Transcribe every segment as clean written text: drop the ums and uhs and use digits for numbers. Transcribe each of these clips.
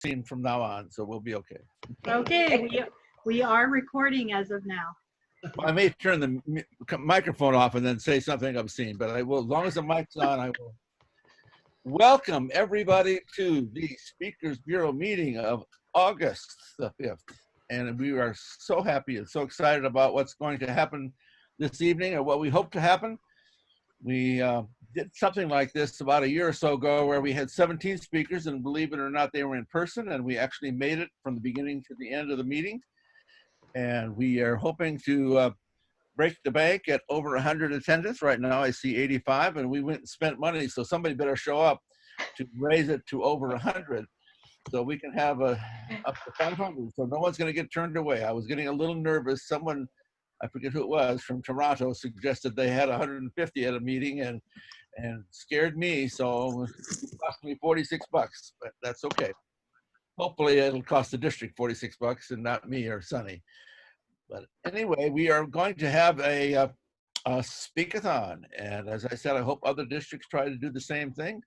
seen from now on, so we'll be okay. Okay, we are recording as of now. Well, I may turn the microphone off and then say something obscene, but I will, as long as the mic's on, I will. Welcome everybody to the Speakers Bureau meeting of August the 5th. And we are so happy and so excited about what's going to happen this evening, or what we hope to happen. We did something like this about a year or so ago where we had 17 speakers, and believe it or not, they were in person, and we actually made it from the beginning to the end of the meeting. And we are hoping to break the bank at over 100 attendants. Right now I see 85, and we went and spent money, so somebody better show up to raise it to over 100 so we can have up to 500, so no one's going to get turned away. I was getting a little nervous. Someone, I forget who it was, from Toronto suggested they had 150 at a meeting, and scared me, so it cost me 46 bucks, but that's okay. Hopefully it'll cost the district 46 bucks and not me or Sonny. But anyway, we are going to have a speak-a-thon, and as I said, I hope other districts try to do the same thing,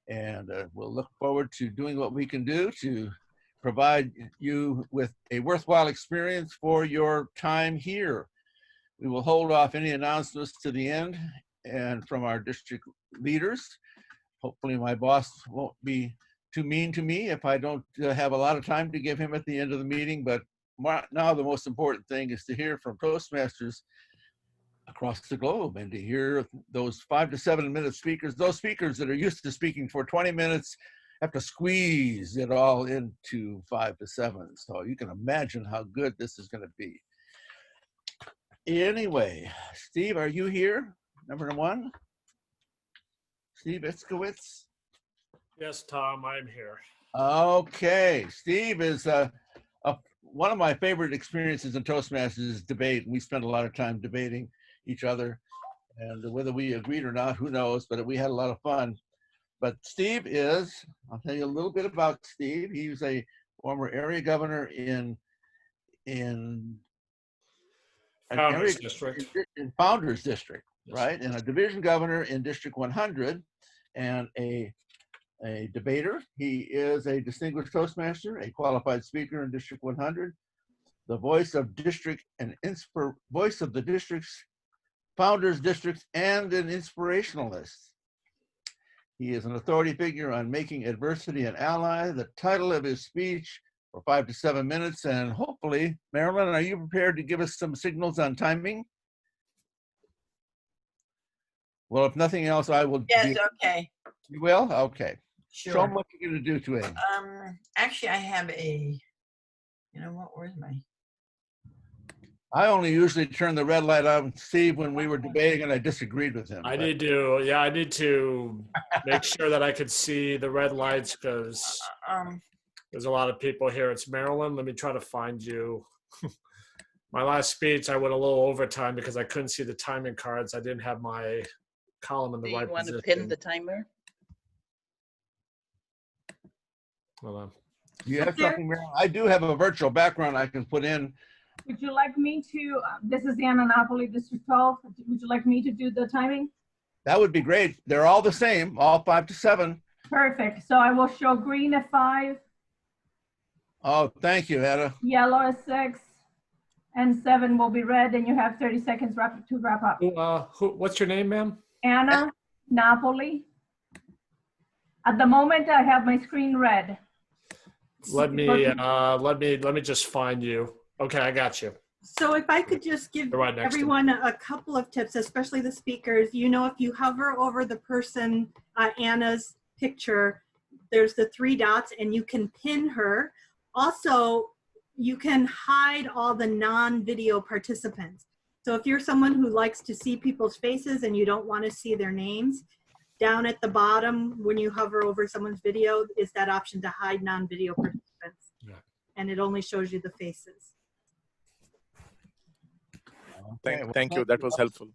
and we'll look forward to doing what we can do to provide you with a worthwhile experience for your time here. We will hold off any announcements to the end and from our district leaders. Hopefully my boss won't be too mean to me if I don't have a lot of time to give him at the end of the meeting, but now the most important thing is to hear from Toastmasters across the globe and to hear those 5 to 7 minute speakers, those speakers that are used to speaking for 20 minutes have to squeeze it all into 5 to 7. So you can imagine how good this is going to be. Anyway, Steve, are you here? Number one? Steve Itzkowitz? Yes, Tom, I'm here. Okay, Steve is one of my favorite experiences in Toastmasters is debate. We spent a lot of time debating each other, and whether we agreed or not, who knows, but we had a lot of fun. But Steve is, I'll tell you a little bit about Steve. He was a former area governor in Founders District. In Founders District, Yes. right? And a division governor in District 100, and a debater. He is a distinguished Toastmaster, a qualified speaker in District 100, the voice of district and voice of the district's founders districts, and an inspirationalist. He is an authority figure on making adversity an ally. The title of his speech for 5 to 7 minutes, and hopefully, Marilyn, are you prepared to give us some signals on timing? Well, if nothing else, I will. Yes, okay. You will? Okay. Sure. Show them what you're going to do to him. Actually, I have a, you know what, where's my? I only usually turn the red light on, Steve, when we were debating and I disagreed with him. I need to make sure that I could see the red lights because there's a lot of people here. It's Marilyn. Let me try to find you. My last speech, I went a little overtime because I couldn't see the timing cards. I didn't have my column in the right position. Do you want to pin the timer? Hold on. Do you have something, Marilyn? I do have a virtual background I can put in. Would you like me to, this is Anna Napoli, District 12. Would you like me to do the timing? That would be great. They're all the same, all 5 to 7. Perfect. So I will show green at 5. Oh, thank you, Anna. Yellow at 6. And 7 will be red, and you have 30 seconds to wrap up. What's your name, ma'am? Anna Napoli. At the moment, I have my screen red. Let me just find you. Okay, I got you. So if I could just give everyone a couple of tips, especially the speakers, you know, if you hover over the person, Anna's picture, there's the 3 dots and you can pin her. Also, you can hide all the non-video participants. So if you're someone who likes to see people's faces and you don't want to see their names, down at the bottom when you hover over someone's video is that option to hide non-video participants. Yeah. And it only shows you the faces. Thank you. That was helpful.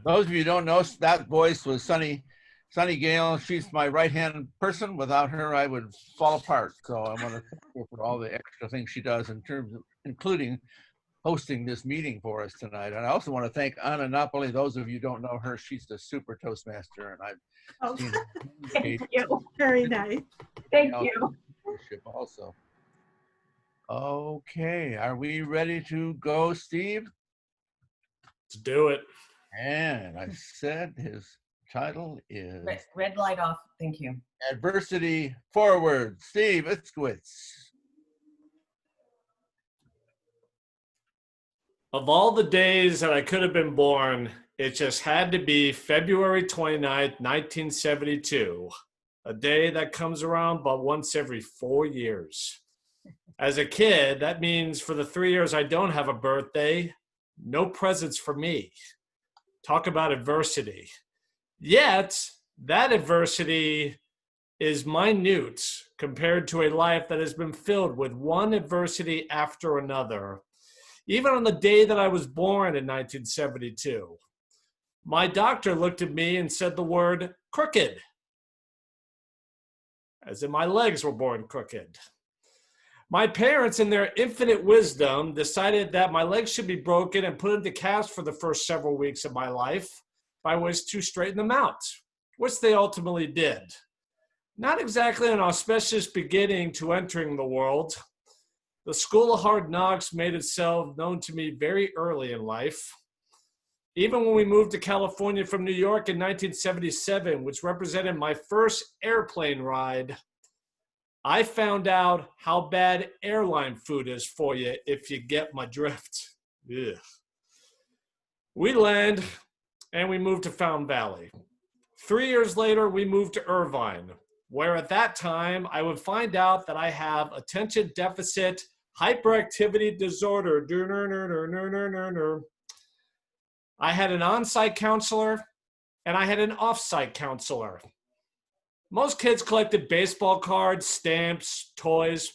Those of you who don't know, that voice was Sunny Gale. She's my right-hand person. Without her, I would fall apart. So I want to thank her for all the extra things she does in terms of, including hosting this meeting for us tonight. And I also want to thank Anna Napoli. Those of you who don't know her, she's the super Toastmaster, and I've seen her. Thank you. Very nice. Thank you. leadership also. Okay, are we ready to go, Steve? Let's do it. And I said his title is Red light off. Thank you. Adversity Forward. Steve Itzkowitz. Of all the days that I could have been born, it just had to be February 29th, 1972, a day that comes around but once every 4 years. As a kid, that means for the 3 years I don't have a birthday, no presents for me. Talk about adversity. Yet, that adversity is minute compared to a life that has been filled with one adversity after another. Even on the day that I was born in 1972, my doctor looked at me and said the word crooked, as in my legs were born crooked. My parents, in their infinite wisdom, decided that my legs should be broken and put into casts for the first several weeks of my life if I was to straighten them out, which they ultimately did. Not exactly an auspicious beginning to entering the world. The School of Hard Knocks made itself known to me very early in life. Even when we moved to California from New York in 1977, which represented my first airplane ride, I found out how bad airline food is for you, if you get my drift. Ugh. We land and we moved to Fountain Valley. 3 years later, we moved to Irvine, where at that time I would find out that I have attention deficit hyperactivity disorder. I had an on-site counselor and I had an off-site counselor. Most kids collected baseball cards, stamps, toys.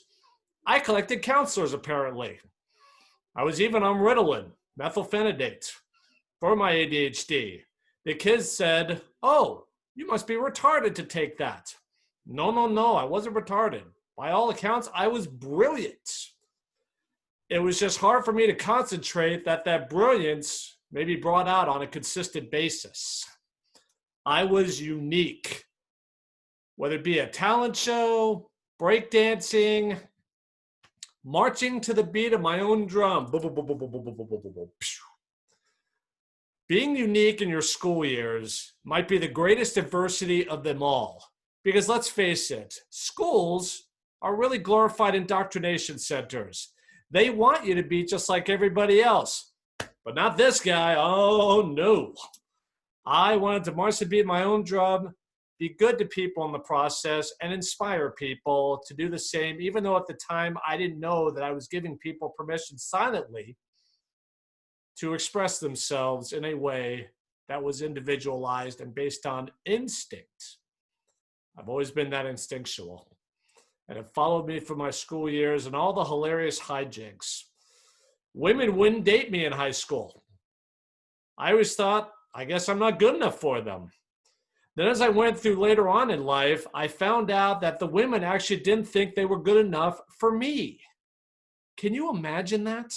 I collected counselors, apparently. I was even on Ritalin, methylphenidate, for my ADHD. The kids said, "Oh, you must be retarded to take that." No, I wasn't retarded. By all accounts, I was brilliant. It was just hard for me to concentrate that brilliance may be brought out on a consistent basis. I was unique. Whether it be a talent show, breakdancing, marching to the beat of my own drum. Being unique in your school years might be the greatest adversity of them all. Because let's face it, schools are really glorified indoctrination centers. They want you to be just like everybody else, but not this guy. Oh, no. I wanted to march to the beat of my own drum, be good to people in the process, and inspire people to do the same, even though at the time I didn't know that I was giving people permission silently to express themselves in a way that was individualized and based on instinct. I've always been that instinctual. And it followed me through my school years and all the hilarious hijinks. Women wouldn't date me in high school. I always thought, I guess I'm not good enough for them. Then as I went through later on in life, I found out that the women actually didn't think they were good enough for me. Can you imagine that?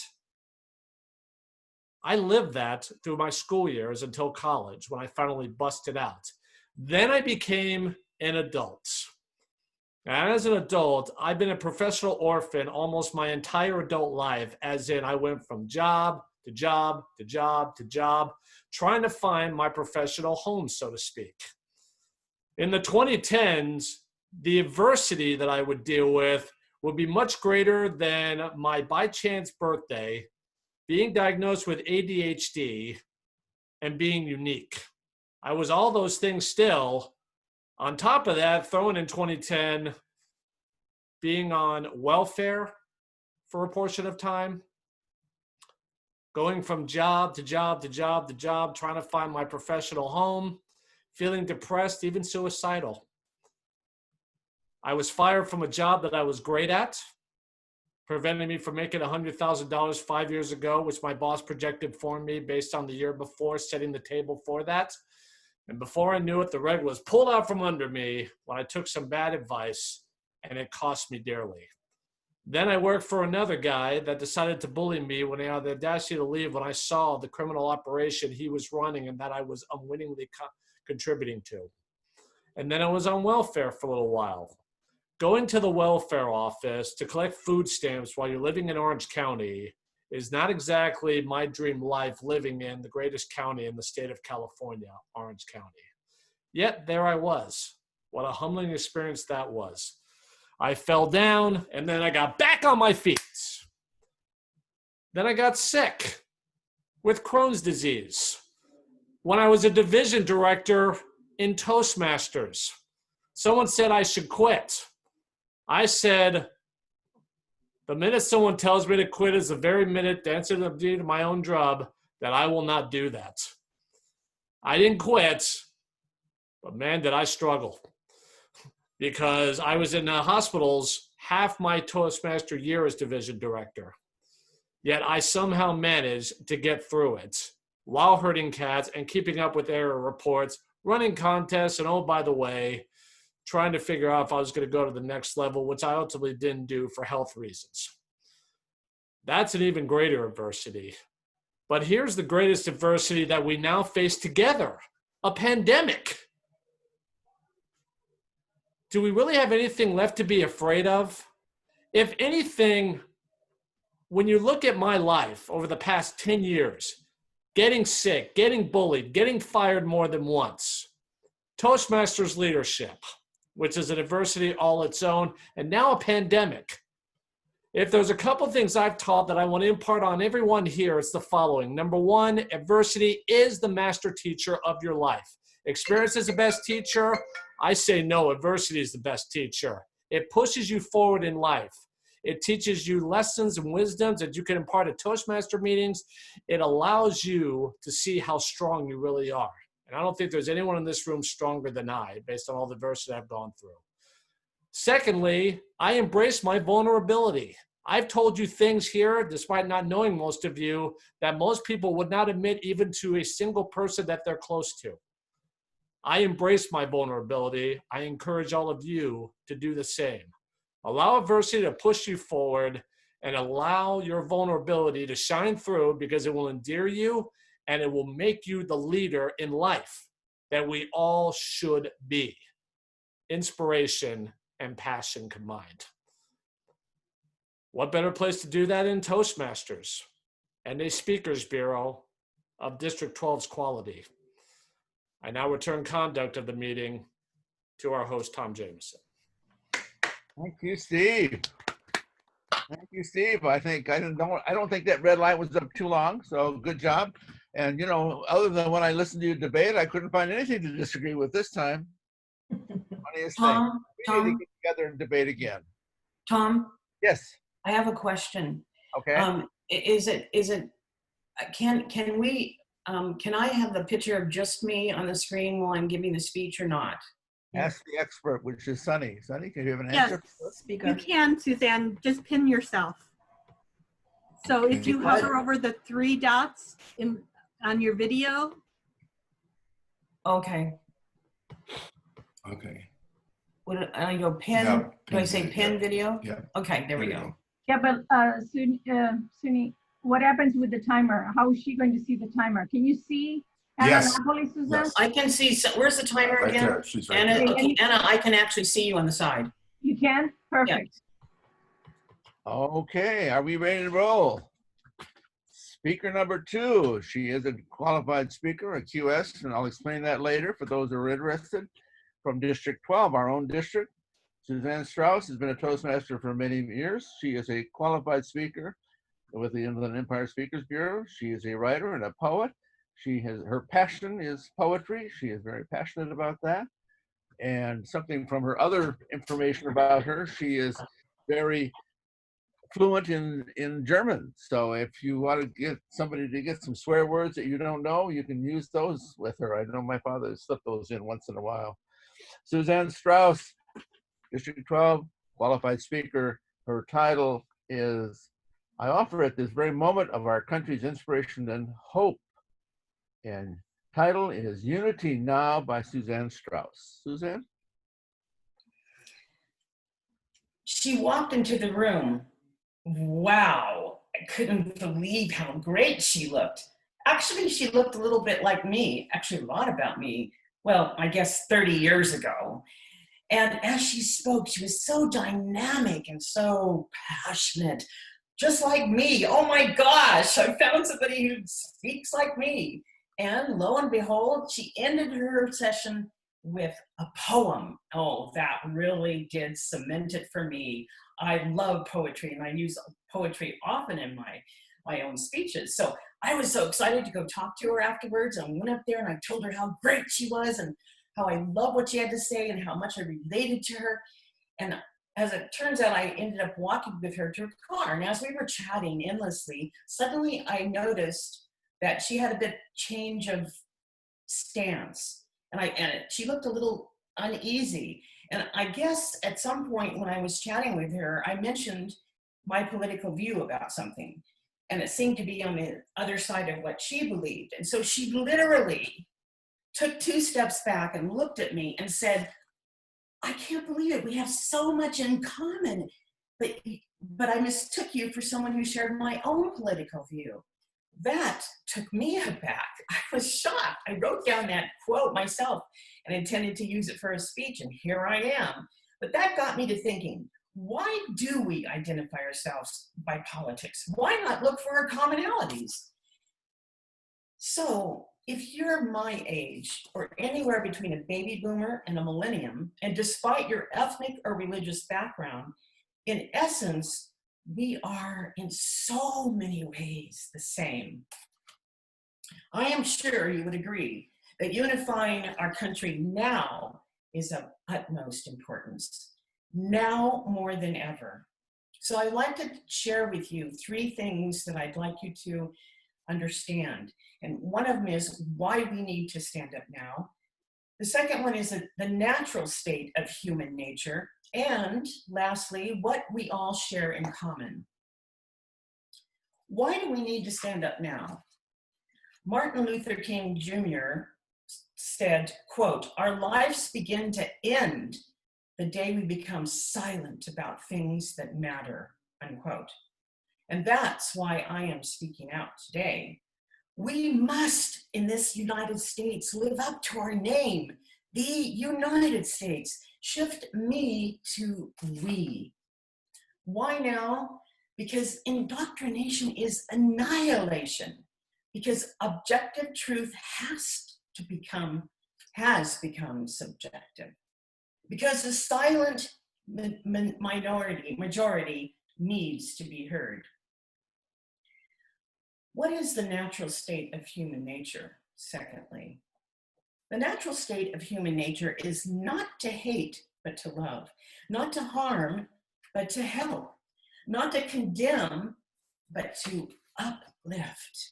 I lived that through my school years until college when I finally busted out. Then I became an adult. And as an adult, I've been a professional orphan almost my entire adult life, as in I went from job to job to job to job, trying to find my professional home, so to speak. In the 2010s, the adversity that I would deal with would be much greater than my by chance birthday, being diagnosed with ADHD, and being unique. I was all those things still. On top of that, thrown in 2010, being on welfare for a portion of time, going from job to job to job to job, trying to find my professional home, feeling depressed, even suicidal. I was fired from a job that I was great at, preventing me from making $100,000 5 years ago, which my boss projected for me based on the year before, setting the table for that. And before I knew it, the rug was pulled out from under me when I took some bad advice, and it cost me dearly. Then I worked for another guy that decided to bully me when he had the audacity to leave when I saw the criminal operation he was running and that I was unwittingly contributing to. And then I was on welfare for a little while. going to the welfare office to collect food stamps while you're living in Orange County is not exactly my dream life, living in the greatest county in the state of California, Orange County. Yet there I was. What a humbling experience that was. I fell down and then I got back on my feet. Then I got sick with Crohn's disease when I was a division director in Toastmasters. Someone said I should quit. I said, the minute someone tells me to quit is the very minute to answer the deed of my own job that I will not do that. I didn't quit, but man, did I struggle. Because I was in hospitals half my Toastmaster year as division director. Yet I somehow managed to get through it while herding cats and keeping up with error reports, running contests, and oh, by the way, trying to figure out if I was going to go to the next level, which I ultimately didn't do for health reasons. That's an even greater adversity. But here's the greatest adversity that we now face together, a pandemic. Do we really have anything left to be afraid of? If anything, when you look at my life over the past 10 years, getting sick, getting bullied, getting fired more than once, Toastmasters leadership, which is an adversity all its own, and now a pandemic. If there's a couple things I've taught that I want to impart on everyone here, it's the following. Number one, adversity is the master teacher of your life. Experience is the best teacher. I say no, adversity is the best teacher. It pushes you forward in life. It teaches you lessons and wisdoms that you can impart at Toastmaster meetings. It allows you to see how strong you really are. And I don't think there's anyone in this room stronger than I, based on all the adversity I've gone through. Secondly, I embrace my vulnerability. I've told you things here, despite not knowing most of you, that most people would not admit even to a single person that they're close to. I embrace my vulnerability. I encourage all of you to do the same. Allow adversity to push you forward and allow your vulnerability to shine through, because it will endear you and it will make you the leader in life that we all should be. Inspiration and passion combined. What better place to do that in Toastmasters and a Speakers Bureau of District 12's quality? I now return conduct of the meeting to our host, Tom Jameson. Thank you, Steve. Thank you, Steve. I don't think that red light was up too long, so good job. And, you know, other than when I listened to you debate, I couldn't find anything to disagree with this time. Funniest thing. We need to get together and debate again. Tom? Yes. I have a question. Okay. Can I have the picture of just me on the screen while I'm giving the speech or not? Ask the expert, which is Sunny. Sunny, can you have an Yes, answer? you can, Suzanne. Just pin yourself. So if you hover over the three dots on your video. Okay. Okay. Would I go pin? Yeah, Do I say pin video? Yeah. Okay, there we go. Yeah, but Suni, what happens with the timer? How is she going to see the timer? Can you see Anna Yes. Napoli, Suzanne? Yes. I can see, where's the timer Right again? there. She's right Anna, there. okay, Anna, I can actually see you on the side. You can? Perfect. Okay, are we ready to roll? Speaker number 2. She is a qualified speaker, a QS, and I'll explain that later for those who are interested. From District 12, our own district, Suzanne Strauss has been a Toastmaster for many years. She is a qualified speaker with the Inland Empire Speakers Bureau. She is a writer and a poet. Her passion is poetry. She is very passionate about that. And something from her other information about her, she is very fluent in German. So if you want to get somebody to get some swear words that you don't know, you can use those with her. I know my father slipped those in once in a while. Suzanne Strauss, District 12, qualified speaker. Her title is, I offer at this very moment of our country's inspiration and hope. And title is Unity Now by Suzanne Strauss. Suzanne? She walked into the room. Wow, I couldn't believe how great she looked. Actually, she looked a little bit like me, actually a lot about me. Well, I guess 30 years ago. And as she spoke, she was so dynamic and so passionate, just like me. Oh my gosh, I found somebody who speaks like me. And lo and behold, she ended her session with a poem. Oh, that really did cement it for me. I love poetry, and I use poetry often in my own speeches. So I was so excited to go talk to her afterwards. And I went up there and I told her how great she was and how I love what she had to say and how much I related to her. And as it turns out, I ended up walking with her to her car. And as we were chatting endlessly, suddenly I noticed that she had a bit change of stance. And she looked a little uneasy. And I guess at some point when I was chatting with her, I mentioned my political view about something. And it seemed to be on the other side of what she believed. And so she literally took 2 steps back and looked at me and said, I can't believe it. We have so much in common. But I mistook you for someone who shared my own political view. That took me aback. I was shocked. I wrote down that quote myself and intended to use it for a speech, and here I am. But that got me to thinking, why do we identify ourselves by politics? Why not look for our commonalities? So if you're my age or anywhere between a baby boomer and a millennium, and despite your ethnic or religious background, in essence, we are in so many ways the same. I am sure you would agree that unifying our country now is of utmost importance, now more than ever. So I'd like to share with you 3 things that I'd like you to understand. And one of them is why we need to stand up now. The second one is the natural state of human nature. And lastly, what we all share in common. Why do we need to stand up now? Martin Luther King Jr. said, quote, our lives begin to end the day we become silent about things that matter, unquote. And that's why I am speaking out today. We must, in this United States, live up to our name, the United States. Shift me to we. Why now? Because indoctrination is annihilation. Because objective truth has become subjective. Because the silent majority needs to be heard. What is the natural state of human nature? Secondly, the natural state of human nature is not to hate, but to love, not to harm, but to help, not to condemn, but to uplift.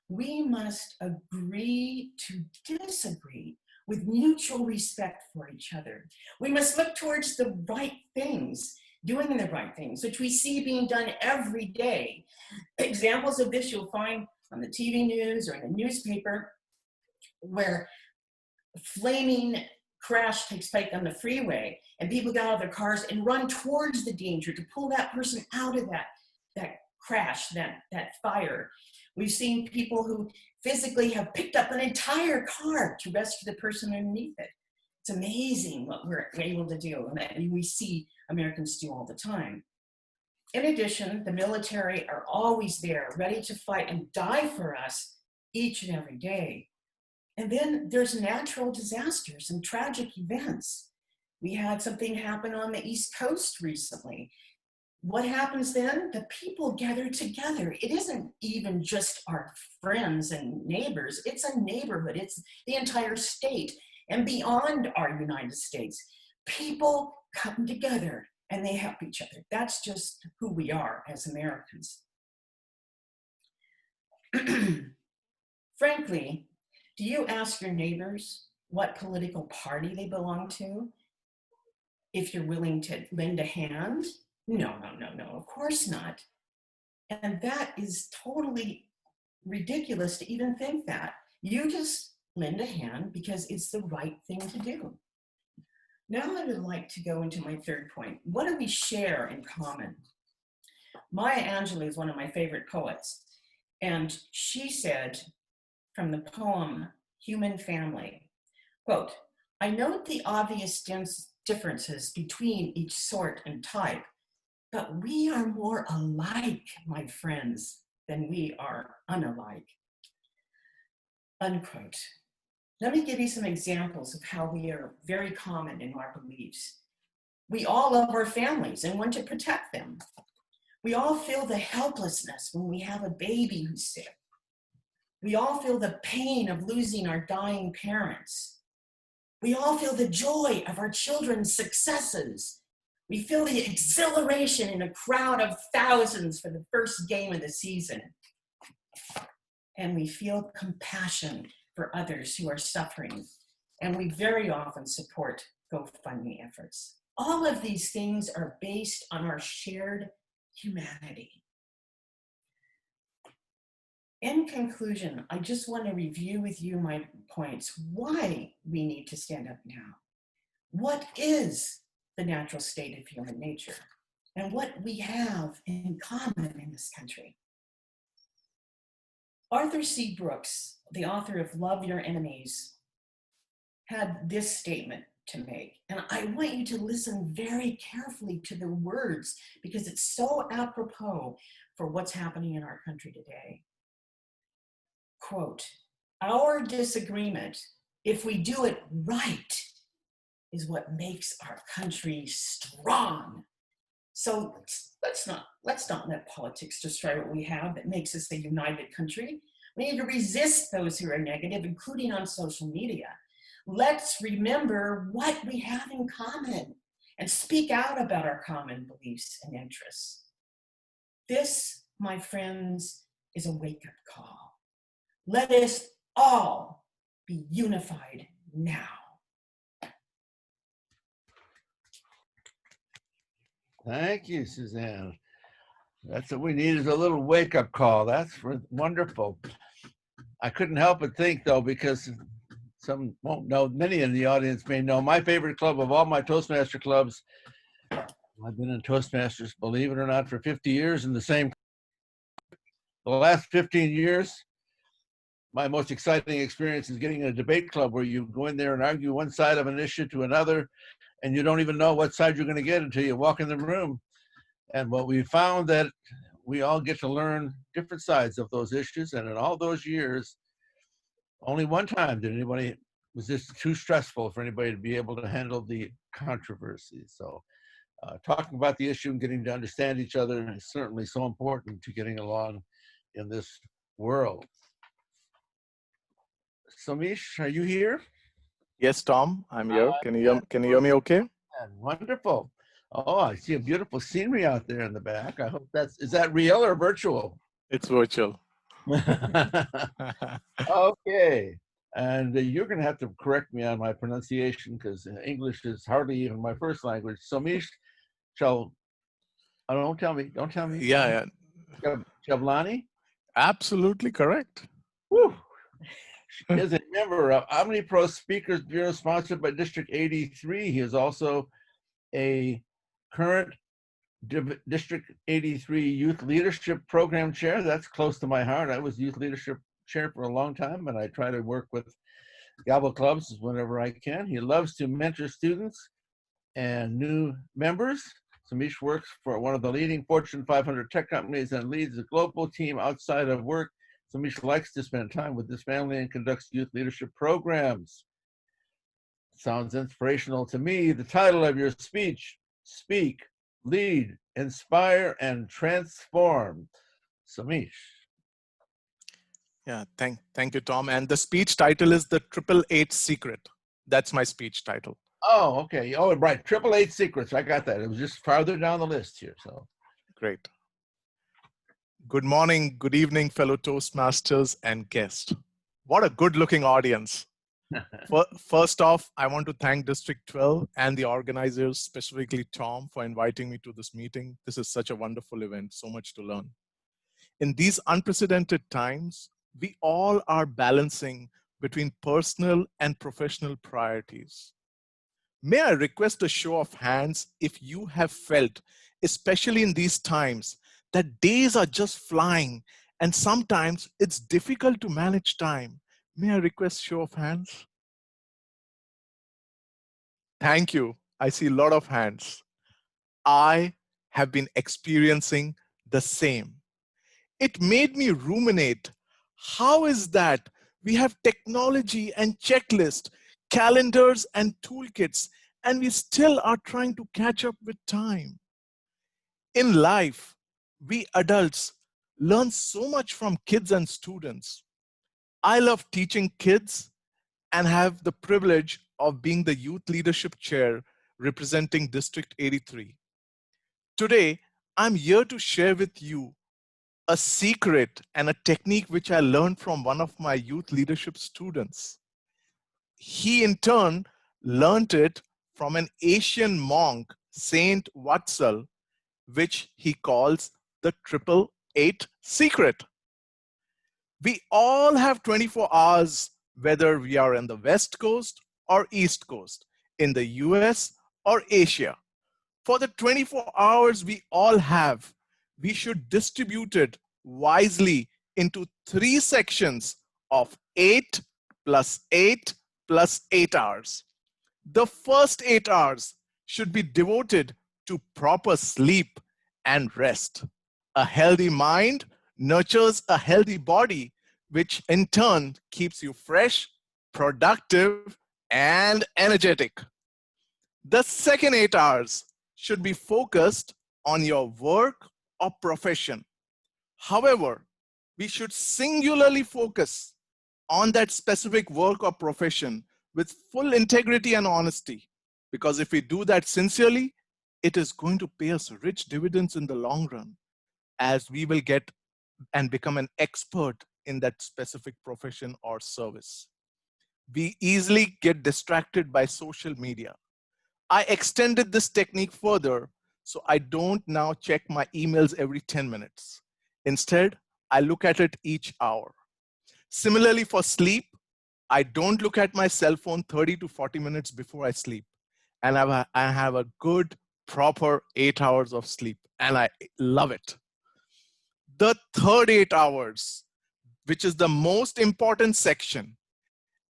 We must agree to disagree with mutual respect for each other. We must look towards the right things, doing the right things, which we see being done every day. Examples of this you'll find on the TV news or in the newspaper, where a flaming crash takes place on the freeway and people get out of their cars and run towards the danger to pull that person out of that crash, that fire. We've seen people who physically have picked up an entire car to rescue the person underneath it. It's amazing what we're able to do, and that we see Americans do all the time. In addition, the military are always there, ready to fight and die for us each and every day. And then there's natural disasters and tragic events. We had something happen on the East Coast recently. What happens then? The people gather together. It isn't even just our friends and neighbors. It's a neighborhood. It's the entire state and beyond our United States. People come together and they help each other. That's just who we are as Americans. Frankly, do you ask your neighbors what political party they belong to? If you're willing to lend a hand? No, of course not. And that is totally ridiculous to even think that. You just lend a hand because it's the right thing to do. Now I would like to go into my third point. What do we share in common? Maya Angelou is one of my favorite poets, and she said from the poem Human Family, quote, I note the obvious differences between each sort and type, but we are more alike, my friends, than we are unalike. Unquote. Let me give you some examples of how we are very common in our beliefs. We all love our families and want to protect them. We all feel the helplessness when we have a baby who's sick. We all feel the pain of losing our dying parents. We all feel the joy of our children's successes. We feel the exhilaration in a crowd of thousands for the first game of the season. And we feel compassion for others who are suffering. And we very often support GoFundMe efforts. All of these things are based on our shared humanity. In conclusion, I just want to review with you my points, why we need to stand up now. What is the natural state of human nature? And what we have in common in this country. Arthur C. Brooks, the author of Love Your Enemies, had this statement to make. And I want you to listen very carefully to the words because it's so apropos for what's happening in our country today. Quote, our disagreement, if we do it right, is what makes our country strong. So let's not let politics destroy what we have that makes us a united country. We need to resist those who are negative, including on social media. Let's remember what we have in common and speak out about our common beliefs and interests. This, my friends, is a wake-up call. Let us all be unified now. Thank you, Suzanne. That's what we need, is a little wake-up call. That's wonderful. I couldn't help but think, though, because some won't know, many in the audience may know, my favorite club of all my Toastmaster clubs, I've been in Toastmasters, believe it or not, for 50 years in the same. The last 15 years, my most exciting experience is getting in a debate club where you go in there and argue one side of an issue to another, and you don't even know what side you're going to get until you walk in the room. And what we found that we all get to learn different sides of those issues. And in all those years, only one time did anybody, was this too stressful for anybody to be able to handle the controversy. So talking about the issue and getting to understand each other is certainly so important to getting along in this world. Somish, are you here? Yes, Tom, I'm here. Can you hear me okay? Wonderful. Oh, I see a beautiful scenery out there in the back. I hope is that real or virtual? It's virtual. Okay. And you're going to have to correct me on my pronunciation because English is hardly even my first language. Somish don't tell me. Yeah. Chavlani? Absolutely correct. Woo. She is a member of OmniPro Speakers Bureau, sponsored by District 83. He is also a current District 83 Youth Leadership Program Chair. That's close to my heart. I was Youth Leadership Chair for a long time, and I try to work with Gavel Clubs whenever I can. He loves to mentor students and new members. Somish works for one of the leading Fortune 500 tech companies and leads a global team outside of work. Somish likes to spend time with his family and conducts youth leadership programs. Sounds inspirational to me. The title of your speech, Speak, Lead, Inspire, and Transform. Somish. Yeah, thank you, Tom. And the speech title is The 888 Secret. That's my speech title. Oh, okay. Oh, right. 888 Secrets. I got that. It was just farther down the list here. So great. Good morning, good evening, fellow Toastmasters and guests. What a good-looking audience. First off, I want to thank District 12 and the organizers, specifically Tom, for inviting me to this meeting. This is such a wonderful event, so much to learn. In these unprecedented times, we all are balancing between personal and professional priorities. May I request a show of hands if you have felt, especially in these times, that days are just flying and sometimes it's difficult to manage time. May I request show of hands? Thank you. I see a lot of hands. I have been experiencing the same. It made me ruminate. How is that we have technology and checklist, calendars and toolkits, and we still are trying to catch up with time? In life, we adults learn so much from kids and students. I love teaching kids and have the privilege of being the youth leadership chair representing District 83. Today, I'm here to share with you a secret and a technique which I learned from one of my youth leadership students. He in turn learned it from an Asian monk, Saint Vatsal, which he calls the 888 secret. We all have 24 hours, whether we are in the West Coast or East Coast, in the US or Asia. For the 24 hours we all have, we should distribute it wisely into 3 sections of 8 plus 8 plus 8 hours. The first 8 hours should be devoted to proper sleep and rest. A healthy mind nurtures a healthy body, which in turn keeps you fresh, productive, and energetic. The second 8 hours should be focused on your work or profession. However, we should singularly focus on that specific work or profession with full integrity and honesty. Because if we do that sincerely, it is going to pay us rich dividends in the long run, as we will get and become an expert in that specific profession or service. We easily get distracted by social media. I extended this technique further, so I don't now check my emails every 10 minutes. Instead, I look at it each hour. Similarly, for sleep, I don't look at my cell phone 30 to 40 minutes before I sleep. And I have a good, proper 8 hours of sleep, and I love it. The third 8 hours, which is the most important section.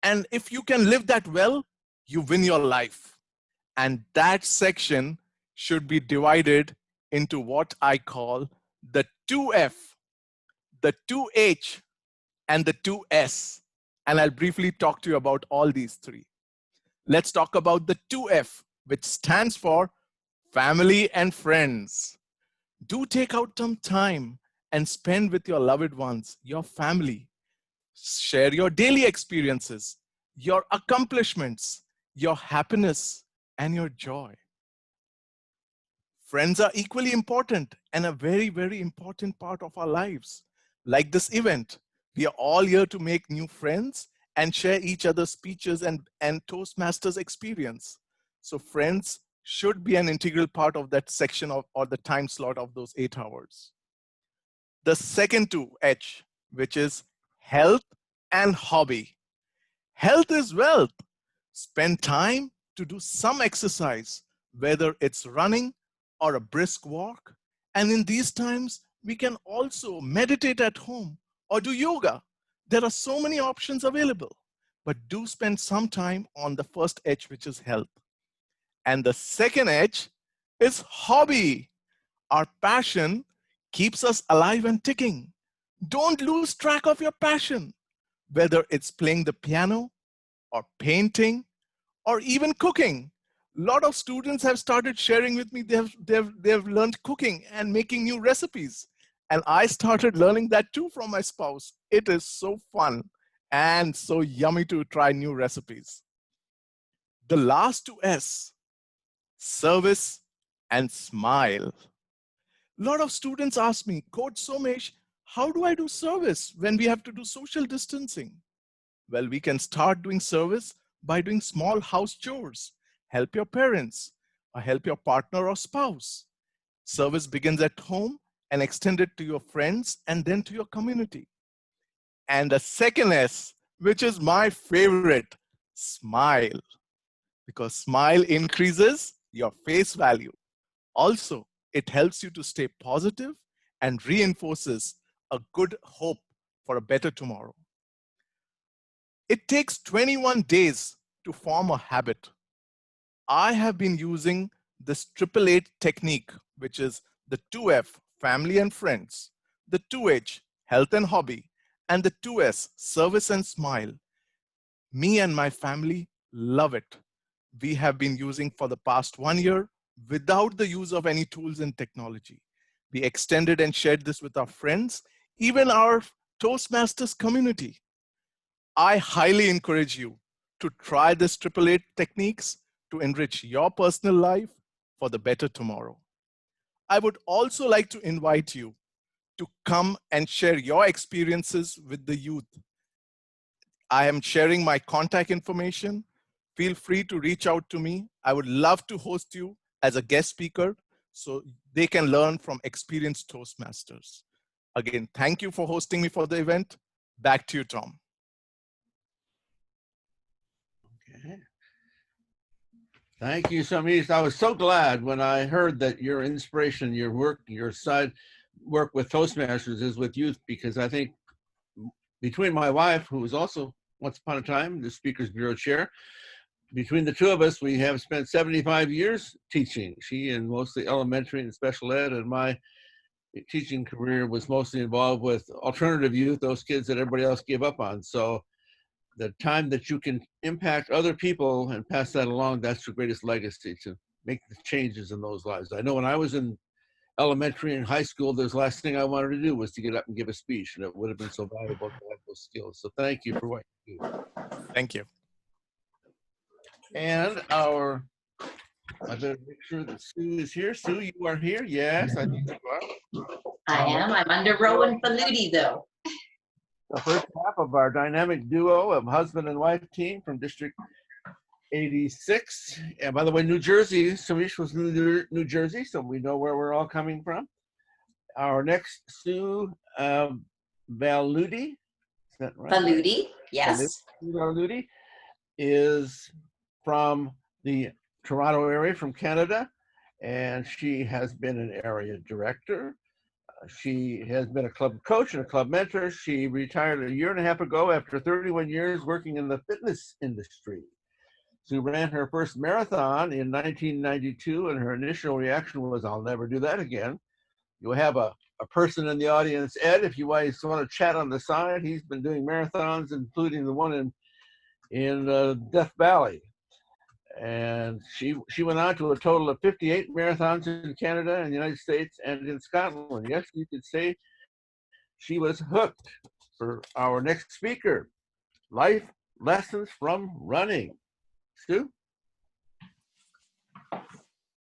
And if you can live that well, you win your life. And that section should be divided into what I call the 2F, the 2H, and the 2S. And I'll briefly talk to you about all these 3. Let's talk about the 2F, which stands for family and friends. Do take out some time and spend with your loved ones, your family. Share your daily experiences, your accomplishments, your happiness, and your joy. Friends are equally important and a very, very important part of our lives. Like this event, we are all here to make new friends and share each other's speeches and Toastmasters experience. So friends should be an integral part of that section or the time slot of those 8 hours. The second 2H, which is health and hobby. Health is wealth. Spend time to do some exercise, whether it's running or a brisk walk. And in these times, we can also meditate at home or do yoga. There are so many options available, but do spend some time on the first H, which is health. And the second H is hobby. Our passion keeps us alive and ticking. Don't lose track of your passion, whether it's playing the piano or painting or even cooking. A lot of students have started sharing with me they've learned cooking and making new recipes. And I started learning that too from my spouse. It is so fun and so yummy to try new recipes. The last 2S, service and smile. A lot of students ask me, Coach Somesh, how do I do service when we have to do social distancing? Well, we can start doing service by doing small house chores. Help your parents or help your partner or spouse. Service begins at home and extend it to your friends and then to your community. And the second S, which is my favorite, smile. Because smile increases your face value. Also, it helps you to stay positive and reinforces a good hope for a better tomorrow. It takes 21 days to form a habit. I have been using this 888 technique, which is the 2F, family and friends, the 2H, health and hobby, and the 2S, service and smile. Me and my family love it. We have been using for the past 1 year without the use of any tools and technology. We extended and shared this with our friends, even our Toastmasters community. I highly encourage you to try this 888 techniques to enrich your personal life for the better tomorrow. I would also like to invite you to come and share your experiences with the youth. I am sharing my contact information. Feel free to reach out to me. I would love to host you as a guest speaker so they can learn from experienced Toastmasters. Again, thank you for hosting me for the event. Back to you, Tom. Okay. Thank you, Samish. I was so glad when I heard that your inspiration, your work, your side work with Toastmasters is with youth, because I think between my wife, who was also once upon a time the Speakers Bureau chair, between the two of us, we have spent 75 years teaching. She in mostly elementary and special ed, and my teaching career was mostly involved with alternative youth, those kids that everybody else gave up on. So the time that you can impact other people and pass that along, that's your greatest legacy, to make the changes in those lives. I know when I was in elementary and high school, the last thing I wanted to do was to get up and give a speech, and it would have been so valuable to have those skills. So thank you for what you do. Thank you. And I better make sure that Sue is here. Sue, you are here? Yes, I think you are. I am. I'm under Rowan Faludi, though. The first half of our dynamic duo of husband and wife team from District 86. And by the way, New Jersey, Samish was New Jersey, so we know where we're all coming from. Our next, Sue Valudi, is that right? Faludi, yes. Valudi is from the Toronto area, from Canada, and she has been an area director. She has been a club coach and a club mentor. She retired a year and a half ago after 31 years working in the fitness industry. Sue ran her first marathon in 1992, and her initial reaction was, "I'll never do that again." You have a person in the audience, Ed, if you guys want to chat on the side. He's been doing marathons, including the one in Death Valley. And she went on to a total of 58 marathons in Canada and the United States and in Scotland. Yes, you could say she was hooked. For our next speaker, life lessons from running. Sue?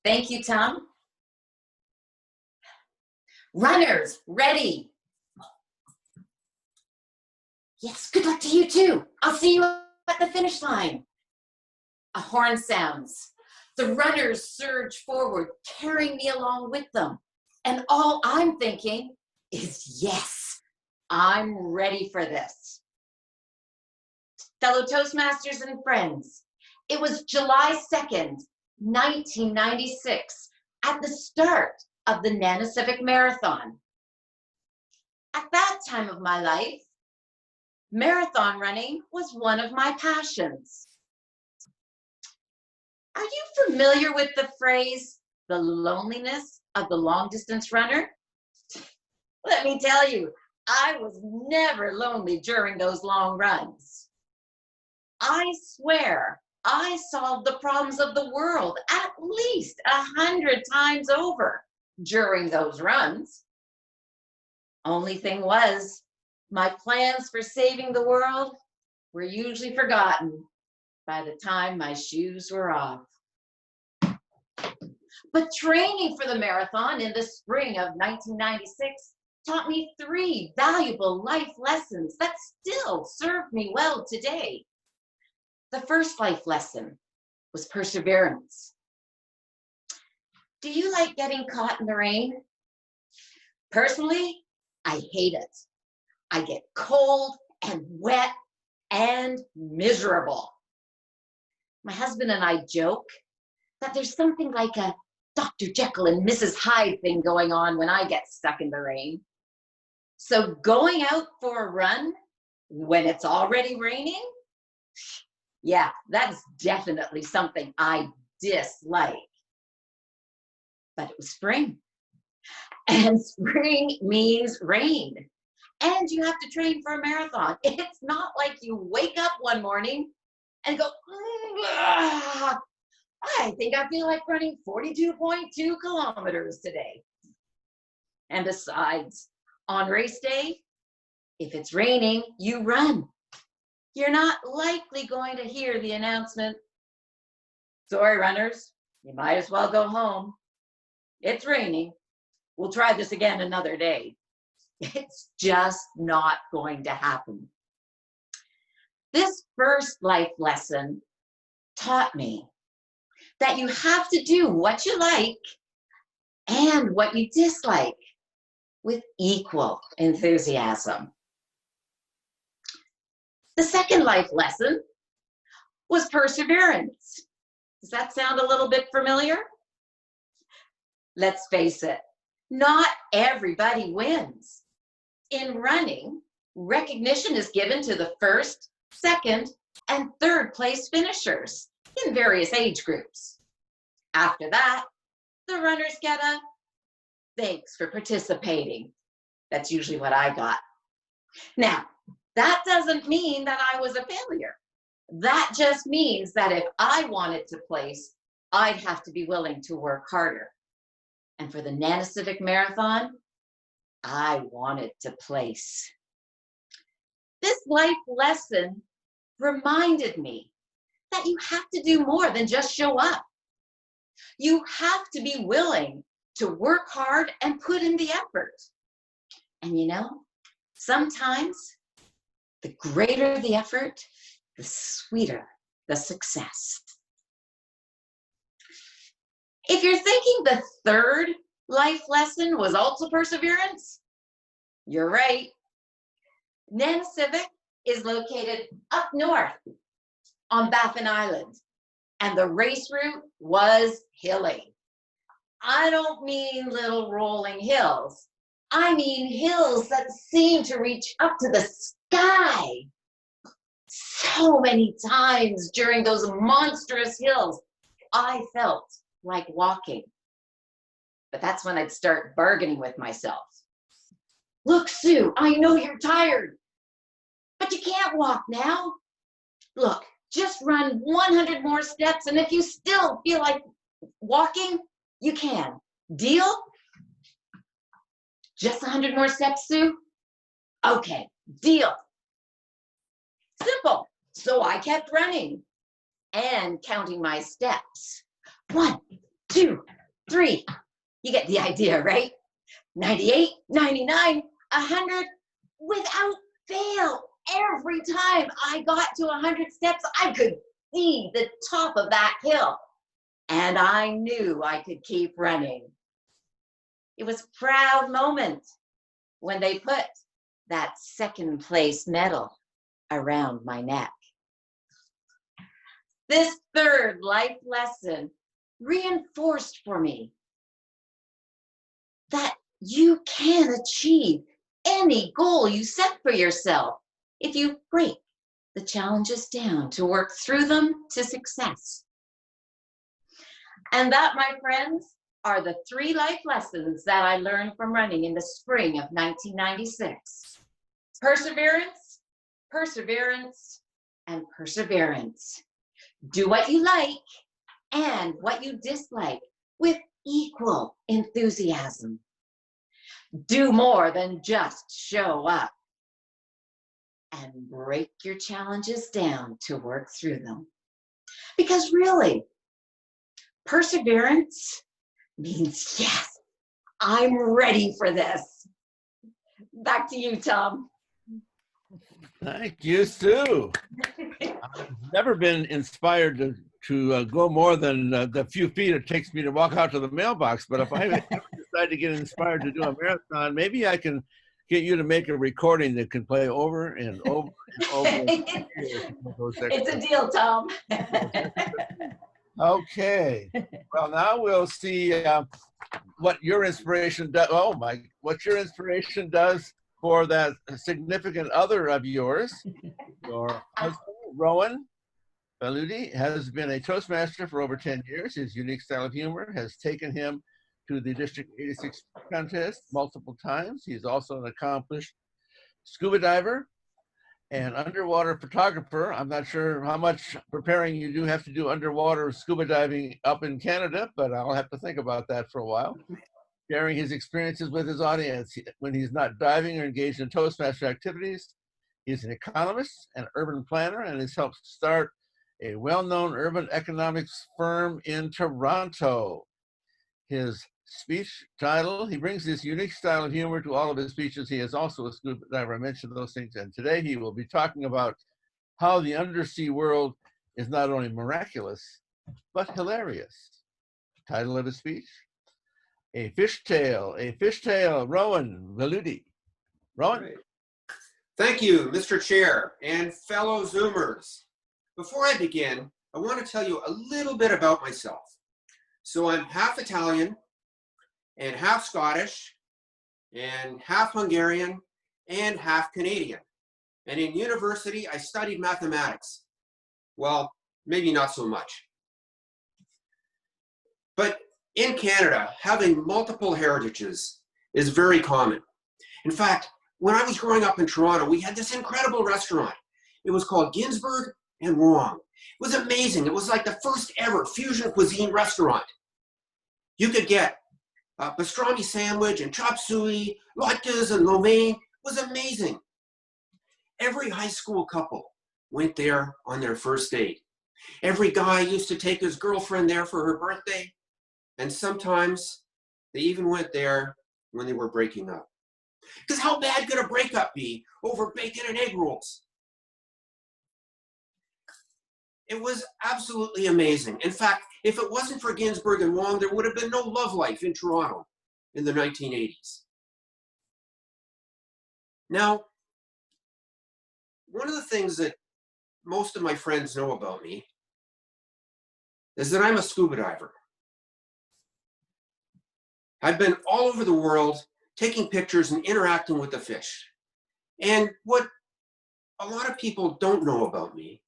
Thank you, Tom. Runners, ready. Yes, good luck to you too. I'll see you at the finish line. A horn sounds. The runners surge forward, carrying me along with them. And all I'm thinking is, yes, I'm ready for this. Fellow Toastmasters and friends, it was July 2nd, 1996, at the start of the Nanisivik Marathon. At that time of my life, marathon running was one of my passions. Are you familiar with the phrase, the loneliness of the long-distance runner? Let me tell you, I was never lonely during those long runs. I swear I solved the problems of the world at least 100 times over during those runs. Only thing was, my plans for saving the world were usually forgotten by the time my shoes were off. But training for the marathon in the spring of 1996 taught me 3 valuable life lessons that still serve me well today. The first life lesson was perseverance. Do you like getting caught in the rain? Personally, I hate it. I get cold and wet and miserable. My husband and I joke that there's something like a Dr. Jekyll and Mrs. Hyde thing going on when I get stuck in the rain. So going out for a run when it's already raining, yeah, that's definitely something I dislike. But it was spring. And spring means rain. And you have to train for a marathon. It's not like you wake up one morning and go, I think I feel like running 42.2 kilometers today. And besides, on race day, if it's raining, you run. You're not likely going to hear the announcement, sorry, runners, you might as well go home. It's raining. We'll try this again another day. It's just not going to happen. This first life lesson taught me that you have to do what you like and what you dislike with equal enthusiasm. The second life lesson was perseverance. Does that sound a little bit familiar? Let's face it, not everybody wins. In running, recognition is given to the first, second, and third place finishers in various age groups. After that, the runners get a thanks for participating. That's usually what I got. Now, that doesn't mean that I was a failure. That just means that if I wanted to place, I'd have to be willing to work harder. And for the Nanisivik Marathon, I wanted to place. This life lesson reminded me that you have to do more than just show up. You have to be willing to work hard and put in the effort. And you know, sometimes the greater the effort, the sweeter the success. If you're thinking the third life lesson was also perseverance, you're right. Nanisivik is located up north on Baffin Island, and the race route was hilly. I don't mean little rolling hills. I mean hills that seem to reach up to the sky. So many times during those monstrous hills, I felt like walking. But that's when I'd start bargaining with myself. Look, Sue, I know you're tired, but you can't walk now. Look, just run 100 more steps, and if you still feel like walking, you can. Deal? Just 100 more steps, Sue? Okay, deal. Simple. So I kept running and counting my steps. 1, 2, 3. You get the idea, right? 98, 99, 100, without fail. Every time I got to 100 steps, I could see the top of that hill. And I knew I could keep running. It was a proud moment when they put that second place medal around my neck. This third life lesson reinforced for me that you can achieve any goal you set for yourself if you break the challenges down to work through them to success. And that, my friends, are the 3 life lessons that I learned from running in the spring of 1996. Perseverance, perseverance, and perseverance. Do what you like and what you dislike with equal enthusiasm. Do more than just show up. And break your challenges down to work through them. Because really, perseverance means, yes, I'm ready for this. Back to you, Tom. Thank you, Sue. I've never been inspired to go more than the few feet it takes me to walk out to the mailbox. But if I ever decide to get inspired to do a marathon, maybe I can get you to make a recording that can play over and over and over. It's a deal, Tom. Okay. Well, now we'll see what your inspiration does. Oh my! What your inspiration does for that significant other of yours, your husband, Rowan. Faludi has been a Toastmaster for over 10 years. His unique style of humor has taken him to the District 86 contest multiple times. He's also an accomplished scuba diver and underwater photographer. I'm not sure how much preparing you do have to do underwater scuba diving up in Canada, but I'll have to think about that for a while. Sharing his experiences with his audience when he's not diving or engaged in Toastmaster activities. He's an economist and urban planner and has helped start a well-known urban economics firm in Toronto. His speech title, he brings this unique style of humor to all of his speeches. He is also a scuba diver. I mentioned those things. And today he will be talking about how the undersea world is not only miraculous, but hilarious. Title of his speech, A Fishtail, Rowan Faludi. Rowan? Great. Thank you, Mr. Chair and fellow Zoomers. Before I begin, I want to tell you a little bit about myself. So I'm half Italian and half Scottish and half Hungarian and half Canadian. And in university, I studied mathematics. Well, maybe not so much. But in Canada, having multiple heritages is very common. In fact, when I was growing up in Toronto, we had this incredible restaurant. It was called Ginsberg and Wong. It was amazing. It was like the first ever fusion cuisine restaurant. You could get a pastrami sandwich and chop suey, latkes and lo mein. It was amazing. Every high school couple went there on their first date. Every guy used to take his girlfriend there for her birthday. And sometimes they even went there when they were breaking up. Because how bad could a breakup be over bacon and egg rolls? It was absolutely amazing. In fact, if it wasn't for Ginsberg and Wong, there would have been no love life in Toronto in the 1980s. Now, one of the things that most of my friends know about me is that I'm a scuba diver. I've been all over the world taking pictures and interacting with the fish. And what a lot of people don't know about me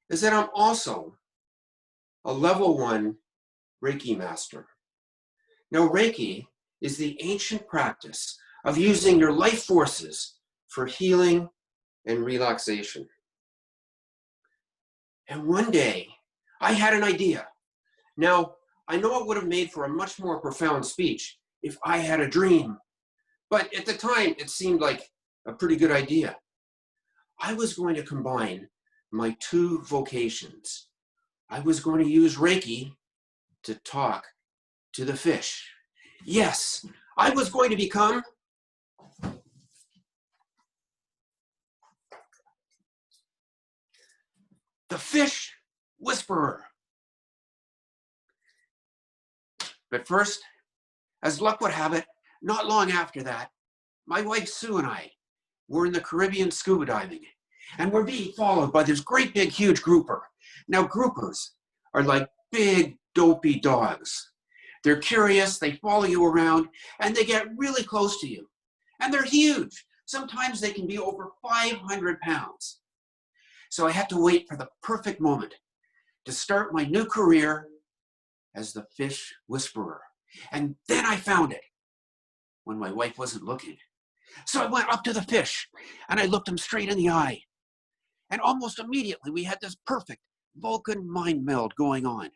is that I'm also a level 1 Reiki master. Now, Reiki is the ancient practice of using your life forces for healing and relaxation. And one day, I had an idea. Now, I know it would have made for a much more profound speech if I had a dream. But at the time, it seemed like a pretty good idea. I was going to combine my 2 vocations. I was going to use Reiki to talk to the fish. Yes, I was going to become the fish whisperer. But first, as luck would have it, not long after that, my wife Sue and I were in the Caribbean scuba diving, and we're being followed by this great big huge grouper. Now, groupers are like big dopey dogs. They're curious, they follow you around, and they get really close to you. And they're huge. Sometimes they can be over 500 pounds. So I had to wait for the perfect moment to start my new career as the fish whisperer. And then I found it when my wife wasn't looking. So I went up to the fish and I looked him straight in the eye. And almost immediately we had this perfect Vulcan mind meld going on.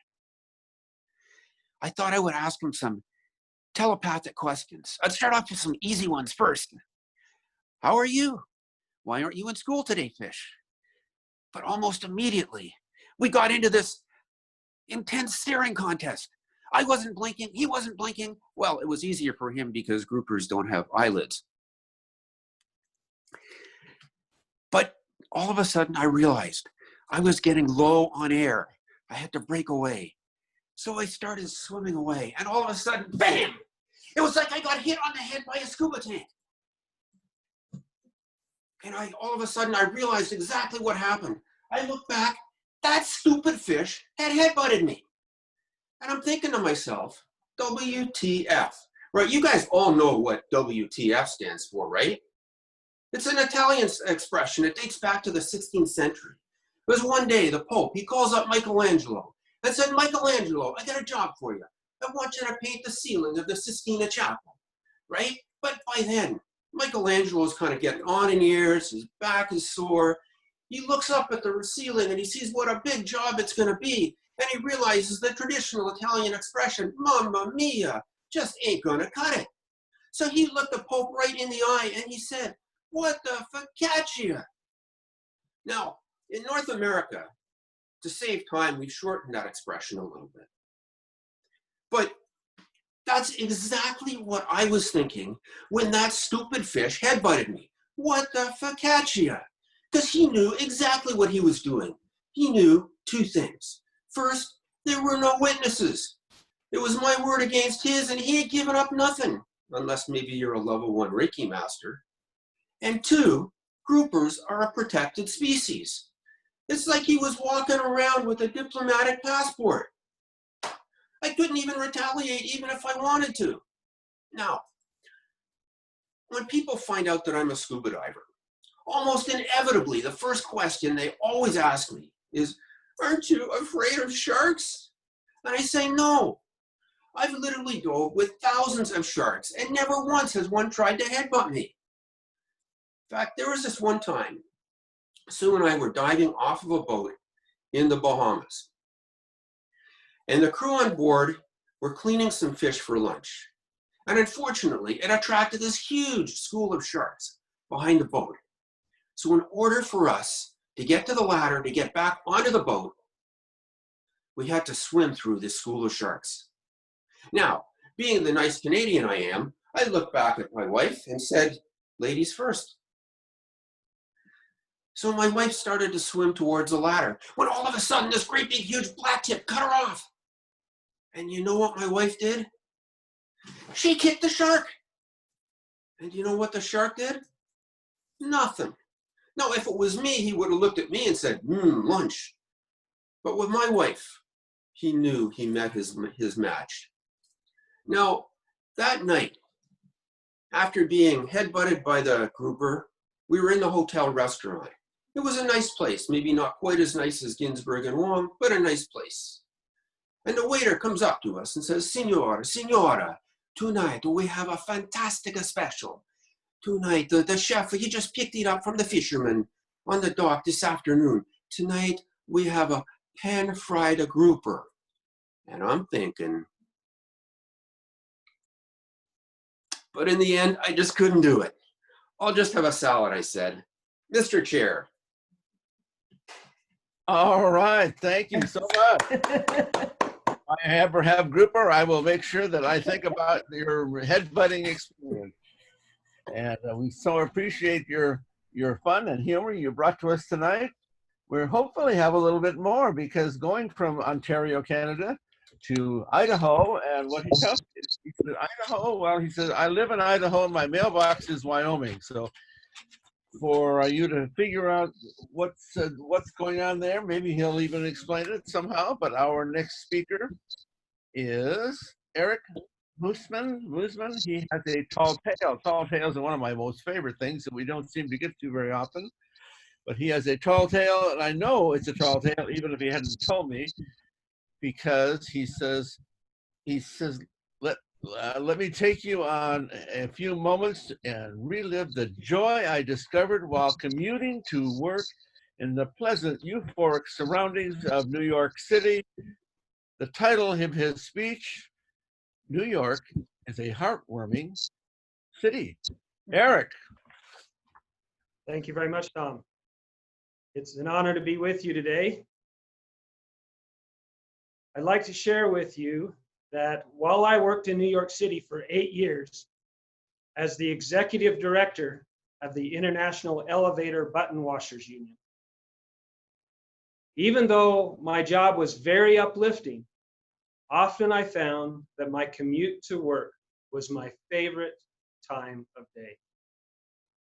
I thought I would ask him some telepathic questions. I'd start off with some easy ones first. How are you? Why aren't you in school today, fish? But almost immediately, we got into this intense staring contest. I wasn't blinking, he wasn't blinking. Well, it was easier for him because groupers don't have eyelids. But all of a sudden I realized I was getting low on air. I had to break away. So I started swimming away, and all of a sudden, bam! It was like I got hit on the head by a scuba tank. And all of a sudden I realized exactly what happened. I looked back, that stupid fish had headbutted me. And I'm thinking to myself, WTF, right? You guys all know what WTF stands for, right? It's an Italian expression. It dates back to the 16th century. It was one day, the Pope, he calls up Michelangelo and said, Michelangelo, I got a job for you. I want you to paint the ceiling of the Sistine Chapel, right? But by then, Michelangelo's kind of getting on in years, his back is sore. He looks up at the ceiling and he sees what a big job it's going to be. And he realizes the traditional Italian expression, Mamma mia, just ain't going to cut it. So he looked the Pope right in the eye and he said, what the focaccia? Now, in North America, to save time, we've shortened that expression a little bit. But that's exactly what I was thinking when that stupid fish headbutted me. What the focaccia? Because he knew exactly what he was doing. He knew two things. First, there were no witnesses. It was my word against his, and he had given up nothing, unless maybe you're a level 1 Reiki master. And two, groupers are a protected species. It's like he was walking around with a diplomatic passport. I couldn't even retaliate even if I wanted to. Now, when people find out that I'm a scuba diver, almost inevitably, the first question they always ask me is, aren't you afraid of sharks? And I say, no. I've literally dove with thousands of sharks and never once has one tried to headbutt me. In fact, there was this one time, Sue and I were diving off of a boat in the Bahamas. And the crew on board were cleaning some fish for lunch. And unfortunately, it attracted this huge school of sharks behind the boat. So in order for us to get to the ladder, to get back onto the boat, we had to swim through this school of sharks. Now, being the nice Canadian I am, I looked back at my wife and said, ladies first. So my wife started to swim towards the ladder when all of a sudden this great big huge black tip cut her off. And you know what my wife did? She kicked the shark. And you know what the shark did? Nothing. Now, if it was me, he would have looked at me and said, lunch. But with my wife, he knew he met his match. Now, that night, after being headbutted by the grouper, we were in the hotel restaurant. It was a nice place, maybe not quite as nice as Ginsberg and Wong, but a nice place. And the waiter comes up to us and says, Signora, tonight we have a fantastic special. Tonight, the chef, he just picked it up from the fisherman on the dock this afternoon. Tonight, we have a pan-fried grouper. And I'm thinking, but in the end, I just couldn't do it. I'll just have a salad, I said. Mr. Chair. All right, thank you so much. I ever have grouper, I will make sure that I think about your headbutting experience. And we so appreciate your fun and humor you brought to us tonight. We'll hopefully have a little bit more, because going from Ontario, Canada to Idaho, and what he tells me, he said, Idaho, well, he says, I live in Idaho and my mailbox is Wyoming. So for you to figure out what's going on there, maybe he'll even explain it somehow. But our next speaker is Eric Moosman. He has a tall tail. Tall tails are one of my most favorite things that we don't seem to get to very often. But he has a tall tail, and I know it's a tall tail, even if he hadn't told me, because he says, let me take you on a few moments and relive the joy I discovered while commuting to work in the pleasant, euphoric surroundings of New York City. The title of his speech, New York is a heartwarming city. Eric. Thank you very much, Tom. It's an honor to be with you today. I'd like to share with you that while I worked in New York City for 8 years as the executive director of the International Elevator Button Washers Union, even though my job was very uplifting, often I found that my commute to work was my favorite time of day.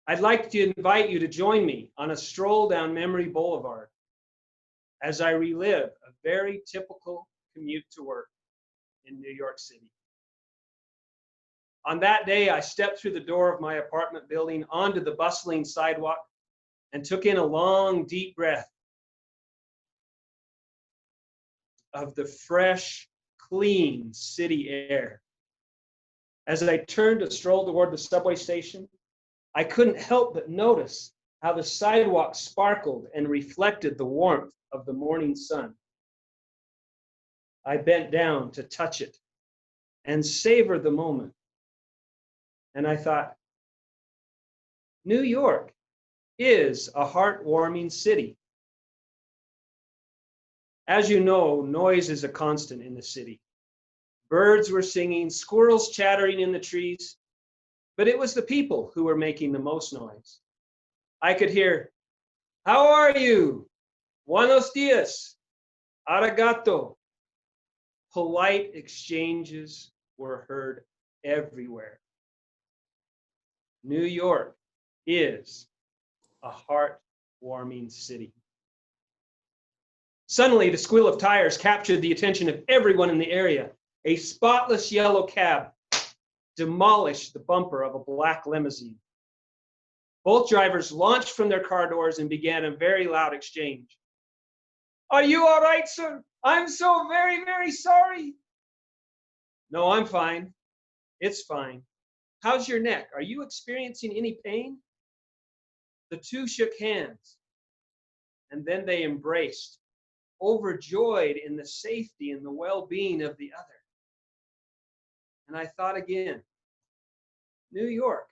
I'd like to invite you to join me on a stroll down Memory Boulevard as I relive a very typical commute to work in New York City. On that day, I stepped through the door of my apartment building onto the bustling sidewalk and took in a long, deep breath of the fresh, clean city air. As I turned to stroll toward the subway station, I couldn't help but notice how the sidewalk sparkled and reflected the warmth of the morning sun. I bent down to touch it and savor the moment. And I thought, New York is a heartwarming city. As you know, noise is a constant in the city. Birds were singing, squirrels chattering in the trees, but it was the people who were making the most noise. I could hear, "How are you? Buenos dias. Arigato." Polite exchanges were heard everywhere. New York is a heartwarming city. Suddenly, the squeal of tires captured the attention of everyone in the area. A spotless yellow cab demolished the bumper of a black limousine. Both drivers launched from their car doors and began a very loud exchange. "Are you all right, sir? I'm so very, very sorry." "No, I'm fine. It's fine. How's your neck? Are you experiencing any pain?" The two shook hands, and then they embraced, overjoyed in the safety and the well-being of the other. And I thought again, New York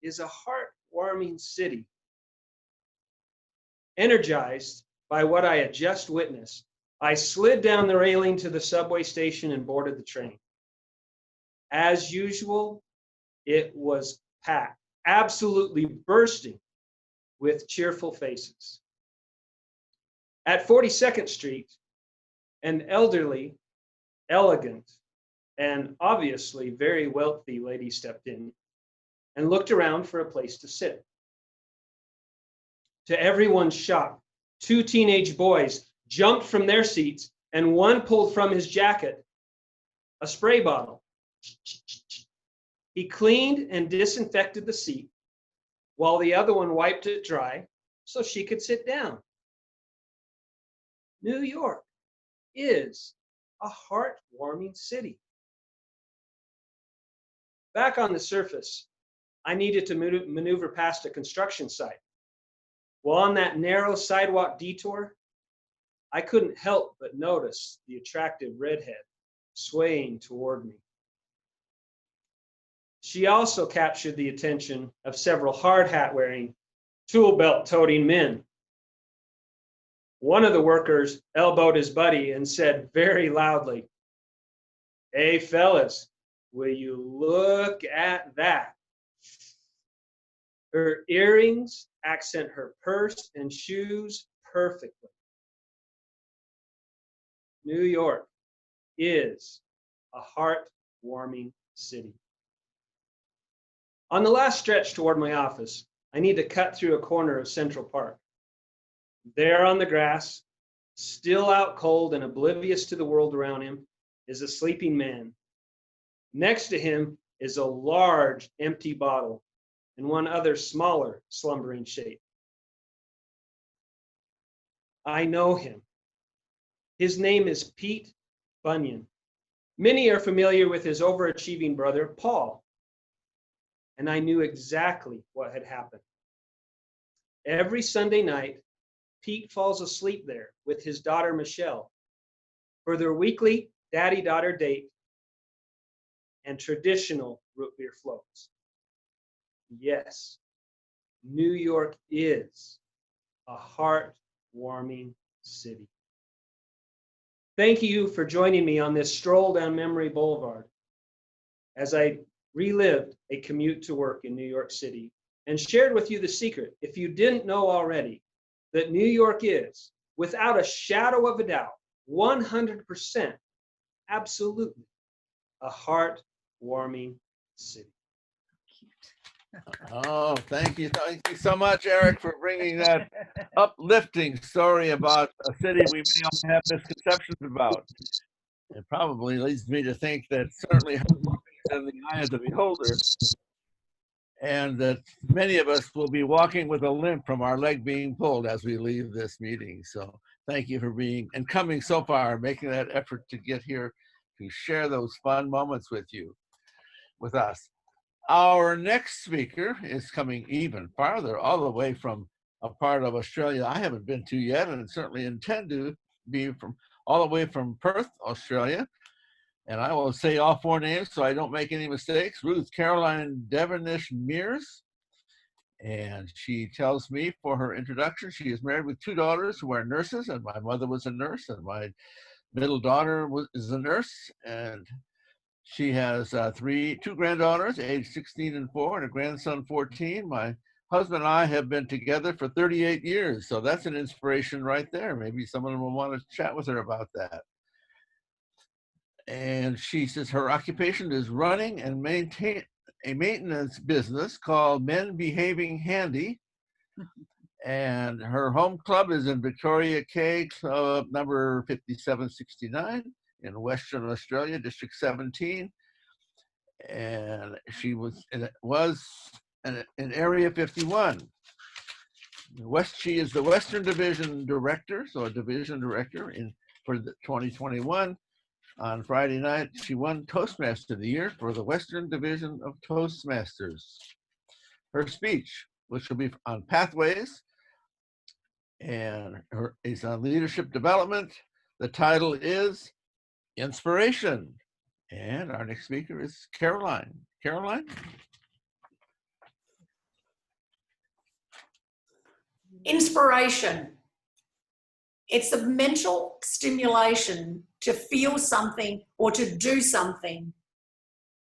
is a heartwarming city. Energized by what I had just witnessed, I slid down the railing to the subway station and boarded the train. As usual, it was packed, absolutely bursting with cheerful faces. At 42nd Street, an elderly, elegant, and obviously very wealthy lady stepped in and looked around for a place to sit. To everyone's shock, two teenage boys jumped from their seats and one pulled from his jacket a spray bottle. He cleaned and disinfected the seat while the other one wiped it dry so she could sit down. New York is a heartwarming city. Back on the surface, I needed to maneuver past a construction site. While on that narrow sidewalk detour, I couldn't help but notice the attractive redhead swaying toward me. She also captured the attention of several hard hat wearing, tool belt toting men. One of the workers elbowed his buddy and said very loudly, "Hey fellas, will you look at that?" Her earrings accent her purse and shoes perfectly. New York is a heartwarming city. On the last stretch toward my office, I need to cut through a corner of Central Park. There on the grass, still out cold and oblivious to the world around him, is a sleeping man. Next to him is a large empty bottle and one other smaller slumbering shape. I know him. His name is Pete Bunyan. Many are familiar with his overachieving brother, Paul. And I knew exactly what had happened. Every Sunday night, Pete falls asleep there with his daughter, Michelle, for their weekly daddy-daughter date and traditional root beer floats. Yes, New York is a heartwarming city. Thank you for joining me on this stroll down memory boulevard as I relived a commute to work in New York City and shared with you the secret, if you didn't know already, that New York is, without a shadow of a doubt, 100%, absolutely, a heartwarming city. Oh, thank you. Thank you so much, Eric, for bringing that uplifting story about a city we may all have misconceptions about. It probably leads me to think that certainly is in the eye of the beholder, and that many of us will be walking with a limp from our leg being pulled as we leave this meeting. So thank you for being and coming so far, making that effort to get here to share those fun moments with you, with us. Our next speaker is coming even farther, all the way from a part of Australia I haven't been to yet, and certainly intend to be from all the way from Perth, Australia. And I will say all four names so I don't make any mistakes. Ruth Caroline Devenish Mears. And she tells me for her introduction, she is married with two daughters who are nurses, and my mother was a nurse, and my middle daughter is a nurse, and she has two granddaughters, aged 16 and 4, and a grandson, 14. My husband and I have been together for 38 years, so that's an inspiration right there. Maybe someone will want to chat with her about that. And she says her occupation is running and maintain a maintenance business called Men Behaving Handy. And her home club is in Victoria K, club number 5769 in Western Australia, District 17. And she was in Area 51. She is the Western Division Director, so a Division Director for the 2021. On Friday night, she won Toastmaster of the Year for the Western Division of Toastmasters. Her speech, which will be on pathways, and is on leadership development. The title is Inspiration. And our next speaker is Caroline. Caroline? Inspiration. It's a mental stimulation to feel something or to do something.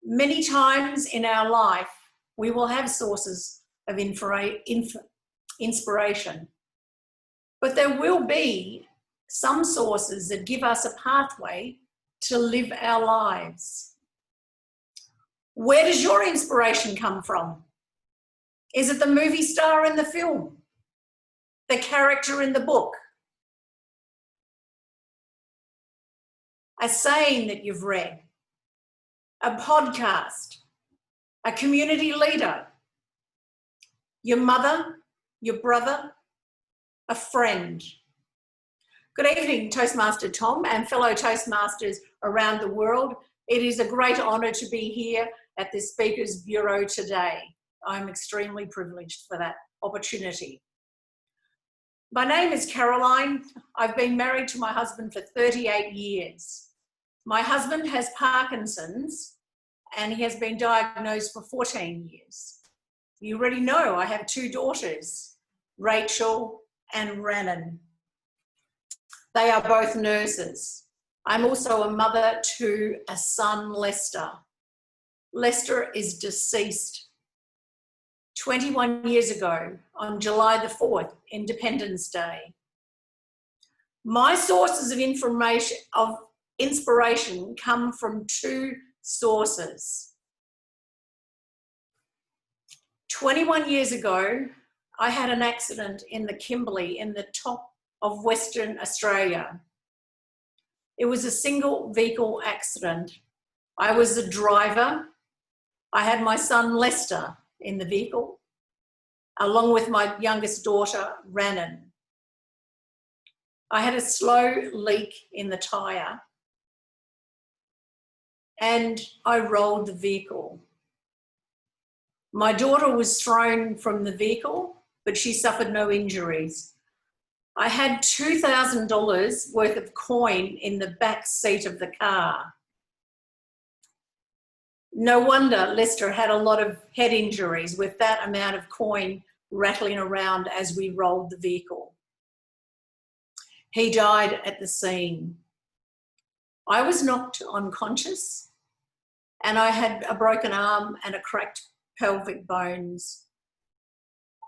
Many times in our life, we will have sources of inspiration, but there will be some sources that give us a pathway to live our lives. Where does your inspiration come from? Is it the movie star in the film? The character in the book? A saying that you've read, a podcast, a community leader, your mother, your brother, a friend. Good evening, Toastmaster Tom and fellow Toastmasters around the world. It is a great honour to be here at the Speakers Bureau today. I'm extremely privileged for that opportunity. My name is Caroline. I've been married to my husband for 38 years. My husband has Parkinson's and he has been diagnosed for 14 years. You already know I have two daughters, Rachel and Rhiannon. They are both nurses. I'm also a mother to a son, Lester. Lester is deceased 21 years ago on July the 4th, Independence Day. My sources of inspiration come from two sources. 21 years ago, I had an accident in the Kimberley in the top of Western Australia. It was a single vehicle accident. I was the driver. I had my son Lester in the vehicle, along with my youngest daughter, Rhiannon. I had a slow leak in the tyre and I rolled the vehicle. My daughter was thrown from the vehicle, but she suffered no injuries. I had $2,000 worth of coin in the back seat of the car. No wonder Lester had a lot of head injuries with that amount of coin rattling around as we rolled the vehicle. He died at the scene. I was knocked unconscious and I had a broken arm and a cracked pelvic bones.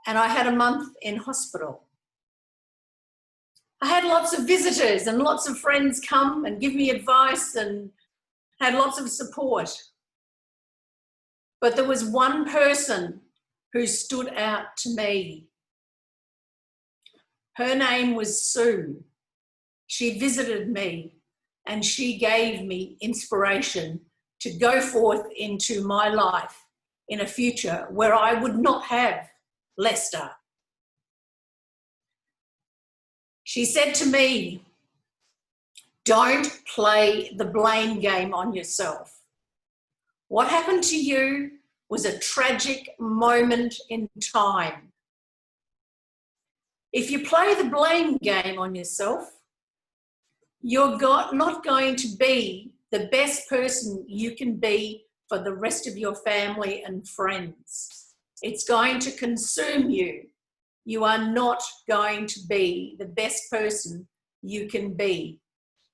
And I had a month in hospital. I had lots of visitors and lots of friends come and give me advice and had lots of support. But there was one person who stood out to me. Her name was Sue. She visited me and she gave me inspiration to go forth into my life in a future where I would not have Lester. She said to me, don't play the blame game on yourself. What happened to you was a tragic moment in time. If you play the blame game on yourself, you're not going to be the best person you can be for the rest of your family and friends. It's going to consume you. You are not going to be the best person you can be.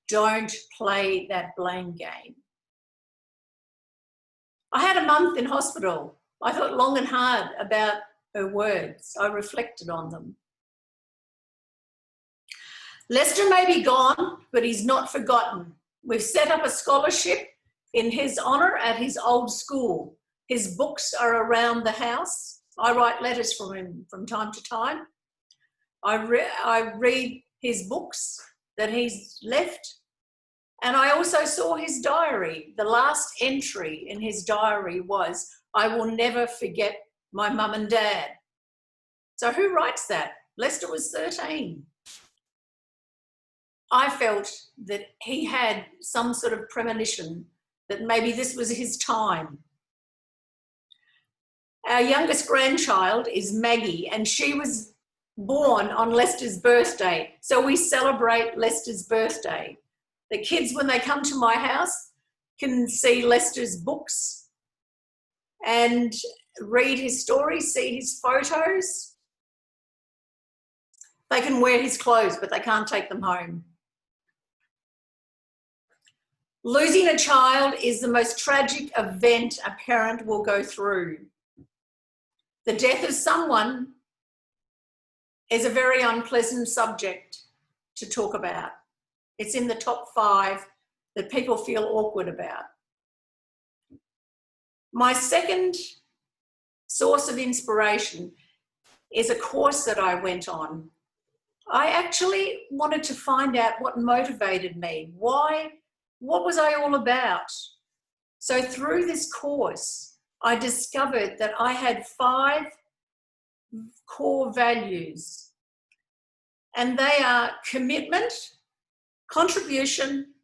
Don't play that blame game. I had a month in hospital. I thought long and hard about her words. I reflected on them. Lester may be gone, but he's not forgotten. We've set up a scholarship in his honour at his old school. His books are around the house. I write letters from him from time to time. I read his books that he's left. And I also saw his diary. The last entry in his diary was, I will never forget my mum and dad. So who writes that? Lester was 13. I felt that he had some sort of premonition that maybe this was his time. Our youngest grandchild is Maggie, and she was born on Lester's birthday. So we celebrate Lester's birthday. The kids, when they come to my house, can see Lester's books and read his stories, see his photos. They can wear his clothes, but they can't take them home. Losing a child is the most tragic event a parent will go through. The death of someone is a very unpleasant subject to talk about. It's in the top 5 that people feel awkward about. My second source of inspiration is a course that I went on. I actually wanted to find out what motivated me. What was I all about? So through this course, I discovered that I had 5 core values, and they are commitment, contribution,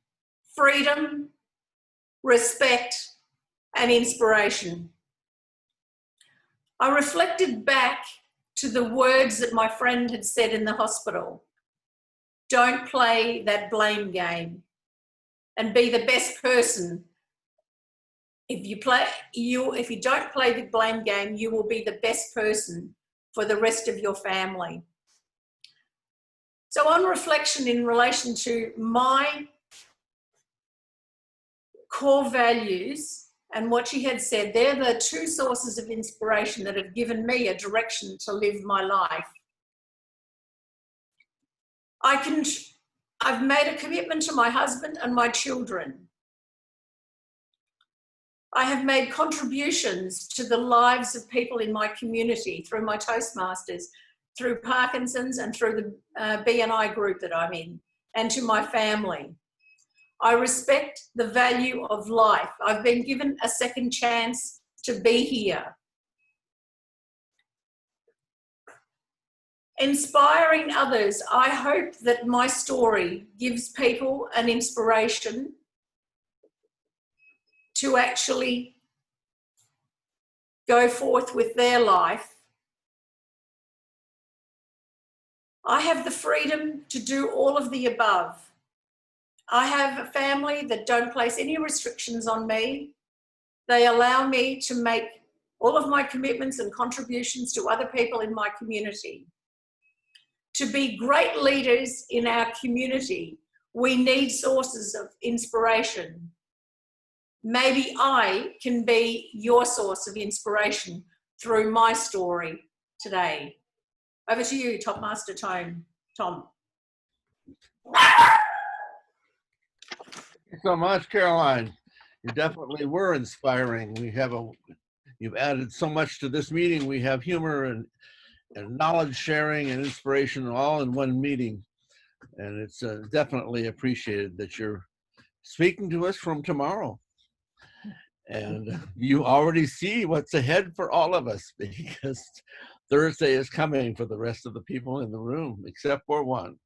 freedom, respect, and inspiration. I reflected back to the words that my friend had said in the hospital. Don't play that blame game and be the best person. If you don't play the blame game, you will be the best person for the rest of your family. So on reflection in relation to my core values and what she had said, they're the 2 sources of inspiration that have given me a direction to live my life. I've made a commitment to my husband and my children. I have made contributions to the lives of people in my community through my Toastmasters, through Parkinson's and through the BNI group that I'm in, and to my family. I respect the value of life. I've been given a second chance to be here. Inspiring others, I hope that my story gives people an inspiration to actually go forth with their life. I have the freedom to do all of the above. I have a family that don't place any restrictions on me. They allow me to make all of my commitments and contributions to other people in my community. To be great leaders in our community, we need sources of inspiration. Maybe I can be your source of inspiration through my story today. Over to you, Topmaster Tom. Thank you so much, Caroline. You definitely were inspiring. You've added so much to this meeting. We have humor and knowledge sharing and inspiration all in one meeting. And it's definitely appreciated that you're speaking to us from tomorrow. And you already see what's ahead for all of us, because Thursday is coming for the rest of the people in the room, except for one.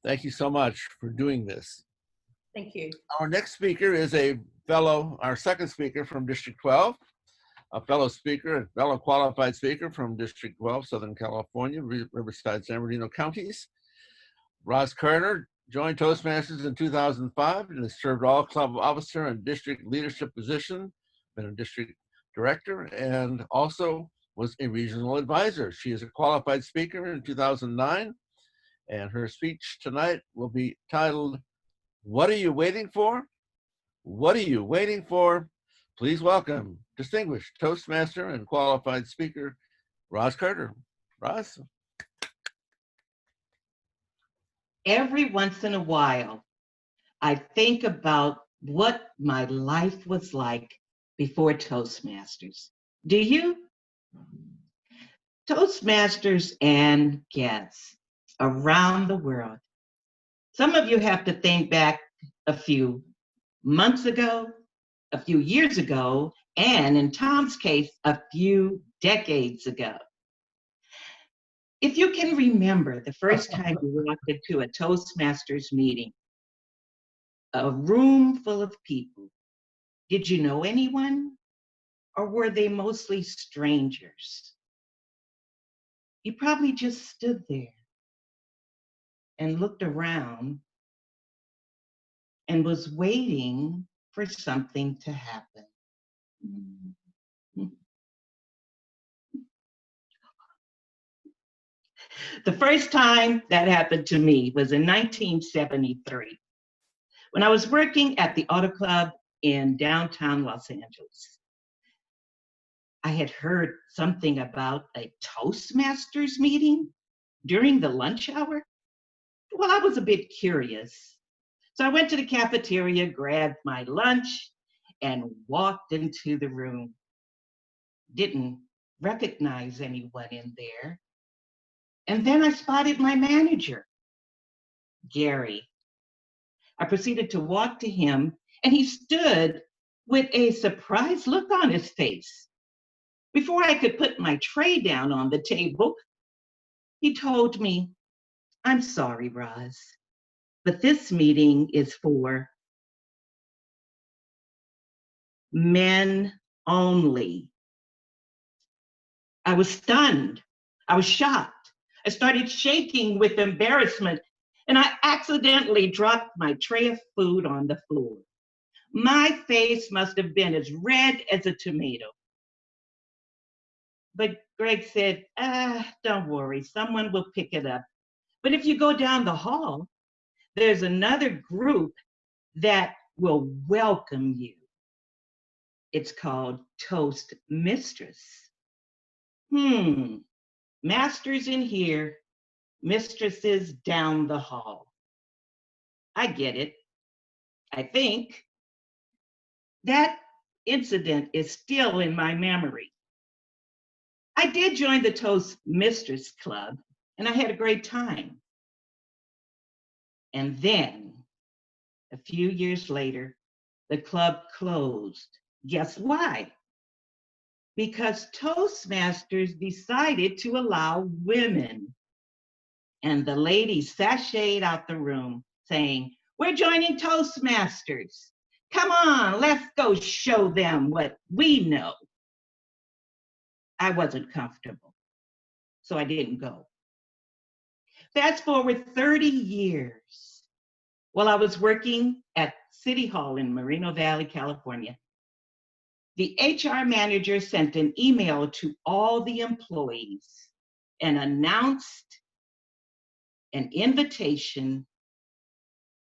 Thank you so much for doing this. Thank you. Our next speaker is our second speaker from District 12, a fellow qualified speaker from District 12, Southern California, Riverside, San Bernardino counties. Roz Carter joined Toastmasters in 2005 and has served all club officer and district leadership position, been a district director, and also was a regional advisor. She is a qualified speaker in 2009, and her speech tonight will be titled, "What are you waiting for? What are you waiting for?" Please welcome distinguished Toastmaster and qualified speaker, Roz Carter. Roz? Every once in a while, I think about what my life was like before Toastmasters. Do you? Toastmasters and guests around the world. Some of you have to think back a few months ago, a few years ago, and in Tom's case, a few decades ago. If you can remember the first time you walked into a Toastmasters meeting, a room full of people, did you know anyone, or were they mostly strangers? You probably just stood there and looked around and was waiting for something to happen. The first time that happened to me was in 1973, when I was working at the Auto Club in downtown Los Angeles. I had heard something about a Toastmasters meeting during the lunch hour. Well, I was a bit curious. So I went to the cafeteria, grabbed my lunch, and walked into the room. Didn't recognize anyone in there. And then I spotted my manager, Gary. I proceeded to walk to him, and he stood with a surprised look on his face. Before I could put my tray down on the table, he told me, "I'm sorry, Roz, but this meeting is for men only." I was stunned. I was shocked. I started shaking with embarrassment, and I accidentally dropped my tray of food on the floor. My face must have been as red as a tomato. But Greg said, "Don't worry, someone will pick it up. But if you go down the hall, there's another group that will welcome you. It's called Toastmasters. Masters in here, mistresses down the hall." I get it. I think. That incident is still in my memory. I did join the Toastmasters Club, and I had a great time. And then, a few years later, the club closed. Guess why? Because Toastmasters decided to allow women. And the ladies sashayed out the room saying, "We're joining Toastmasters. Come on, let's go show them what we know." I wasn't comfortable, so I didn't go. Fast forward 30 years. While I was working at City Hall in Moreno Valley, California, the HR manager sent an email to all the employees and announced an invitation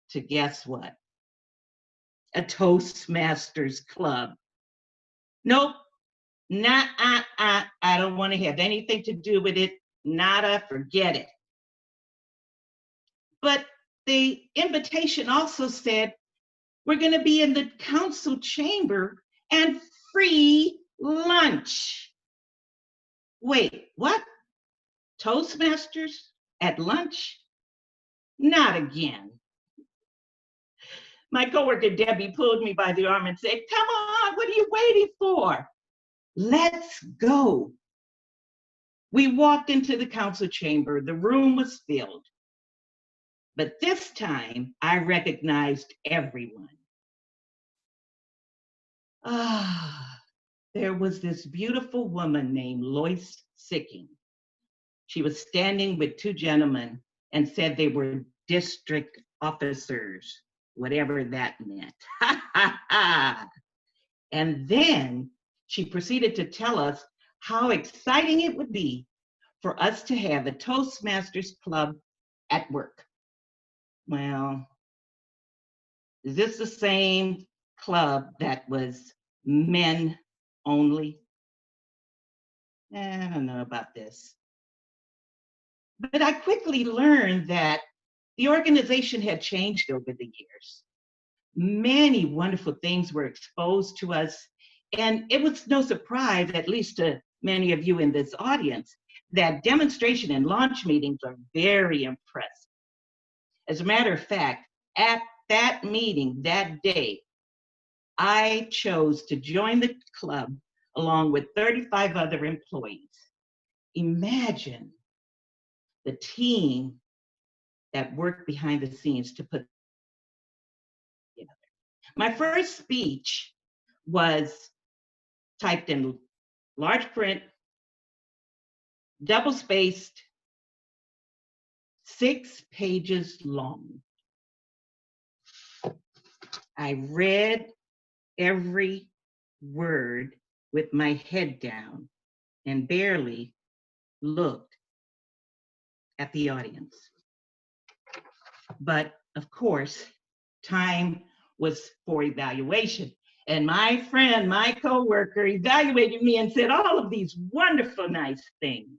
to, guess what? A Toastmasters Club. Nope, I don't want to have anything to do with it. Nada, forget it. But the invitation also said, we're going to be in the council chamber and free lunch. Wait, what? Toastmasters at lunch? Not again. My coworker Debbie pulled me by the arm and said, "Come on, what are you waiting for? Let's go." We walked into the council chamber. The room was filled. But this time, I recognized everyone. There was this beautiful woman named Lois Sicking. She was standing with two gentlemen and said they were district officers, whatever that meant. And then she proceeded to tell us how exciting it would be for us to have a Toastmasters club at work. Well, is this the same club that was men only? I don't know about this. But I quickly learned that the organization had changed over the years. Many wonderful things were exposed to us, and it was no surprise, at least to many of you in this audience, that demonstration and launch meetings are very impressive. As a matter of fact, at that meeting that day, I chose to join the club along with 35 other employees. Imagine the team that worked behind the scenes to put together. My first speech was typed in large print, double-spaced, 6 pages long. I read every word with my head down and barely looked at the audience. But of course, time was for evaluation. And my friend, my coworker, evaluated me and said all of these wonderful, nice things.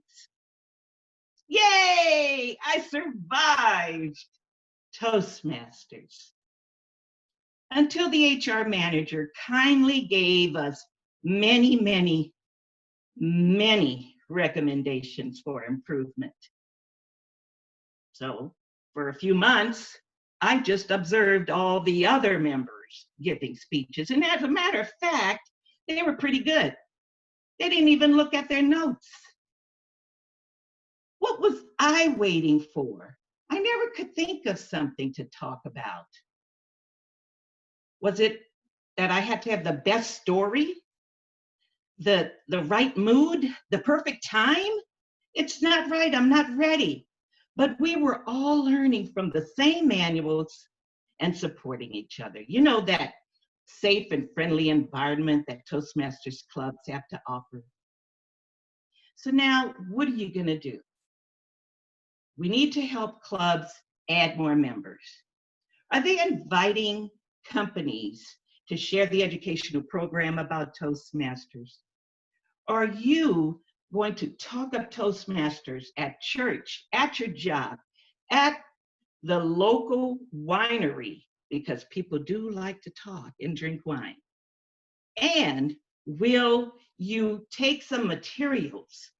Yay! I survived Toastmasters. Until the HR manager kindly gave us many, many, many recommendations for improvement. So for a few months, I just observed all the other members giving speeches. And as a matter of fact, they were pretty good. They didn't even look at their notes. What was I waiting for? I never could think of something to talk about. Was it that I had to have the best story? The right mood? The perfect time? It's not right, I'm not ready. But we were all learning from the same manuals and supporting each other. You know, that safe and friendly environment that Toastmasters clubs have to offer. So now, what are you gonna do? We need to help clubs add more members. Are they inviting companies to share the educational program about Toastmasters? Are you going to talk up Toastmasters at church, at your job, at the local winery, because people do like to talk and drink wine? And will you take some materials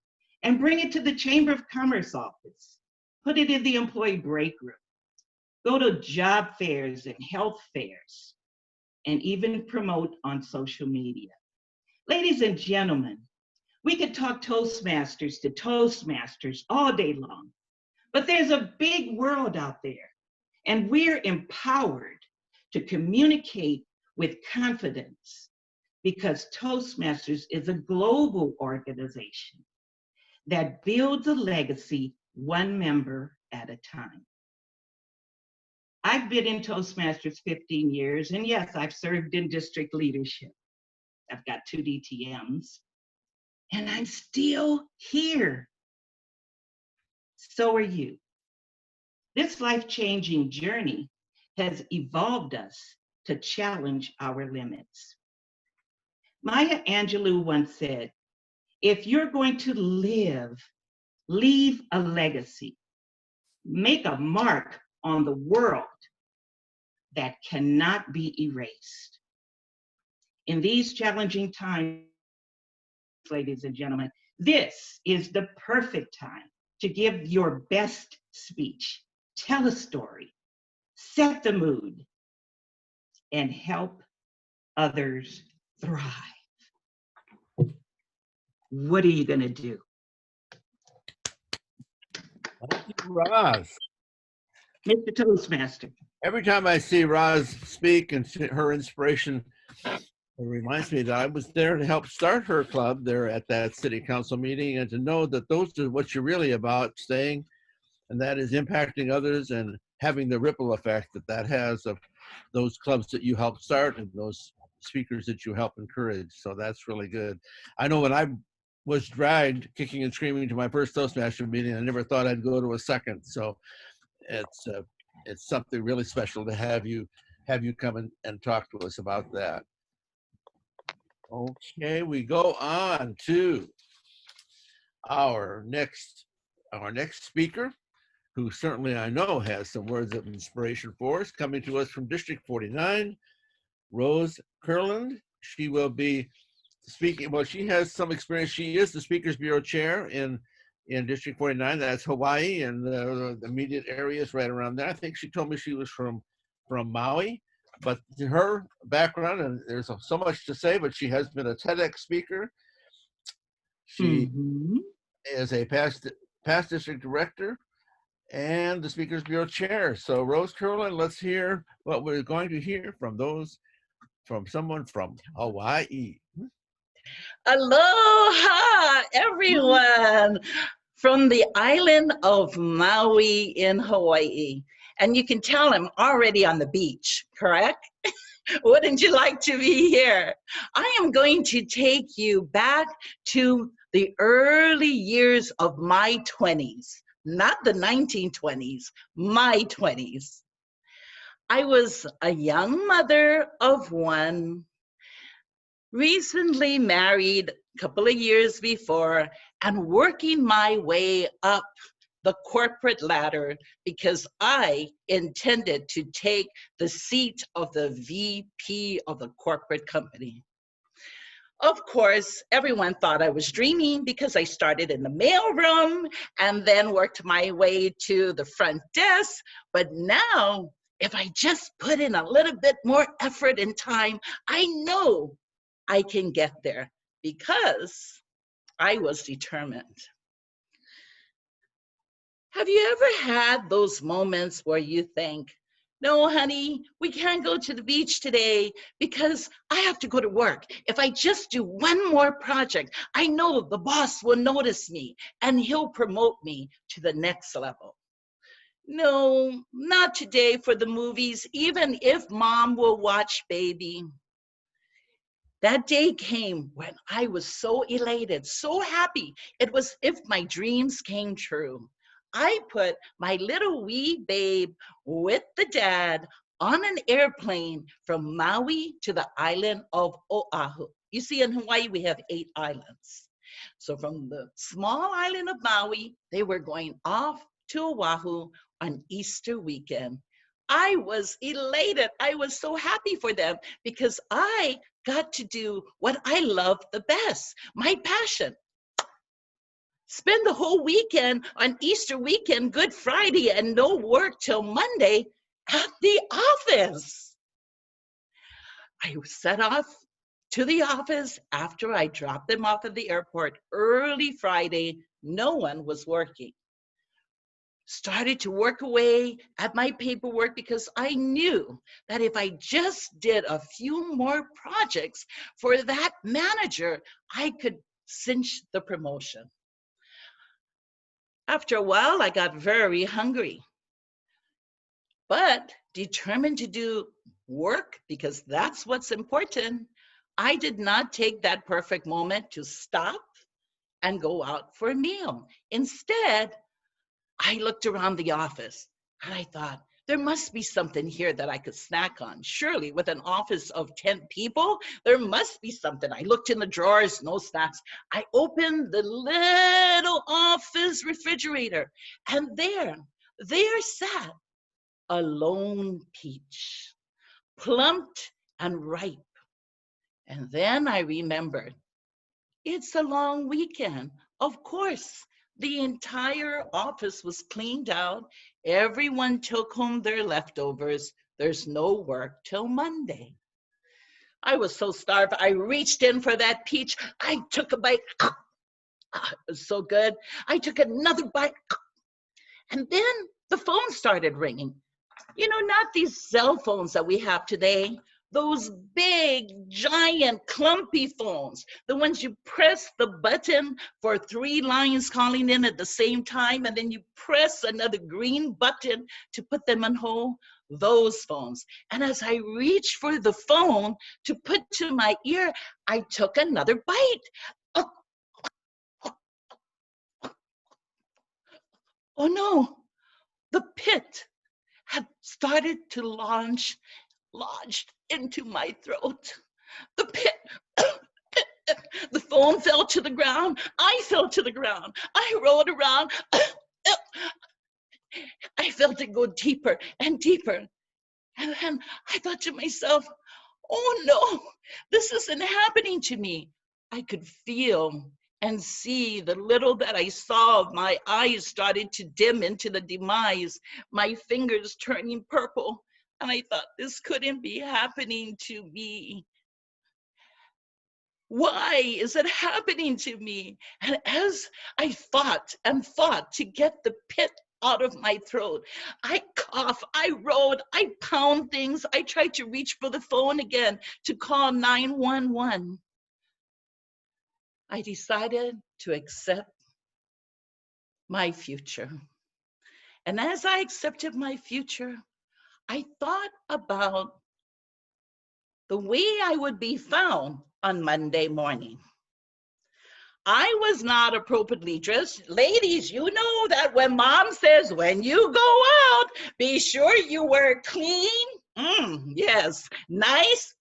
and bring it to the Chamber of Commerce office? Put it in the employee break room. Go to job fairs and health fairs, and even promote on social media. Ladies and gentlemen, we could talk Toastmasters to Toastmasters all day long, but there's a big world out there, and we're empowered to communicate with confidence because Toastmasters is a global organization that builds a legacy one member at a time. I've been in Toastmasters 15 years, and yes, I've served in district leadership. I've got 2 DTMs, and I'm still here. So are you. This life-changing journey has evolved us to challenge our limits. Maya Angelou once said, if you're going to leave a legacy, make a mark on the world that cannot be erased. In these challenging times, ladies and gentlemen, this is the perfect time to give your best speech, tell a story, set the mood, and help others thrive. What are you going to do? Thank you, Roz. Mr. Toastmaster. Every time I see Roz speak and her inspiration, it reminds me that I was there to help start her club there at that city council meeting, and to know that those are what you're really about, staying, and that is impacting others and having the ripple effect that that has of those clubs that you help start and those speakers that you help encourage. So that's really good. I know when I was dragged kicking and screaming to my first Toastmaster meeting, I never thought I'd go to a second. So it's something really special to have you come and talk to us about that. Okay, we go on to our next speaker, who certainly I know has some words of inspiration for us, coming to us from District 49, Rose Kurland. She will be speaking, well, she has some experience. She is the Speakers Bureau Chair in District 49, that's Hawaii and the immediate areas right around there. I think she told me she was from Maui, but her background, and there's so much to say, but she has been a TEDx speaker. She is a past district director and the Speakers Bureau Chair. So Rose Kurland, let's hear what we're going to hear from someone from Hawaii. Aloha, everyone, from the island of Maui in Hawaii. And you can tell I'm already on the beach, correct? Wouldn't you like to be here? I am going to take you back to the early years of my 20s, not the 1920s, my 20s. I was a young mother of one, recently married a couple of years before, and working my way up the corporate ladder because I intended to take the seat of the VP of the corporate company. Of course, everyone thought I was dreaming because I started in the mailroom and then worked my way to the front desk. But now, if I just put in a little bit more effort and time, I know I can get there because I was determined. Have you ever had those moments where you think, no, honey, we can't go to the beach today because I have to go to work. If I just do one more project, I know the boss will notice me and he'll promote me to the next level. No, not today for the movies, even if mom will watch baby. That day came when I was so elated, so happy. It was if my dreams came true. I put my little wee babe with the dad on an airplane from Maui to the island of Oahu. You see, in Hawaii, we have 8 islands. So from the small island of Maui, they were going off to Oahu on Easter weekend. I was elated. I was so happy for them because I got to do what I love the best, my passion. Spend the whole weekend on Easter weekend, Good Friday, and no work till Monday at the office. I set off to the office after I dropped them off at the airport early Friday. No one was working. Started to work away at my paperwork because I knew that if I just did a few more projects for that manager, I could cinch the promotion. After a while, I got very hungry, but determined to do work because that's what's important. I did not take that perfect moment to stop and go out for a meal. Instead, I looked around the office and I thought, there must be something here that I could snack on. Surely with an office of 10 people, there must be something. I looked in the drawers, no snacks. I opened the little office refrigerator and there sat a lone peach, plumped and ripe. And then I remembered, it's a long weekend. Of course, the entire office was cleaned out. Everyone took home their leftovers. There's no work till Monday. I was so starved. I reached in for that peach. I took a bite. It was so good. I took another bite. And then the phone started ringing. You know, not these cell phones that we have today, those big, giant, clumpy phones, the ones you press the button for 3 lines calling in at the same time, and then you press another green button to put them on hold, those phones. And as I reached for the phone to put to my ear, I took another bite. Oh no, the pit had started to lodge into my throat. The pit, the phone fell to the ground. I fell to the ground. I rolled around. I felt it go deeper and deeper. And then I thought to myself, oh no, this isn't happening to me. I could feel and see the little that I saw. My eyes started to dim into the demise, my fingers turning purple. And I thought, this couldn't be happening to me. Why is it happening to me? And as I fought and fought to get the pit out of my throat, I cough, I rolled, I pound things. I tried to reach for the phone again to call 911. I decided to accept my future. And as I accepted my future, I thought about the way I would be found on Monday morning. I was not appropriately dressed. Ladies, you know that when mom says, when you go out, be sure you wear clean. Yes. Nice.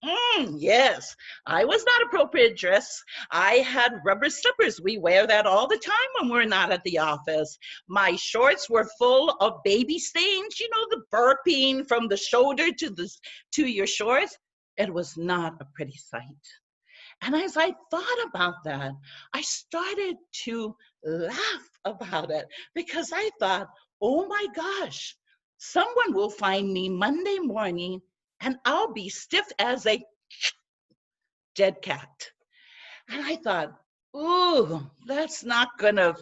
Yes. I was not appropriate dressed. I had rubber slippers. We wear that all the time when we're not at the office. My shorts were full of baby stains. You know, the burping from the shoulder to your shorts. It was not a pretty sight. And as I thought about that, I started to laugh about it because I thought, oh my gosh, someone will find me Monday morning and I'll be stiff as a dead cat. And I thought, ooh, that's not gonna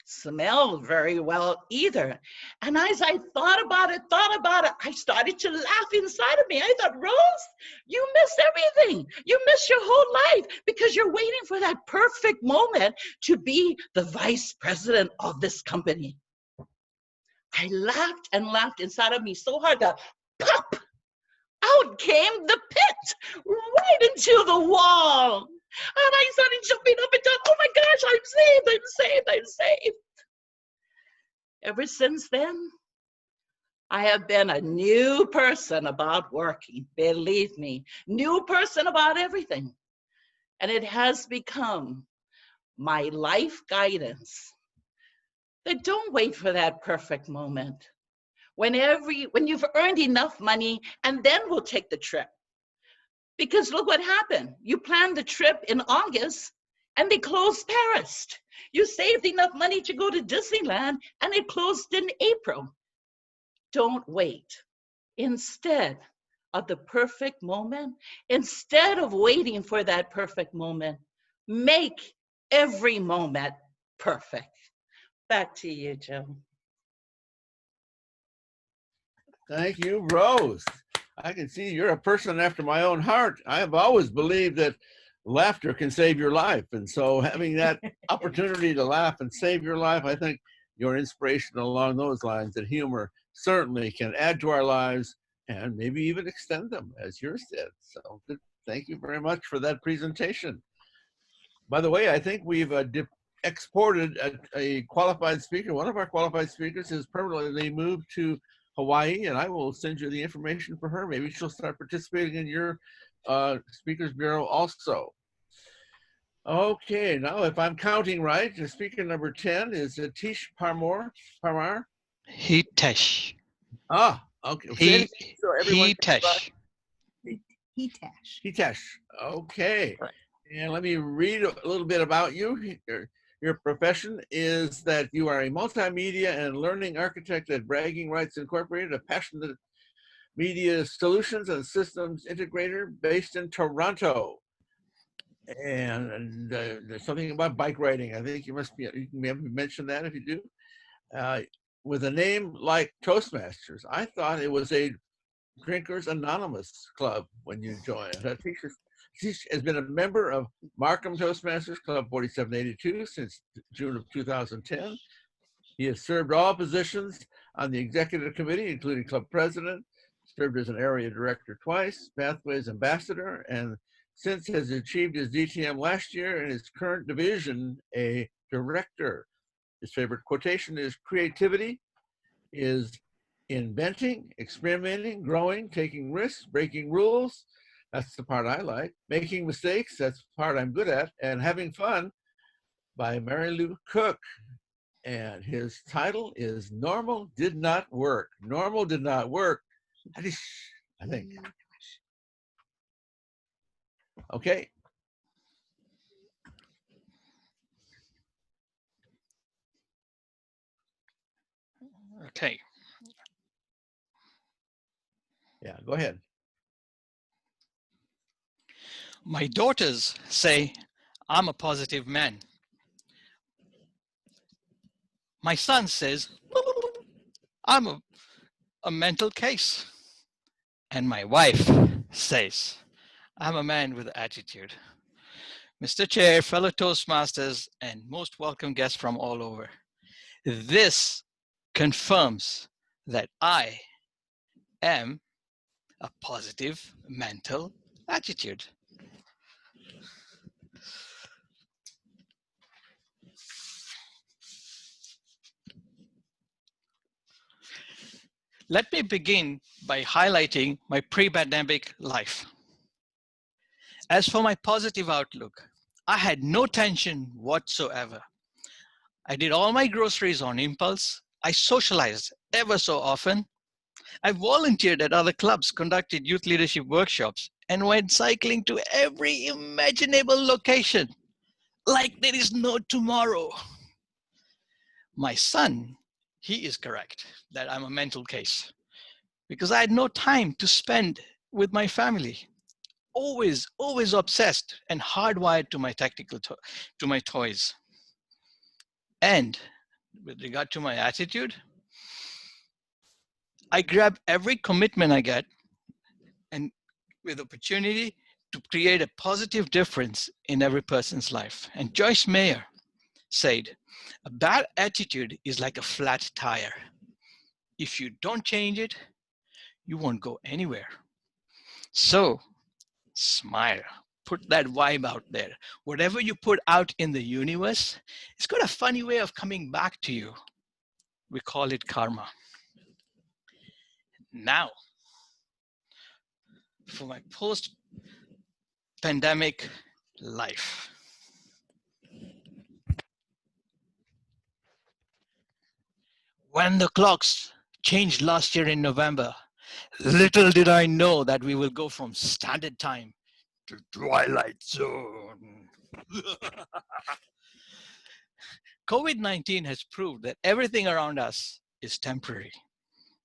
smell very well either. And as I thought about it, I started to laugh inside of me. I thought, Rose, you missed everything. You missed your whole life because you're waiting for that perfect moment to be the vice president of this company. I laughed and laughed inside of me so hard that pop, out came the pit right into the wall. And I started jumping up and down. Oh my gosh, I'm saved, I'm saved, I'm saved. Ever since then, I have been a new person about working. Believe me, new person about everything. And it has become my life guidance that don't wait for that perfect moment. When you've earned enough money, and then we'll take the trip. Because look what happened. You planned the trip in August and they closed Paris. You saved enough money to go to Disneyland and it closed in April. Don't wait. Instead of the perfect moment, instead of waiting for that perfect moment, make every moment perfect. Back to you, Joe. Thank you, Rose. I can see you're a person after my own heart. I have always believed that laughter can save your life. And so having that opportunity to laugh and save your life, I think you're inspirational along those lines, that humor certainly can add to our lives and maybe even extend them, as yours did. So thank you very much for that presentation. By the way, I think we've exported a qualified speaker. One of our qualified speakers has permanently moved to Hawaii, and I will send you the information for her. Maybe she'll start participating in your Speakers Bureau also. Okay, now if I'm counting right, the speaker number 10 is Tish Parmar. Hitesh. Ah, okay. Hitesh. Hitesh. Okay. Right. And let me read a little bit about you. Your profession is that you are a multimedia and learning architect at Bragging Rights Incorporated, a passionate media solutions and systems integrator based in Toronto. And there's something about bike riding. I think you must be, you may have mentioned that if you do. with a name like Toastmasters. I thought it was a Drinkers Anonymous club when you join. He has been a member of Markham Toastmasters Club 4782 since June of 2010. He has served all positions on the executive committee, including club president, served as an area director twice, Pathways ambassador, and since has achieved his DTM last year in his current division, a director. His favorite quotation is, creativity is inventing, experimenting, growing, taking risks, breaking rules. That's the part I like. Making mistakes, that's the part I'm good at. And having fun, by Mary Lou Cook. And his title is Normal Did Not Work. Normal Did Not Work, I think. Okay. Okay. Yeah, go ahead. My daughters say I'm a positive man. My son says I'm a mental case. And my wife says I'm a man with attitude. Mr. Chair, fellow Toastmasters, and most welcome guests from all over. This confirms that I am a positive mental attitude. Let me begin by highlighting my pre-pandemic life. As for my positive outlook, I had no tension whatsoever. I did all my groceries on impulse. I socialized ever so often. I volunteered at other clubs, conducted youth leadership workshops, and went cycling to every imaginable location, like there is no tomorrow. My son, he is correct that I'm a mental case because I had no time to spend with my family. Always obsessed and hardwired to my to my toys. And with regard to my attitude, I grab every commitment I get and with opportunity to create a positive difference in every person's life. And Joyce Meyer said, a bad attitude is like a flat tire. If you don't change it, you won't go anywhere. So smile, put that vibe out there. Whatever you put out in the universe, it's got a funny way of coming back to you. We call it karma. Now, for my post-pandemic life. When the clocks changed last year in November, little did I know that we will go from standard time to twilight zone. COVID-19 has proved that everything around us is temporary.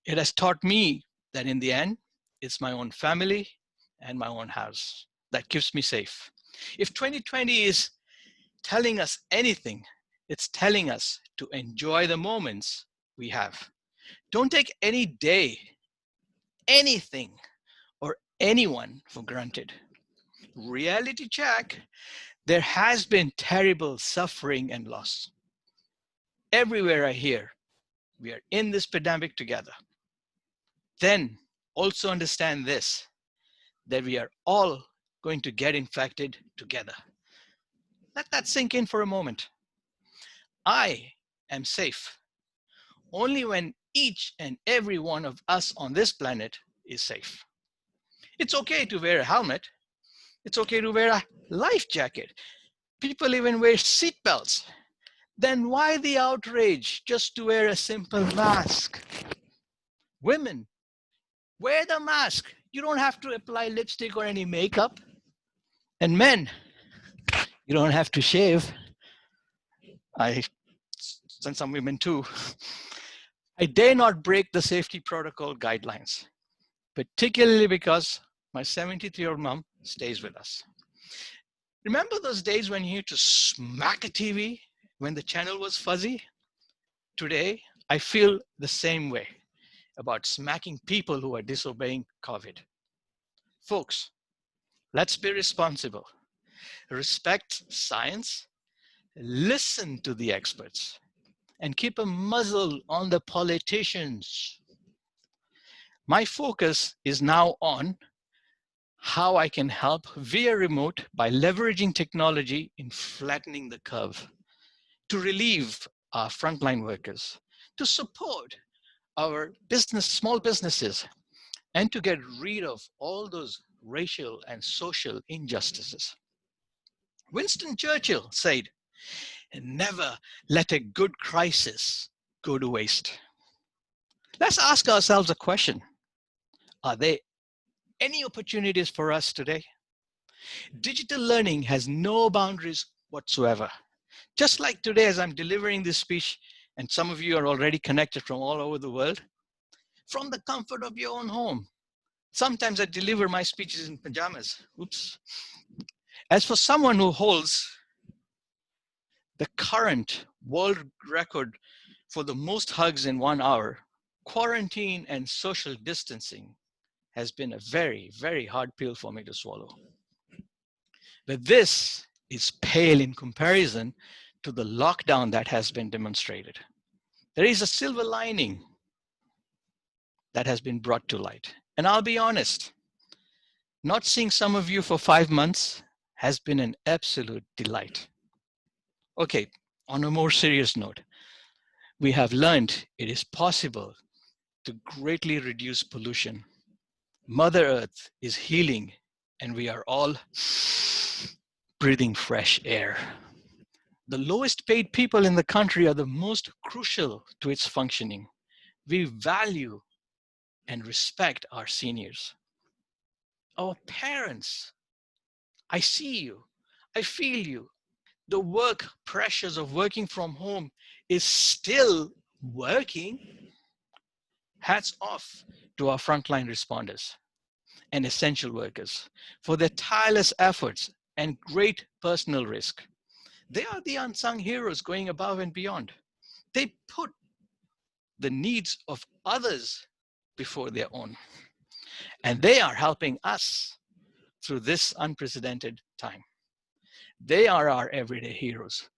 It has taught me that in the end, it's my own family and my own house that keeps me safe. If 2020 is telling us anything, it's telling us to enjoy the moments we have. Don't take any day, anything, or anyone for granted. Reality check, there has been terrible suffering and loss. Everywhere I hear, we are in this pandemic together. Then also understand this, that we are all going to get infected together. Let that sink in for a moment. I am safe only when each and every one of us on this planet is safe. It's okay to wear a helmet. It's okay to wear a life jacket. People even wear seat belts. Then why the outrage just to wear a simple mask? Women, wear the mask. You don't have to apply lipstick or any makeup. And men, you don't have to shave. I send some women too. I dare not break the safety protocol guidelines, particularly because my 73-year-old mom stays with us. Remember those days when you used to smack a TV when the channel was fuzzy? Today, I feel the same way about smacking people who are disobeying COVID. Folks, let's be responsible. Respect science, listen to the experts, and keep a muzzle on the politicians. My focus is now on how I can help via remote by leveraging technology in flattening the curve, to relieve our frontline workers, to support our small businesses, and to get rid of all those racial and social injustices. Winston Churchill said, "Never let a good crisis go to waste." Let's ask ourselves a question. Are there any opportunities for us today? Digital learning has no boundaries whatsoever. Just like today, as I'm delivering this speech, and some of you are already connected from all over the world, from the comfort of your own home. Sometimes I deliver my speeches in pajamas. Oops. As for someone who holds the current world record for the most hugs in 1 hour, quarantine and social distancing has been a very, very hard pill for me to swallow. But this is pale in comparison to the lockdown that has been demonstrated. There is a silver lining that has been brought to light. And I'll be honest, not seeing some of you for 5 months has been an absolute delight. Okay, on a more serious note, we have learned it is possible to greatly reduce pollution. Mother Earth is healing, and we are all breathing fresh air. The lowest paid people in the country are the most crucial to its functioning. We value and respect our seniors. Our parents, I see you, I feel you. The work pressures of working from home is still working. Hats off to our frontline responders and essential workers for their tireless efforts and great personal risk. They are the unsung heroes going above and beyond. They put the needs of others before their own. And they are helping us through this unprecedented time. They are our everyday heroes.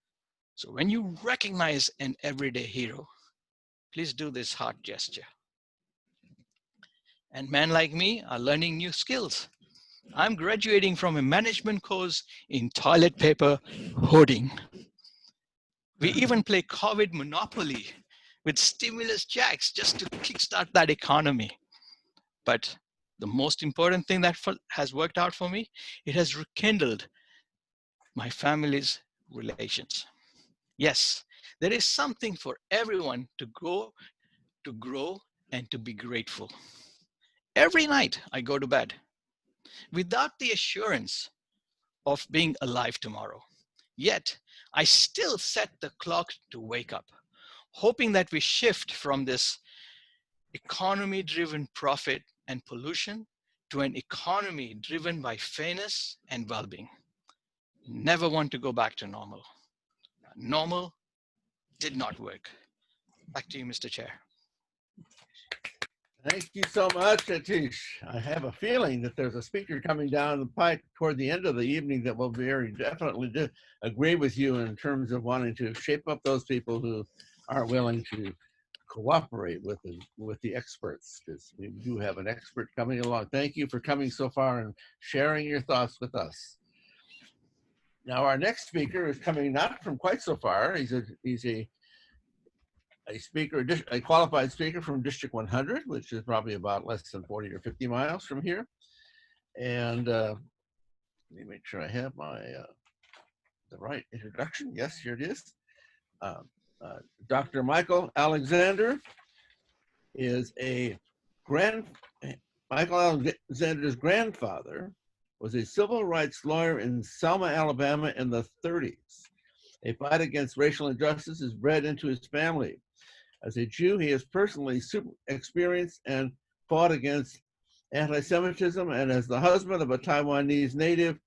So when you recognize an everyday hero, please do this heart gesture. And men like me are learning new skills. I'm graduating from a management course in toilet paper hoarding. We even play COVID Monopoly with stimulus checks just to kickstart that economy. But the most important thing that has worked out for me, it has rekindled my family's relations. Yes, there is something for everyone to grow, and to be grateful. Every night I go to bed without the assurance of being alive tomorrow. Yet I still set the clock to wake up, hoping that we shift from this economy-driven profit and pollution to an economy driven by fairness and well-being. Never want to go back to normal. Normal did not work. Back to you, Mr. Chair. Thank you so much, Atish. I have a feeling that there's a speaker coming down the pike toward the end of the evening that will very definitely agree with you in terms of wanting to shape up those people who are willing to cooperate with the experts, because we do have an expert coming along. Thank you for coming so far and sharing your thoughts with us. Now, our next speaker is coming not from quite so far. He's a speaker, a qualified speaker from District 100, which is probably about less than 40 or 50 miles from here. And let me make sure I have my the right introduction. Yes, here it is. Dr. Michael Alexander is Michael Alexander's grandfather was a civil rights lawyer in Selma, Alabama in the 30s. A fight against racial injustice is bred into his family. As a Jew, he has personally experienced and fought against anti-Semitism, and as the husband of a Taiwanese native,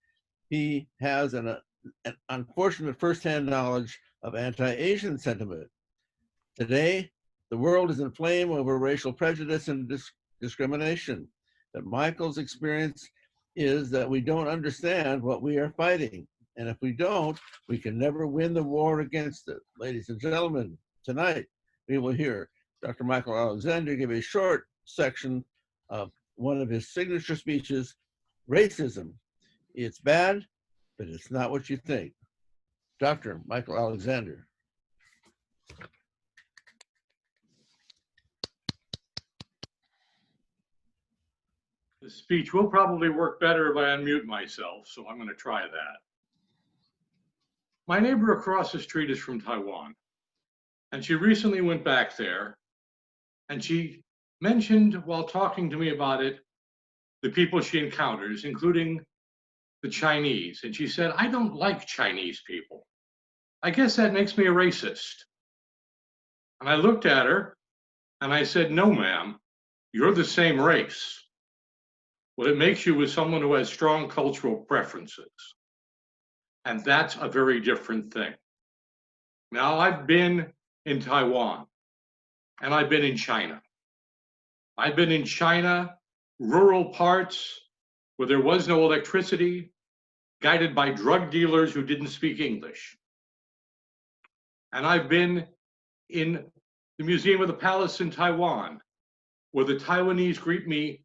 he has an unfortunate firsthand knowledge of anti-Asian sentiment. Today, The world is inflamed over racial prejudice and discrimination. That Michael's experience is that we don't understand what we are fighting. And if we don't, we can never win the war against it. Ladies and gentlemen, tonight we will hear Dr. Michael Alexander give a short section of one of his signature speeches, Racism. It's bad, but it's not what you think. Dr. Michael Alexander. The speech will probably work better if I unmute myself, so I'm going to try that. My neighbor across the street is from Taiwan, and she recently went back there, and she mentioned while talking to me about it, the people she encounters, including the Chinese. And she said, I don't like Chinese people. I guess that makes me a racist. And I looked at her and I said, no, ma'am, you're the same race. What it makes you is someone who has strong cultural preferences. And that's a very different thing. Now, I've been in Taiwan and I've been in China. I've been in China, rural parts where there was no electricity, guided by drug dealers who didn't speak English. And I've been in the Museum of the Palace in Taiwan, where the Taiwanese greet me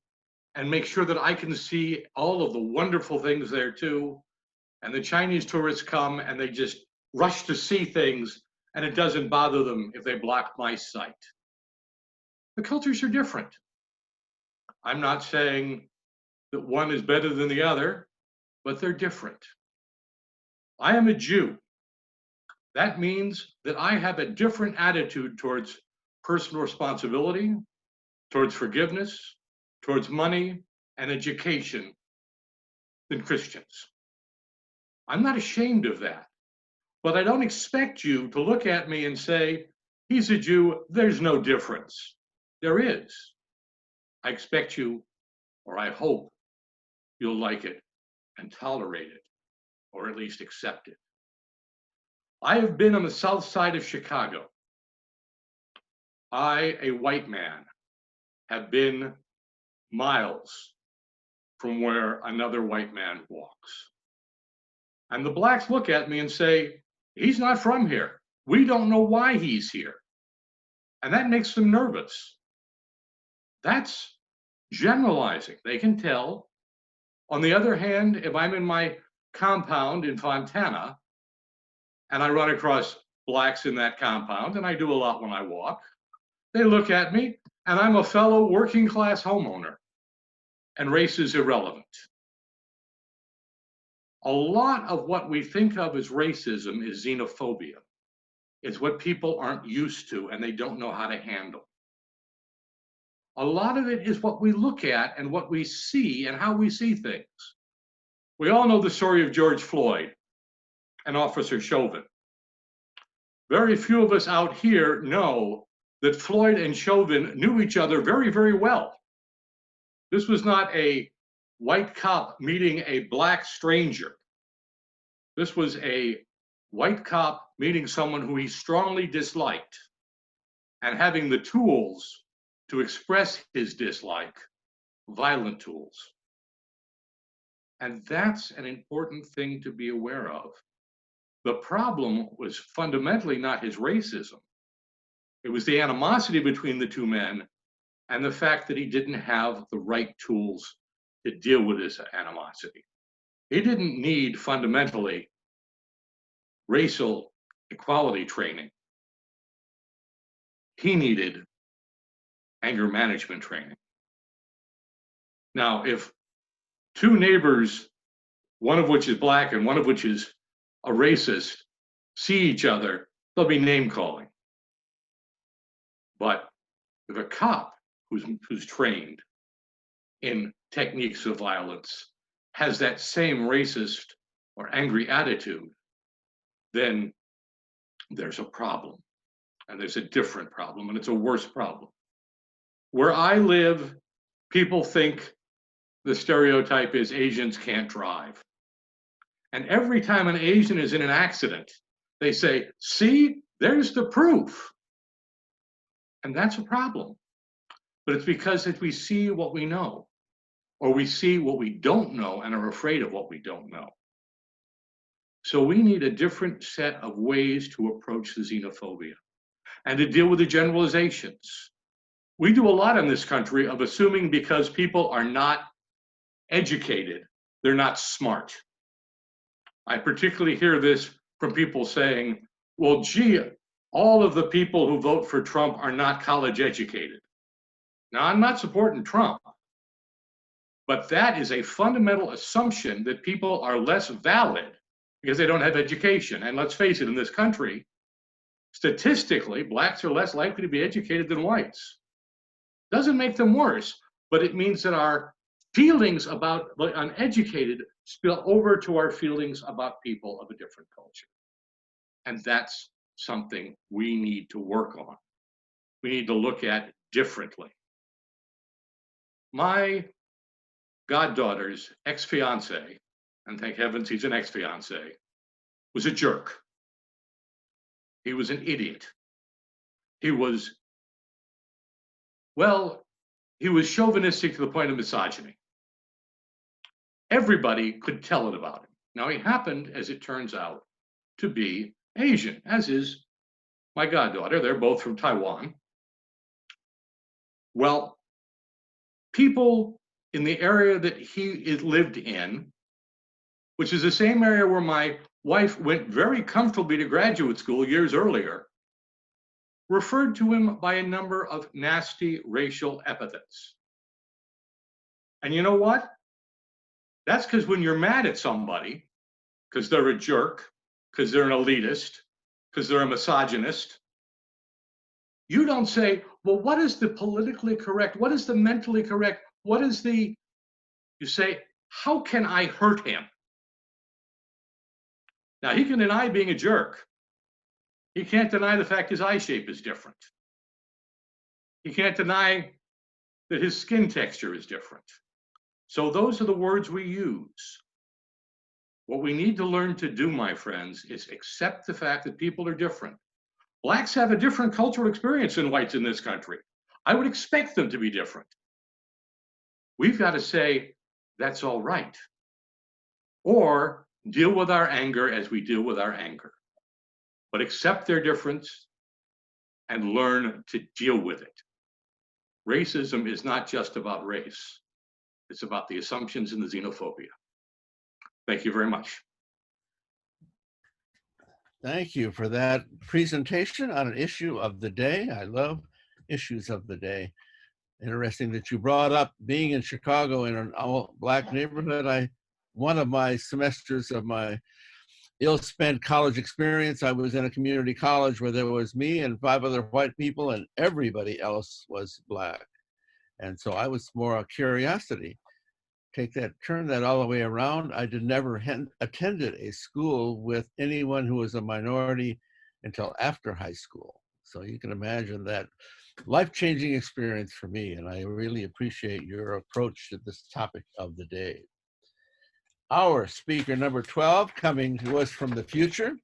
and make sure that I can see all of the wonderful things there too. And the Chinese tourists come and they just rush to see things, and it doesn't bother them if they block my sight. The cultures are different. I'm not saying that one is better than the other, but they're different. I am a Jew. That means that I have a different attitude towards personal responsibility, towards forgiveness, towards money and education than Christians. I'm not ashamed of that, but I don't expect you to look at me and say, he's a Jew, there's no difference. There is. I expect you, or I hope, you'll like it and tolerate it, or at least accept it. I have been on the south side of Chicago. I, a white man, have been miles from where another white man walks. And the blacks look at me and say, he's not from here. We don't know why he's here. And that makes them nervous. That's generalizing. They can tell. On the other hand, if I'm in my compound in Fontana and I run across blacks in that compound, and I do a lot when I walk, they look at me and I'm a fellow working class homeowner and race is irrelevant. A lot of what we think of as racism is xenophobia. It's what people aren't used to and they don't know how to handle. A lot of it is what we look at and what we see and how we see things. We all know the story of George Floyd and Officer Chauvin. Very few of us out here know that Floyd and Chauvin knew each other very, very well. This was not a white cop meeting a black stranger. This was a white cop meeting someone who he strongly disliked and having the tools to express his dislike, violent tools. And that's an important thing to be aware of. The problem was fundamentally not his racism. It was the animosity between the two men and the fact that he didn't have the right tools to deal with his animosity. He didn't need fundamentally racial equality training. He needed anger management training. Now, if two neighbors, one of which is black and one of which is a racist, see each other, there'll be name calling. But if a cop who's trained in techniques of violence has that same racist or angry attitude, then there's a problem. And there's a different problem, and it's a worse problem. Where I live, people think the stereotype is Asians can't drive. And every time an Asian is in an accident, they say, see, there's the proof. And that's a problem. But it's because that we see what we know, or we see what we don't know and are afraid of what we don't know. So we need a different set of ways to approach the xenophobia and to deal with the generalizations. We do a lot in this country of assuming because people are not educated, they're not smart. I particularly hear this from people saying, well, gee, all of the people who vote for Trump are not college educated. Now, I'm not supporting Trump, but that is a fundamental assumption that people are less valid because they don't have education. And let's face it, in this country, statistically, blacks are less likely to be educated than whites. Doesn't make them worse, but it means that our feelings about the uneducated spill over to our feelings about people of a different culture. And that's something we need to work on. We need to look at differently. My goddaughter's ex-fiance, and thank heavens he's an ex-fiance, was a jerk. He was an idiot. He was, well, he was chauvinistic to the point of misogyny. Everybody could tell it about him. Now, he happened, as it turns out, to be Asian, as is my goddaughter. They're both from Taiwan. Well, people in the area that he lived in, which is the same area where my wife went very comfortably to graduate school years earlier, referred to him by a number of nasty racial epithets. And you know what? That's because when you're mad at somebody, because they're a jerk, because they're an elitist, because they're a misogynist, you don't say, well, what is the politically correct? What is the mentally correct? What is the, you say, how can I hurt him? Now, he can deny being a jerk. He can't deny the fact his eye shape is different. He can't deny that his skin texture is different. So those are the words we use. What we need to learn to do, my friends, is accept the fact that people are different. Blacks have a different cultural experience than whites in this country. I would expect them to be different. We've got to say, that's all right. Or deal with our anger as we deal with our anger. But accept their difference and learn to deal with it. Racism is not just about race. It's about the assumptions and the xenophobia. Thank you very much. Thank you for that presentation on an issue of the day. I love issues of the day. Interesting that you brought up being in Chicago in an all-black neighborhood. One of my semesters of my ill-spent college experience, I was in a community college where there was me and 5 other white people and everybody else was black. And so I was more a curiosity. Turn that all the way around. I never attended a school with anyone who was a minority until after high school. So you can imagine that life-changing experience for me, and I really appreciate your approach to this topic of the day. Our speaker number 12, coming to us from the future,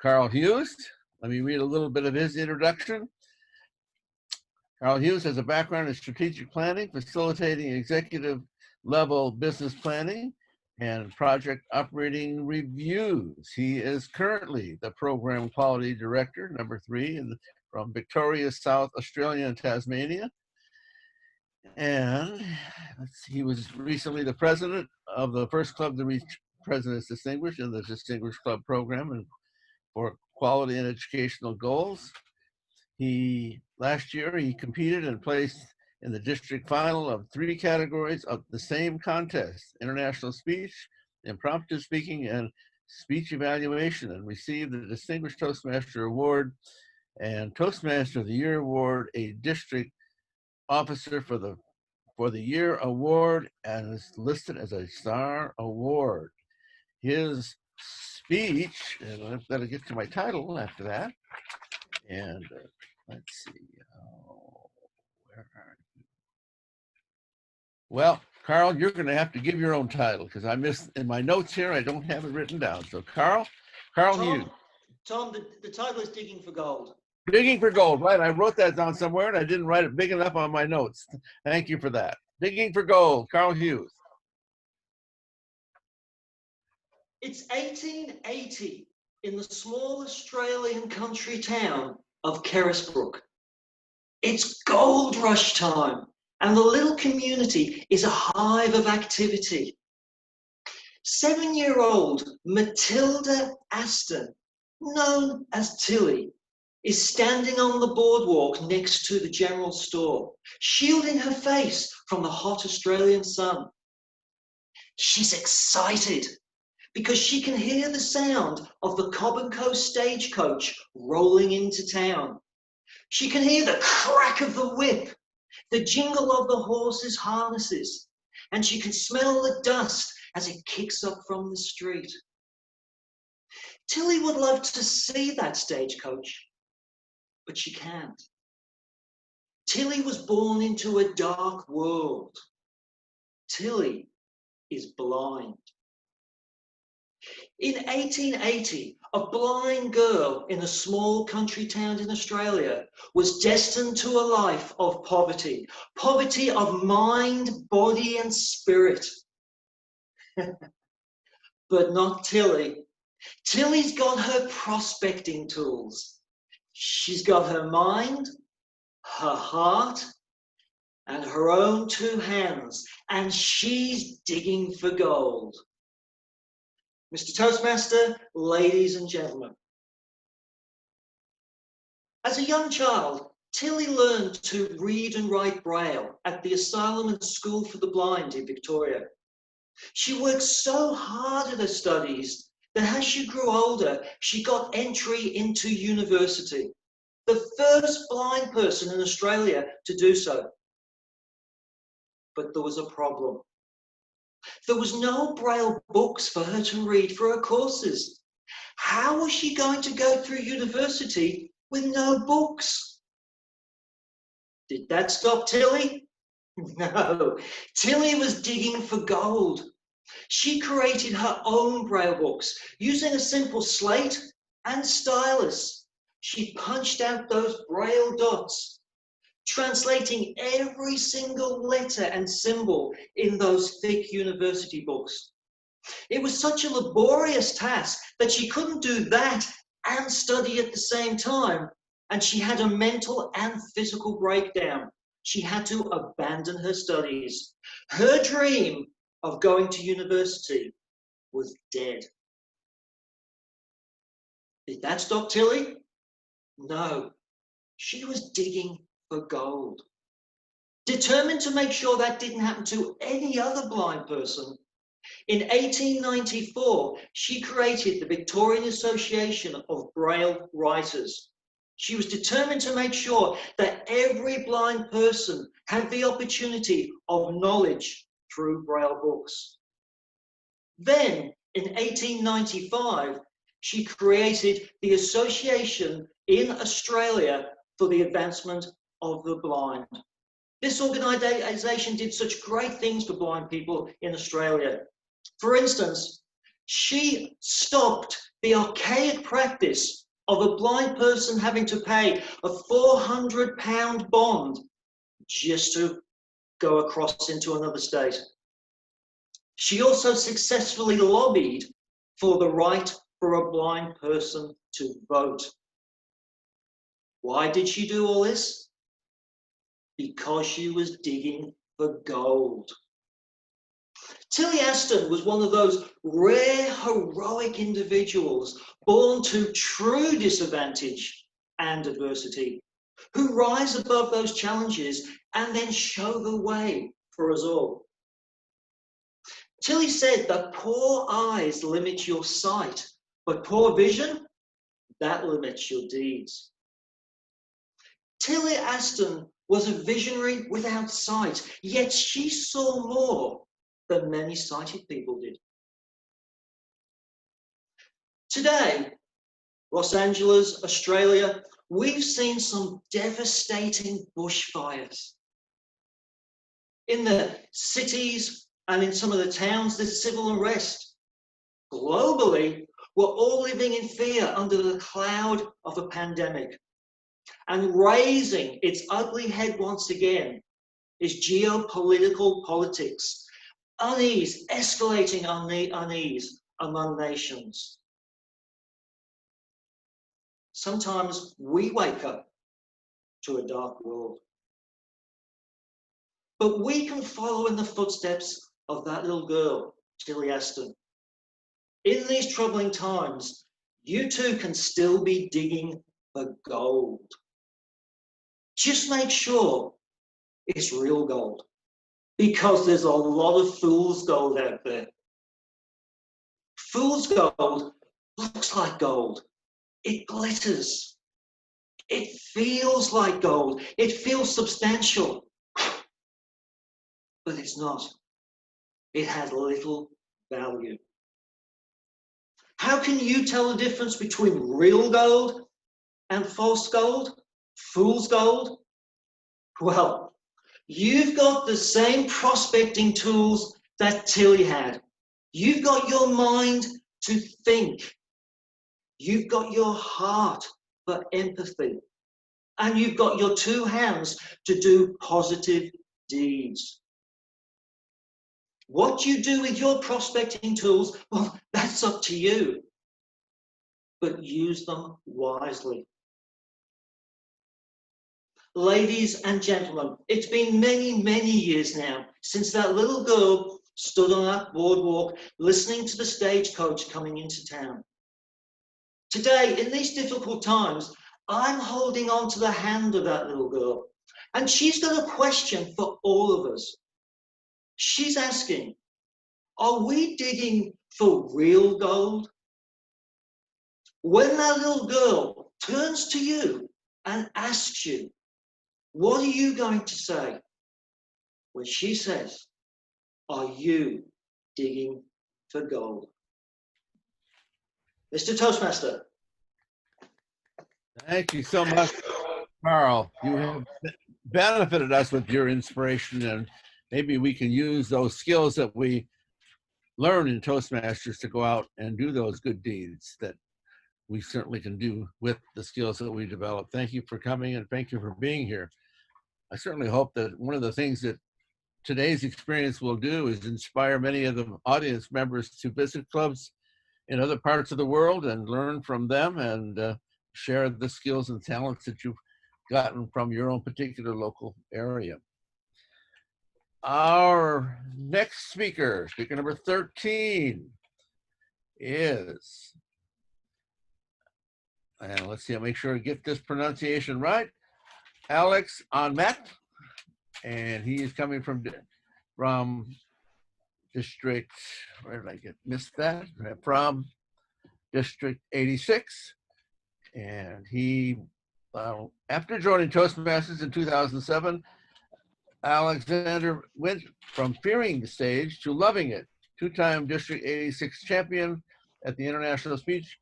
Carl Hughes. Let me read a little bit of his introduction. Carl Hughes has a background in strategic planning, facilitating executive level business planning and project operating reviews. He is currently the program quality director, number 3, from Victoria, South Australia and Tasmania. And he was recently the president of the first club to reach President's Distinguished in the Distinguished Club program and for quality and educational goals. Last year, he competed and placed in the district final of 3 categories of the same contest: international speech, impromptu speaking, and speech evaluation, and received the Distinguished Toastmaster Award and Toastmaster of the Year Award, a district officer for the year award, and is listed as a star award. His speech, and I've got to get to my title after that, and let's see, where are you? Well, Carl, you're going to have to give your own title because I missed in my notes here. I don't have it written down. So, Carl Hughes. Tom, the title is Digging for Gold. Digging for gold, right? I wrote that down somewhere and I didn't write it big enough on my notes. Thank you for that. Digging for gold, Carl Hughes. It's 1880 in the small Australian country town of Carisbrook. It's gold rush time, and the little community is a hive of activity. 7-year-old Matilda Aston, known as Tilly, is standing on the boardwalk next to the general store, shielding her face from the hot Australian sun. She's excited because she can hear the sound of the Cobb & Co stagecoach rolling into town. She can hear the crack of the whip, the jingle of the horses' harnesses, and she can smell the dust as it kicks up from the street. Tilly would love to see that stagecoach, but she can't. Tilly was born into a dark world. Tilly is blind. In 1880, a blind girl in a small country town in Australia was destined to a life of poverty, poverty of mind, body, and spirit. But not Tilly. Tilly's got her prospecting tools. She's got her mind, her heart, and her own 2 hands, and she's digging for gold. Mr. Toastmaster, ladies and gentlemen. As a young child, Tilly learned to read and write Braille at the Asylum and School for the Blind in Victoria. She worked so hard at her studies that as she grew older, she got entry into university, the first blind person in Australia to do so. But there was a problem. There was no Braille books for her to read for her courses. How was she going to go through university with no books? Did that stop Tilly? No. Tilly was digging for gold. She created her own Braille books using a simple slate and stylus. She punched out those Braille dots, translating every single letter and symbol in those thick university books. It was such a laborious task that she couldn't do that and study at the same time, and she had a mental and physical breakdown. She had to abandon her studies. Her dream of going to university was dead. Did that stop Tilly? No. She was digging for gold. Determined to make sure that didn't happen to any other blind person, in 1894, she created the Victorian Association of Braille Writers. She was determined to make sure that every blind person had the opportunity of knowledge through Braille books. Then, in 1895, she created the Association in Australia for the Advancement of the Blind. This organisation did such great things for blind people in Australia. For instance, she stopped the archaic practice of a blind person having to pay a £400 bond just to go across into another state. She also successfully lobbied for the right for a blind person to vote. Why did she do all this? Because she was digging for gold. Tilly Aston was one of those rare, heroic individuals born to true disadvantage and adversity, who rise above those challenges and then show the way for us all. Tilly said that poor eyes limit your sight, but poor vision, that limits your deeds. Tilly Aston was a visionary without sight, yet she saw more than many sighted people did. Today, Los Angeles, Australia, we've seen some devastating bushfires. In the cities and in some of the towns, there's civil unrest. Globally, we're all living in fear under the cloud of a pandemic. And raising its ugly head once again is geopolitical politics. Unease, escalating unease among nations. Sometimes we wake up to a dark world. But we can follow in the footsteps of that little girl, Tilly Aston. In these troubling times, you too can still be digging for gold. Just make sure it's real gold, because there's a lot of fool's gold out there. Fool's gold looks like gold. It glitters. It feels like gold. It feels substantial. But it's not. It has little value. How can you tell the difference between real gold and false gold? Fool's gold? Well, you've got the same prospecting tools that Tilly had. You've got your mind to think. You've got your heart for empathy. And you've got your two hands to do positive deeds. What you do with your prospecting tools, well, that's up to you. But use them wisely. Ladies and gentlemen, it's been many, many years now since that little girl stood on that boardwalk listening to the stagecoach coming into town. Today, in these difficult times, I'm holding on to the hand of that little girl, and she's got a question for all of us. She's asking, are we digging for real gold? When that little girl turns to you and asks you, what are you going to say when she says, are you digging for gold? Mr. Toastmaster. Thank you so much, Carl. You have benefited us with your inspiration, and maybe we can use those skills that we learn in Toastmasters to go out and do those good deeds that we certainly can do with the skills that we develop. Thank you for coming, and thank you for being here. I certainly hope that one of the things that today's experience will do is inspire many of the audience members to visit clubs in other parts of the world and learn from them and share the skills and talents that you've gotten from your own particular local area. Our next speaker, speaker number 13, is, and let's see, I'll make sure I get this pronunciation right, Alex Onmet, and he is coming from district, where did I missed that? From District 86. And he, after joining Toastmasters in 2007, Alexander went from fearing the stage to loving it. Two-time District 86 champion at the International Speech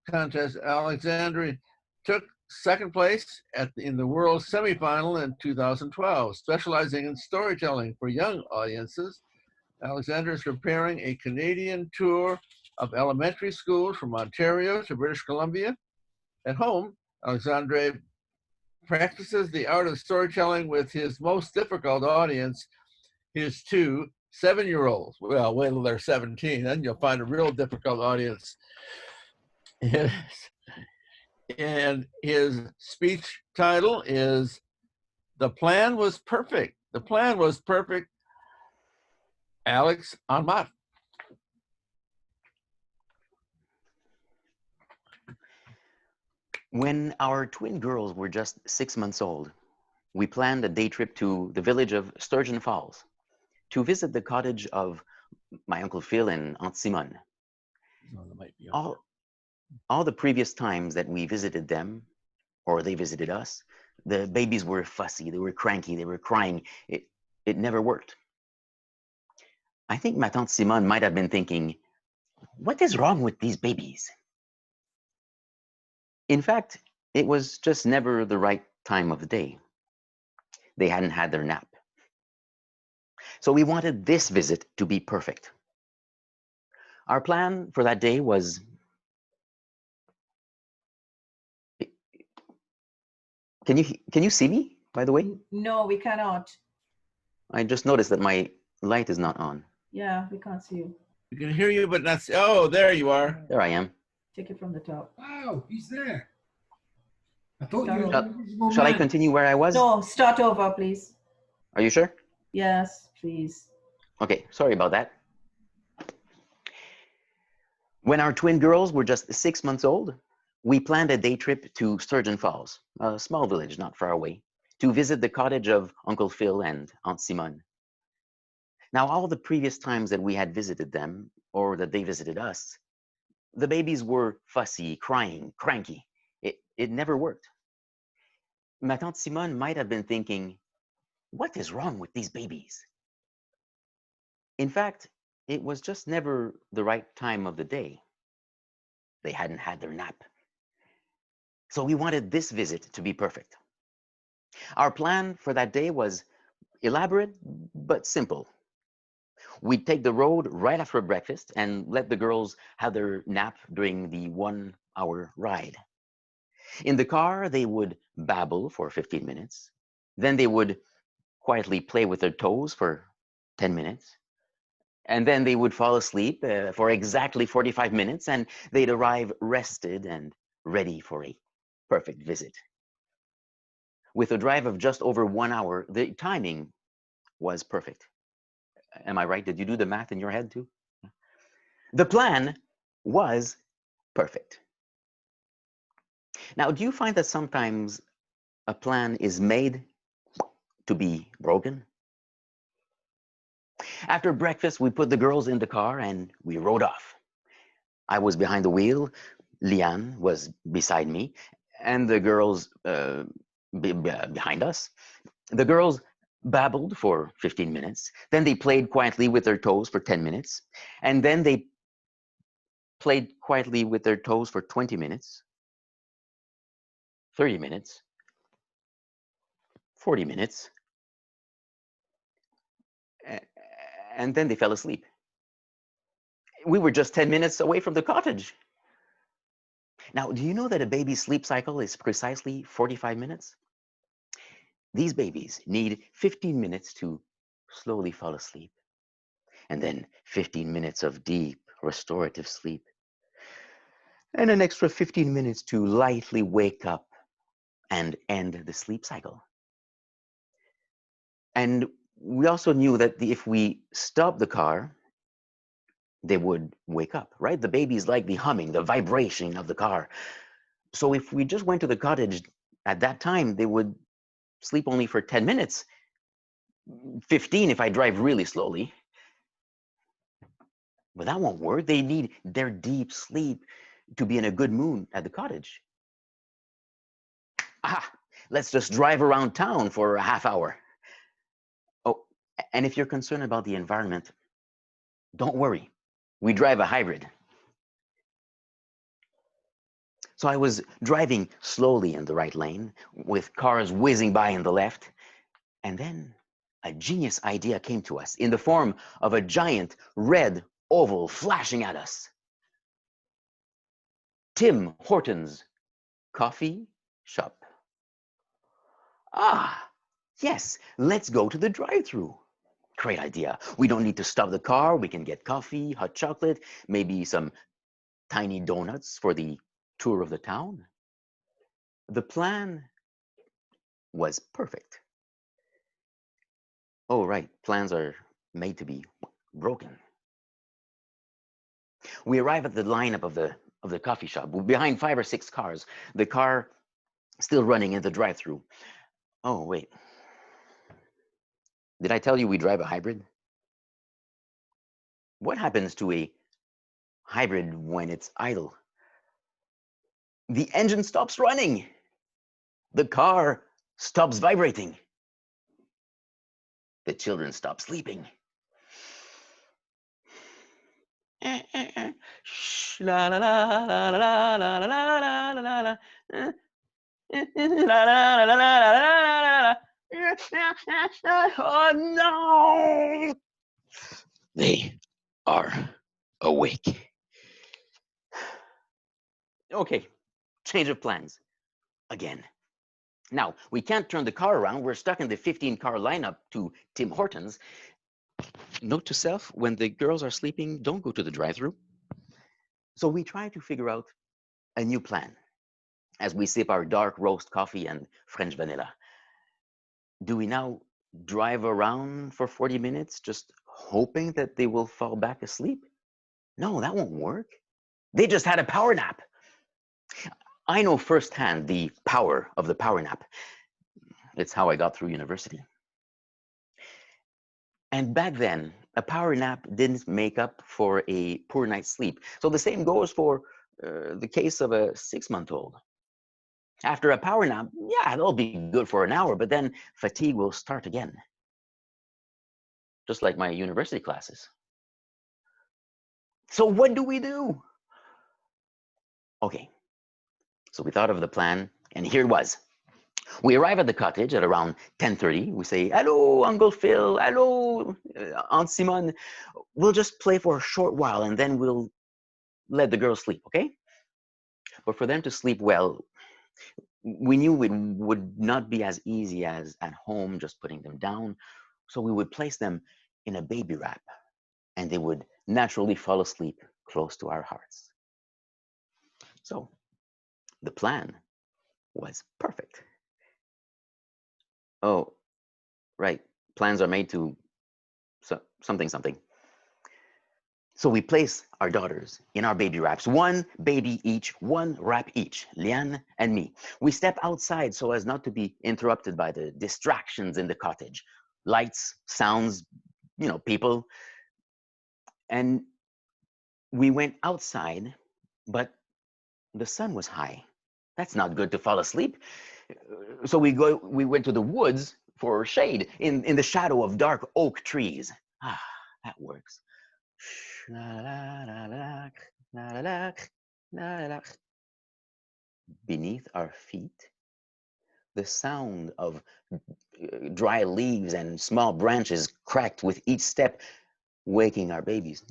Contest, Alexander took second place in the World Semifinal in 2012, specializing in storytelling for young audiences. Alexander is preparing a Canadian tour of elementary schools from Ontario to British Columbia. At home, Alexandre practices the art of storytelling with his most difficult audience, his two 7-year-olds. Well, wait till they're 17, then you'll find a real difficult audience. And his speech title is The Plan Was Perfect. The Plan Was Perfect. Alex Onmet. When our twin girls were just 6 months old, we planned a day trip to the village of Sturgeon Falls to visit the cottage of my Uncle Phil and Aunt Simone. All the previous times that we visited them, or they visited us, the babies were fussy, they were cranky, they were crying. It never worked. I think my Aunt Simone might have been thinking, what is wrong with these babies? In fact, it was just never the right time of the day. They hadn't had their nap. So we wanted this visit to be perfect. Our plan for that day was, Can you see me, by the way? No, we cannot. I just noticed that my light is not on. Yeah, we can't see you. We can hear you, but not see. Oh, there you are. There I am. Take it from the top. Wow, he's there. I thought Start you were over. an invisible Shall I man. continue where I was? No, start over, please. Are you sure? Yes, please. Okay, sorry about that. When our twin girls were just 6 months old, we planned a day trip to Sturgeon Falls, a small village not far away, to visit the cottage of Uncle Phil and Aunt Simone. Now, all the previous times that we had visited them, or that they visited us, the babies were fussy, crying, cranky. It never worked. Ma tante Simone might have been thinking, what is wrong with these babies? In fact, it was just never the right time of the day. They hadn't had their nap. So we wanted this visit to be perfect. Our plan for that day was elaborate but simple. We'd take the road right after breakfast and let the girls have their nap during the 1 hour ride. In the car, they would babble for 15 minutes. Then they would quietly play with their toes for 10 minutes. And then they would fall asleep for exactly 45 minutes, and they'd arrive rested and ready for a perfect visit. With a drive of just over 1 hour, the timing was perfect. Am I right? Did you do the math in your head too? The plan was perfect. Now, do you find that sometimes a plan is made to be broken? After breakfast, we put the girls in the car and we rode off. I was behind the wheel, Liane was beside me, and the girls behind us. The girls babbled for 15 minutes. Then they played quietly with their toes for 10 minutes. And then they played quietly with their toes for 20 minutes, 30 minutes, 40 minutes. And then they fell asleep. We were just 10 minutes away from the cottage. Now, do you know that a baby's sleep cycle is precisely 45 minutes? These babies need 15 minutes to slowly fall asleep, and then 15 minutes of deep restorative sleep, and an extra 15 minutes to lightly wake up and end the sleep cycle. And we also knew that if we stopped the car, they would wake up, right? The babies like the humming, the vibration of the car. So if we just went to the cottage at that time, they would sleep only for 10 minutes, 15 if I drive really slowly. But that won't work. They need their deep sleep to be in a good mood at the cottage. Let's just drive around town for a half hour. Oh, and if you're concerned about the environment, don't worry. We drive a hybrid. So I was driving slowly in the right lane with cars whizzing by in the left. And then a genius idea came to us in the form of a giant red oval flashing at us. Tim Hortons coffee shop. Yes, let's go to the drive-thru. Great idea. We don't need to stop the car. We can get coffee, hot chocolate, maybe some tiny donuts for the tour of the town. The plan was perfect. Oh, right. Plans are made to be broken. We arrive at the lineup of the coffee shop, behind 5 or 6 cars. The car still running in the drive-thru. Oh, wait. Did I tell you we drive a hybrid? What happens to a hybrid when it's idle? The engine stops running. The car stops vibrating. The children stop sleeping. Shh, la la la la la la la la la la. Oh no! They are awake. Okay, change of plans again. Now, we can't turn the car around. We're stuck in the 15-car lineup to Tim Hortons. Note to self, when the girls are sleeping, don't go to the drive-thru. So we try to figure out a new plan as we sip our dark roast coffee and French vanilla. Do we now drive around for 40 minutes just hoping that they will fall back asleep? No, that won't work. They just had a power nap. I know firsthand the power of the power nap. It's how I got through university. And back then, a power nap didn't make up for a poor night's sleep. So the same goes for the case of a 6-month-old. After a power nap, yeah, they'll be good for an hour, but then fatigue will start again. Just like my university classes. So what do we do? Okay, so we thought of the plan, and here it was. We arrive at the cottage at around 10:30. We say, hello, Uncle Phil. Hello, Aunt Simone. We'll just play for a short while, and then we'll let the girls sleep, okay? But for them to sleep well, we knew it would not be as easy as at home, just putting them down. So we would place them in a baby wrap, and they would naturally fall asleep close to our hearts. So the plan was perfect. Oh, right. Plans are made to something. So we place our daughters in our baby wraps, one baby each, one wrap each, Liane and me. We step outside so as not to be interrupted by the distractions in the cottage. Lights, sounds, people. And we went outside, but the sun was high. That's not good to fall asleep. So we went to the woods for shade in the shadow of dark oak trees. Ah, that works. Beneath our feet, the sound of dry leaves and small branches cracked with each step, waking our babies.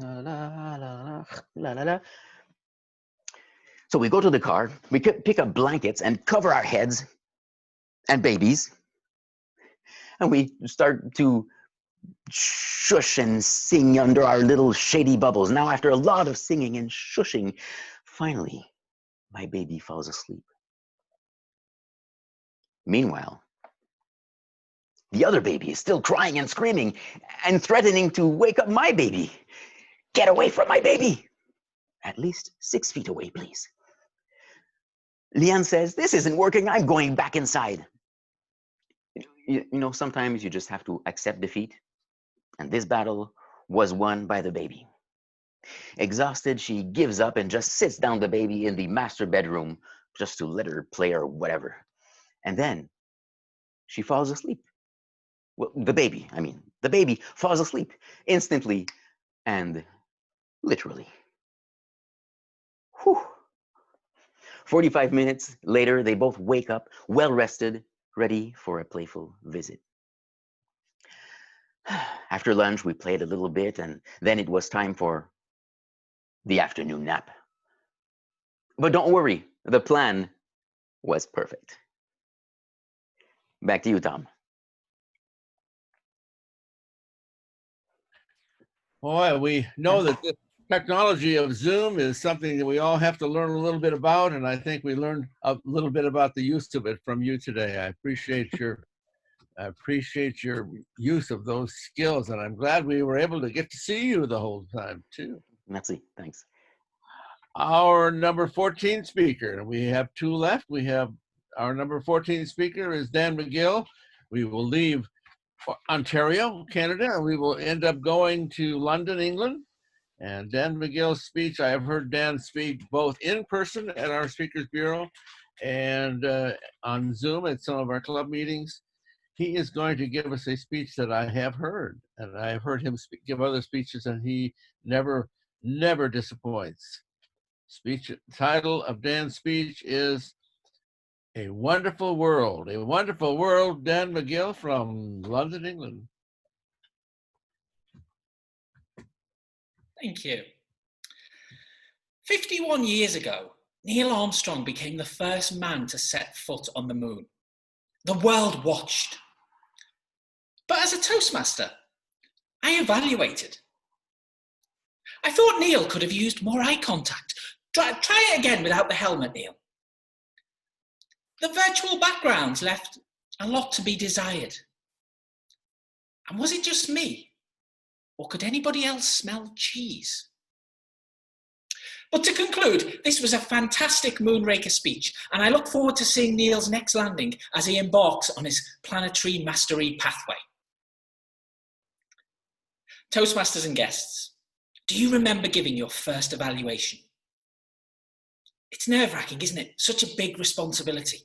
So we go to the car, we pick up blankets and cover our heads and babies, and we start to shush and sing under our little shady bubbles. Now, after a lot of singing and shushing, finally, my baby falls asleep. Meanwhile, the other baby is still crying and screaming and threatening to wake up my baby. Get away from my baby! At least 6 feet away, please. Liane says, this isn't working, I'm going back inside. Sometimes you just have to accept defeat. And this battle was won by the baby. Exhausted, she gives up and just sits down the baby in the master bedroom just to let her play or whatever. And then she falls asleep. Well, the baby falls asleep instantly and literally. Whew. 45 minutes later, they both wake up, well rested, ready for a playful visit. After lunch, we played a little bit, and then it was time for the afternoon nap. But don't worry, the plan was perfect. Back to you, Tom. Boy, we know that the technology of Zoom is something that we all have to learn a little bit about, and I think we learned a little bit about the use of it from you today. I appreciate your use of those skills, and I'm glad we were able to get to see you the whole time too. Merci, thanks. Our number 14 speaker, and we have 2 left. We have our number 14 speaker is Dan McGill. We will leave Ontario, Canada, and we will end up going to London, England. And Dan McGill's speech, I have heard Dan speak both in person at our Speakers Bureau and on Zoom at some of our club meetings. He is going to give us a speech that I have heard, and I've heard him give other speeches, and he never disappoints. Title of Dan's speech is A Wonderful World. A Wonderful World, Dan McGill from London, England. Thank you. 51 years ago, Neil Armstrong became the first man to set foot on the moon. The world watched. But as a Toastmaster, I evaluated. I thought Neil could have used more eye contact. Try it again without the helmet, Neil. The virtual backgrounds left a lot to be desired. And was it just me? Or could anybody else smell cheese? But to conclude, this was a fantastic Moonraker speech, and I look forward to seeing Neil's next landing as he embarks on his planetary mastery pathway. Toastmasters and guests, do you remember giving your first evaluation? It's nerve-wracking, isn't it? Such a big responsibility.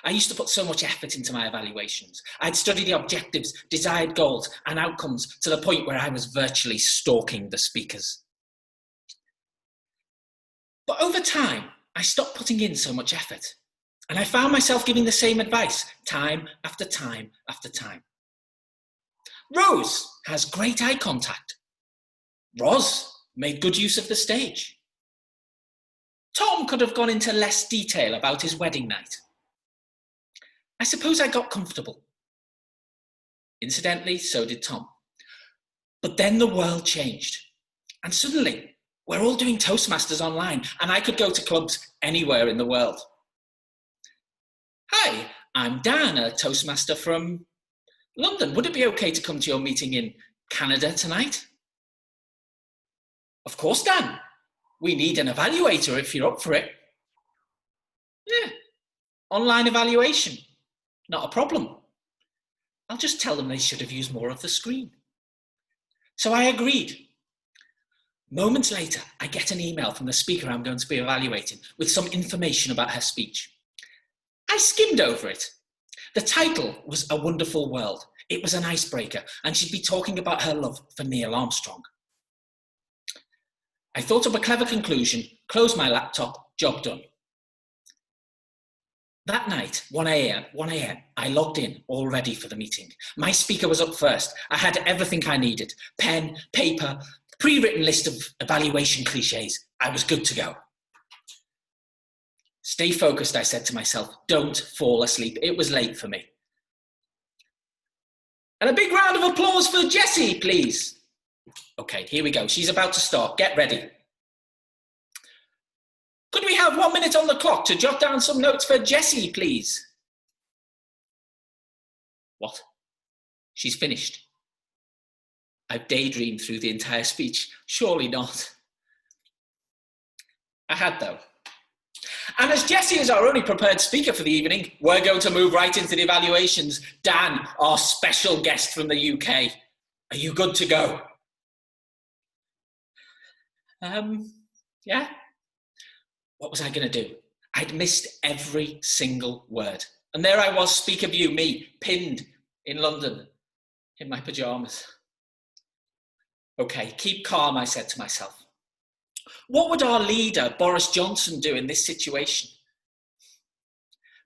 I used to put so much effort into my evaluations. I'd study the objectives, desired goals, and outcomes to the point where I was virtually stalking the speakers. But over time, I stopped putting in so much effort, and I found myself giving the same advice time after time after time. Rose has great eye contact. Roz made good use of the stage. Tom could have gone into less detail about his wedding night. I suppose I got comfortable. Incidentally, so did Tom. But then the world changed, and suddenly we're all doing Toastmasters online, and I could go to clubs anywhere in the world. Hi, I'm Dan, a Toastmaster from London. Would it be okay to come to your meeting in Canada tonight? Of course, Dan. We need an evaluator if you're up for it. Yeah, online evaluation. Not a problem. I'll just tell them they should have used more of the screen. So I agreed. Moments later, I get an email from the speaker I'm going to be evaluating with some information about her speech. I skimmed over it. The title was A Wonderful World. It was an icebreaker, and she'd be talking about her love for Neil Armstrong. I thought of a clever conclusion, closed my laptop, job done. That night, 1 a.m., I logged in, all ready for the meeting. My speaker was up first. I had everything I needed. Pen, paper, pre-written list of evaluation cliches. I was good to go. Stay focused, I said to myself. Don't fall asleep. It was late for me. And a big round of applause for Jessie, please. Okay, here we go. She's about to start. Get ready. Could we have 1 minute on the clock to jot down some notes for Jessie, please? What? She's finished. I've daydreamed through the entire speech. Surely not. I had, though. And as Jessie is our only prepared speaker for the evening, we're going to move right into the evaluations. Dan, our special guest from the UK. Are you good to go? Yeah. What was I going to do? I'd missed every single word. And there I was, speaker view, me, pinned in London, in my pajamas. Okay, keep calm, I said to myself. What would our leader, Boris Johnson, do in this situation?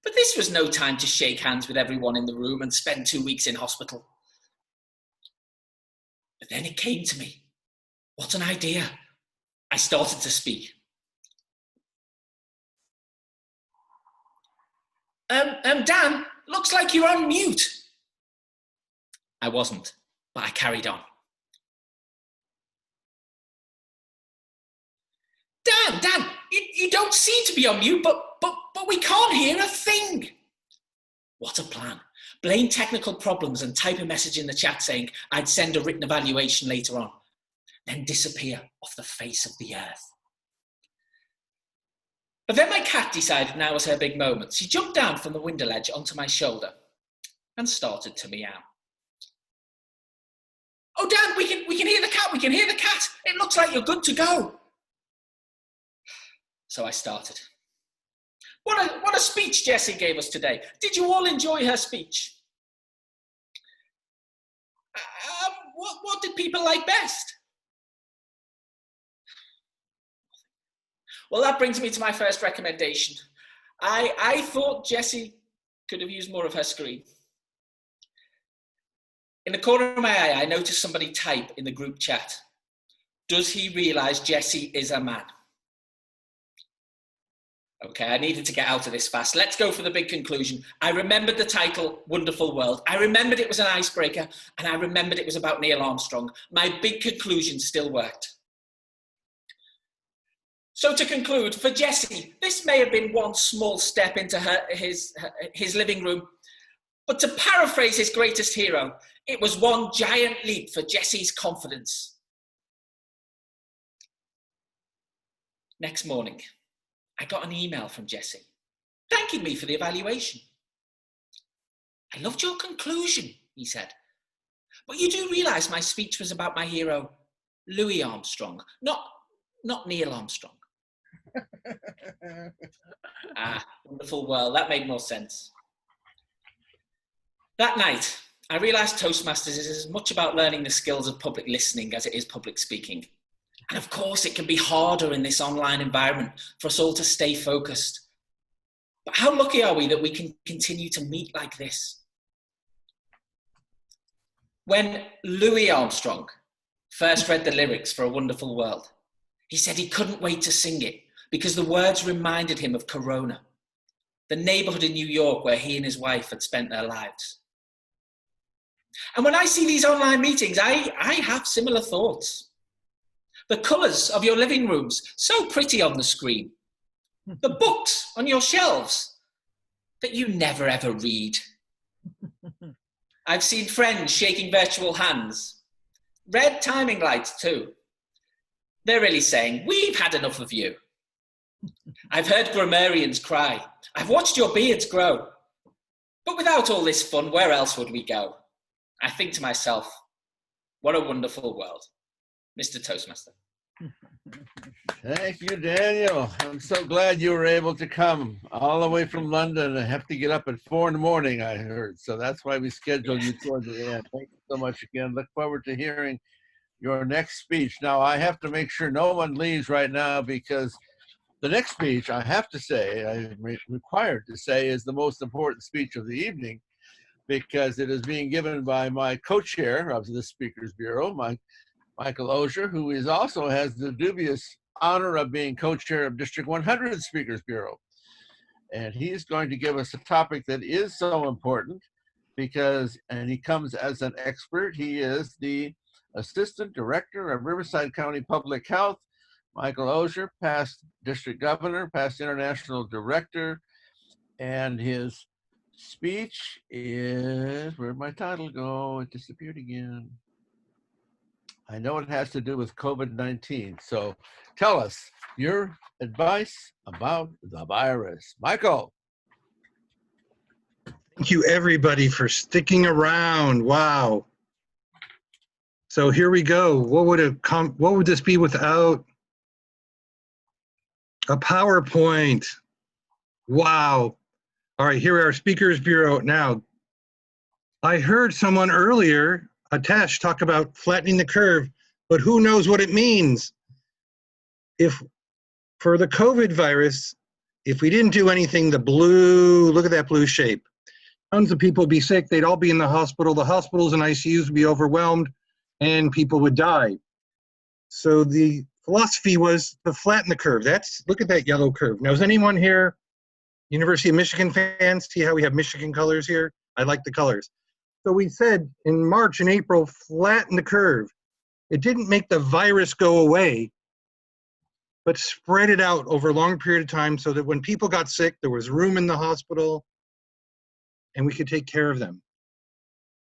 But this was no time to shake hands with everyone in the room and spend 2 weeks in hospital. But then it came to me. What an idea. I started to speak. Dan, looks like you're on mute. I wasn't, but I carried on. Dan, you don't seem to be on mute, but we can't hear a thing. What a plan. Blame technical problems and type a message in the chat saying I'd send a written evaluation later on, then disappear off the face of the earth. But then my cat decided now was her big moment. She jumped down from the window ledge onto my shoulder and started to meow. Oh, Dan, we can hear the cat. We can hear the cat. It looks like you're good to go. So I started. What a speech Jessie gave us today. Did you all enjoy her speech? What did people like best? Well, that brings me to my first recommendation. I thought Jessie could have used more of her screen. In the corner of my eye, I noticed somebody type in the group chat, does he realize Jessie is a man? Okay, I needed to get out of this fast. Let's go for the big conclusion. I remembered the title, Wonderful World. I remembered it was an icebreaker, and I remembered it was about Neil Armstrong. My big conclusion still worked. So to conclude, for Jesse, this may have been one small step into his living room, but to paraphrase his greatest hero, it was one giant leap for Jesse's confidence. Next morning, I got an email from Jesse, thanking me for the evaluation. I loved your conclusion, he said, but you do realise my speech was about my hero, Louis Armstrong, not Neil Armstrong. Wonderful world, that made more sense. That night, I realised Toastmasters is as much about learning the skills of public listening as it is public speaking. And of course, it can be harder in this online environment for us all to stay focused. But how lucky are we that we can continue to meet like this? When Louis Armstrong first read the lyrics for A Wonderful World, he said he couldn't wait to sing it because the words reminded him of Corona, the neighborhood in New York where he and his wife had spent their lives. And when I see these online meetings, I have similar thoughts. The colours of your living rooms, so pretty on the screen. The books on your shelves that you never ever read. I've seen friends shaking virtual hands. Red timing lights too. They're really saying, we've had enough of you. I've heard grammarians cry. I've watched your beards grow. But without all this fun, where else would we go? I think to myself, what a wonderful world. Mr. Toastmaster. Thank you, Daniel. I'm so glad you were able to come all the way from London and have to get up at 4 in the morning, I heard. So that's why we scheduled you toward the end. Thank you so much again. Look forward to hearing your next speech. Now, I have to make sure no one leaves right now because the next speech, I have to say, I'm required to say, is the most important speech of the evening because it is being given by my co-chair of the Speakers Bureau, Michael Osier, who also has the dubious honor of being co-chair of District 100 Speakers Bureau. And he's going to give us a topic that is so important because, and he comes as an expert, he is the Assistant Director of Riverside County Public Health. Michael Osier, past district governor, past international director, and his speech is, where'd my title go? It disappeared again. I know it has to do with COVID-19. So tell us your advice about the virus. Michael. Thank you, everybody, for sticking around. Wow. So here we go. What would this be without a PowerPoint? Wow. All right, here are our Speakers Bureau. Now, I heard someone earlier, Atesh, talk about flattening the curve, but who knows what it means? If for the COVID virus, if we didn't do anything, the blue, look at that blue shape. Tons of people would be sick, they'd all be in the hospital. The hospitals and ICUs would be overwhelmed and people would die. So the philosophy was to flatten the curve. Look at that yellow curve. Now, is anyone here University of Michigan fans? See how we have Michigan colors here? I like the colors. So we said in March and April, flatten the curve. It didn't make the virus go away, but spread it out over a long period of time so that when people got sick, there was room in the hospital and we could take care of them.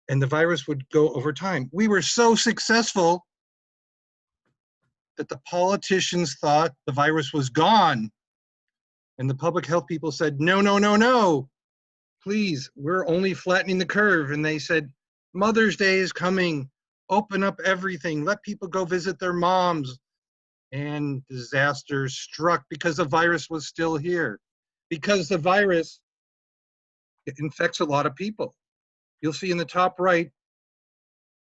And the virus would go over time. We were so successful that the politicians thought the virus was gone. And the public health people said, no, no, no, no. Please, we're only flattening the curve. And they said, Mother's Day is coming. Open up everything. Let people go visit their moms. And disaster struck because the virus was still here. Because the virus, it infects a lot of people. You'll see in the top right,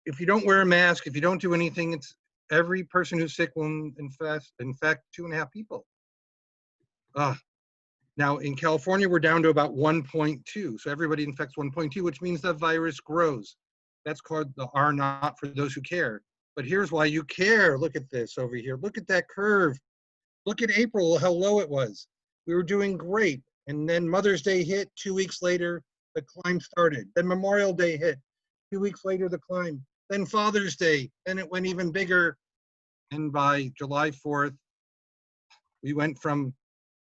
if you don't wear a mask, if you don't do anything, it's every person who's sick will infect 2.5 people. Now in California, we're down to about 1.2. So everybody infects 1.2, which means the virus grows. That's called the R naught for those who care. But here's why you care. Look at this over here. Look at that curve. Look at April, how low it was. We were doing great. And then Mother's Day hit, 2 weeks later, the climb started. Then Memorial Day hit, 2 weeks later, the climb. Then Father's Day, then it went even bigger. And by July 4th, we went from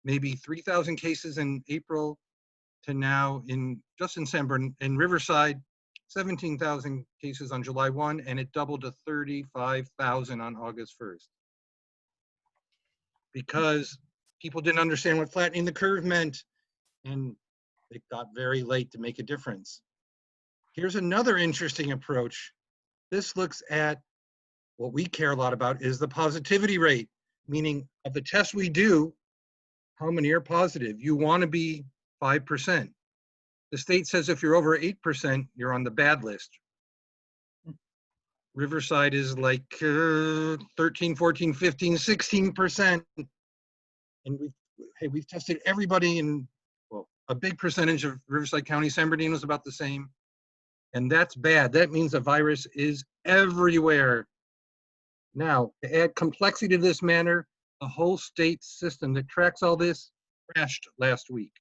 maybe 3,000 cases in April to now just in San Bernardino, in Riverside, 17,000 cases on July 1, and it doubled to 35,000 on August 1st. Because people didn't understand what flattening the curve meant, and it got very late to make a difference. Here's another interesting approach. This looks at what we care a lot about is the positivity rate, meaning of the tests we do, how many are positive? You want to be 5%. The state says if you're over 8%, you're on the bad list. Riverside is like 13, 14, 15, 16%. And we've tested everybody in, well, a big percentage of Riverside County. San Bernardino is about the same. And that's bad. That means the virus is everywhere. Now, to add complexity to this matter, the whole state system that tracks all this crashed last week.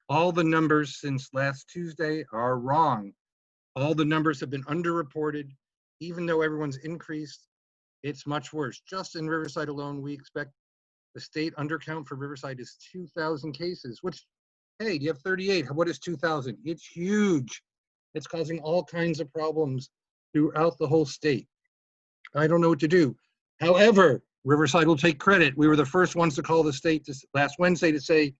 All the numbers since last Tuesday are wrong. All the numbers have been underreported. Even though everyone's increased, it's much worse. Just in Riverside alone, we expect the state undercount for Riverside is 2,000 cases, which, hey, you have 38. What is 2,000? It's huge. It's causing all kinds of problems throughout the whole state. I don't know what to do. However, Riverside will take credit. We were the first ones to call the state last Wednesday to say,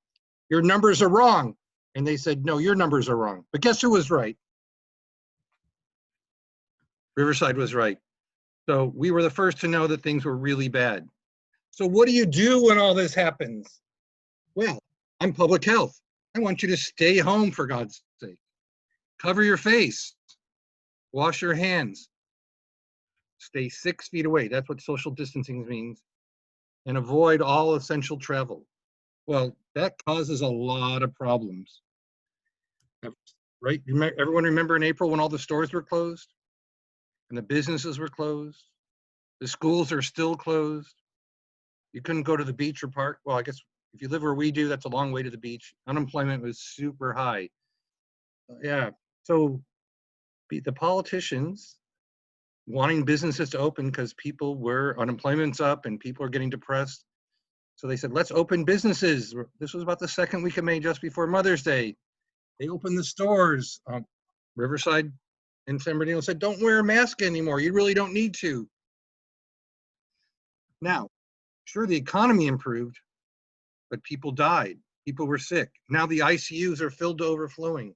your numbers are wrong. And they said, no, your numbers are wrong. But guess who was right? Riverside was right. So we were the first to know that things were really bad. So what do you do when all this happens? Well, I'm public health. I want you to stay home, for God's sake. Cover your face. Wash your hands. Stay 6 feet away. That's what social distancing means. And avoid all essential travel. Well, that causes a lot of problems. Right? Everyone remember in April when all the stores were closed? And the businesses were closed? The schools are still closed. You couldn't go to the beach or park. Well, I guess if you live where we do, that's a long way to the beach. Unemployment was super high. Yeah, so the politicians wanting businesses to open because unemployment's up and people are getting depressed. So they said, let's open businesses. This was about the second week of May, just before Mother's Day. They opened the stores. Riverside and San Bernardino said, don't wear a mask anymore. You really don't need to. Now, sure, the economy improved, but people died. People were sick. Now the ICUs are filled to overflowing.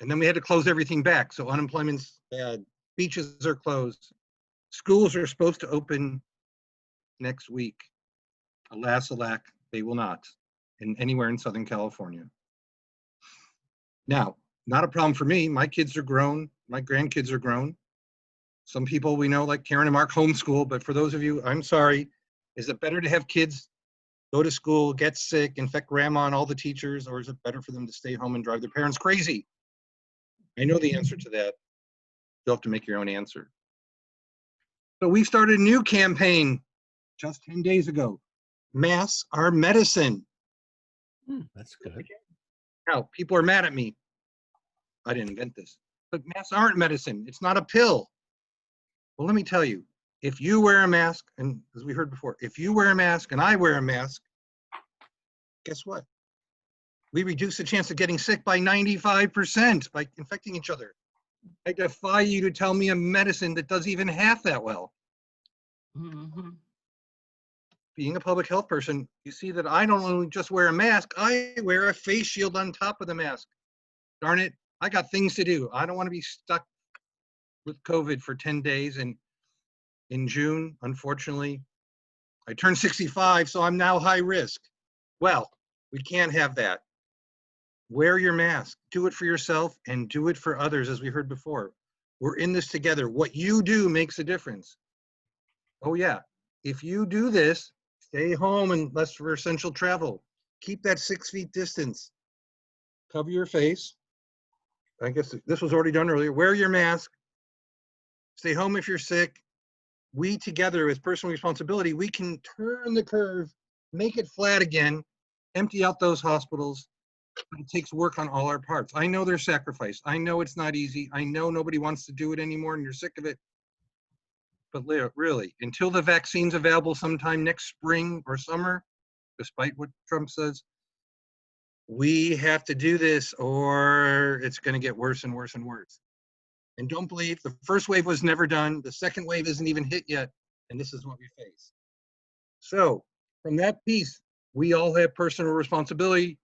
And then we had to close everything back. So unemployment's bad. Beaches are closed. Schools are supposed to open next week. Alas, alack, they will not anywhere in Southern California. Now, not a problem for me. My kids are grown. My grandkids are grown. Some people we know, like Karen and Mark, homeschool. But for those of you, I'm sorry, is it better to have kids go to school, get sick, infect grandma and all the teachers, or is it better for them to stay home and drive their parents crazy? I know the answer to that. You'll have to make your own answer. So we started a new campaign just 10 days ago. Masks are medicine. That's good. Now, people are mad at me. I didn't invent this. But masks aren't medicine. It's not a pill. Well, let me tell you, if you wear a mask, and as we heard before, if you wear a mask and I wear a mask, guess what? We reduce the chance of getting sick by 95% by infecting each other. I defy you to tell me a medicine that does even half that well. Mm-hmm. Being a public health person, you see that I don't only just wear a mask, I wear a face shield on top of the mask. Darn it, I got things to do. I don't want to be stuck with COVID for 10 days. And in June, unfortunately, I turned 65, so I'm now high risk. Well, we can't have that. Wear your mask. Do it for yourself and do it for others, as we heard before. We're in this together. What you do makes a difference. Oh yeah, if you do this, stay home unless for essential travel. Keep that 6 feet distance. Cover your face. I guess this was already done earlier. Wear your mask. Stay home if you're sick. We together, as personal responsibility, we can turn the curve make it flat again, empty out those hospitals. But it takes work on all our parts. I know there's sacrifice. I know it's not easy. I know nobody wants to do it anymore and you're sick of it. But really, until the vaccine's available sometime next spring or summer, despite what Trump says, we have to do this or it's going to get worse and worse and worse. And don't believe the first wave was never done. The second wave isn't even hit yet. And this is what we face. So from that piece, we all have personal responsibility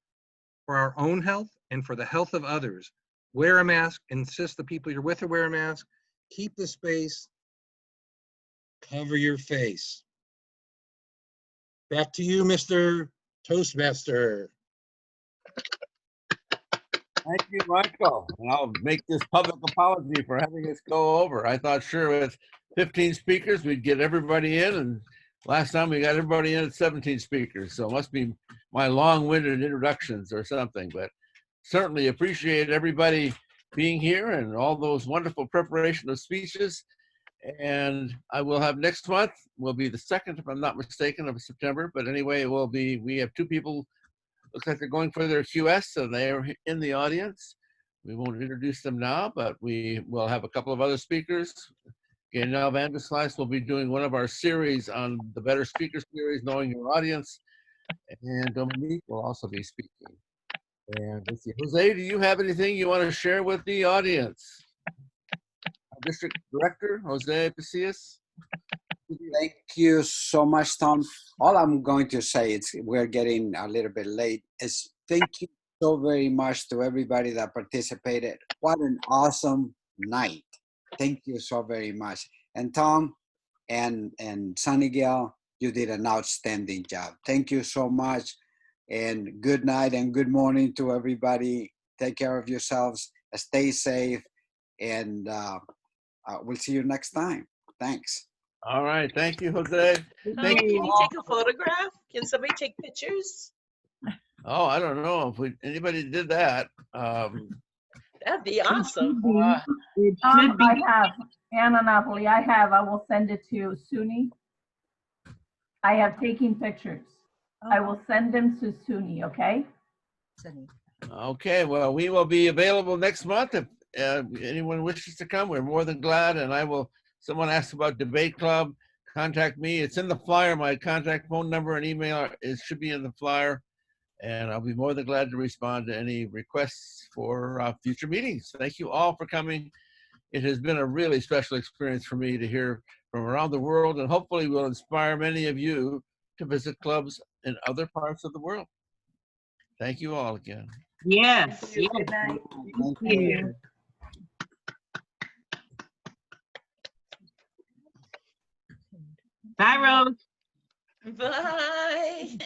for our own health and for the health of others. Wear a mask, insist the people you're with to wear a mask, keep the space, cover your face. Back to you, Mr. Toastmaster. Thank you, Michael. And I'll make this public apology for having us go over. I thought sure with 15 speakers, we'd get everybody in. And last time we got everybody in at 17 speakers. So it must be my long-winded introductions or something. But certainly appreciate everybody being here and all those wonderful preparation of speeches. And I will have next month, will be the 2nd, if I'm not mistaken, of September. But anyway, it will be, we have 2 people, looks like they're going for their QS, so they're in the audience. We won't introduce them now, but we will have a couple of other speakers. Gaynell Vanderslice will be doing one of our series on the Better Speaker series, Knowing Your Audience. And Dominique will also be speaking. And let's see, Jose, do you have anything you want to share with the audience? Our District Director, Jose Pasillas. Thank you so much, Tom. All I'm going to say, we're getting a little bit late, is thank you so very much to everybody that participated. What an awesome night. Thank you so very much. And Tom and Sunny Gal, you did an outstanding job. Thank you so much. And good night and good morning to everybody. Take care of yourselves. Stay safe. And we'll see you next time. Thanks. All right. Thank you, Jose. Thank Can you you all. take a photograph? Can somebody take pictures? Oh, I don't know if anybody did that. That'd be awesome. I have, Anna Napoli, I will send it to Suni. I have taken pictures. I will send them to Suni, okay? Okay, well, we will be available next month. If anyone wishes to come, we're more than glad. And I will, someone asked about Debate Club, contact me. It's in the flyer. My contact phone number and email, it should be in the flyer. And I'll be more than glad to respond to any requests for future meetings. Thank you all for coming. It has been a really special experience for me to hear from around the world, and hopefully will inspire many of you to visit clubs in other parts of the world. Thank you all again. Yes. Yes. Good night. Thank you. Bye, Rose. Bye.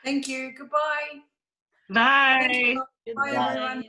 Thank you. Goodbye. Bye. Bye, everyone.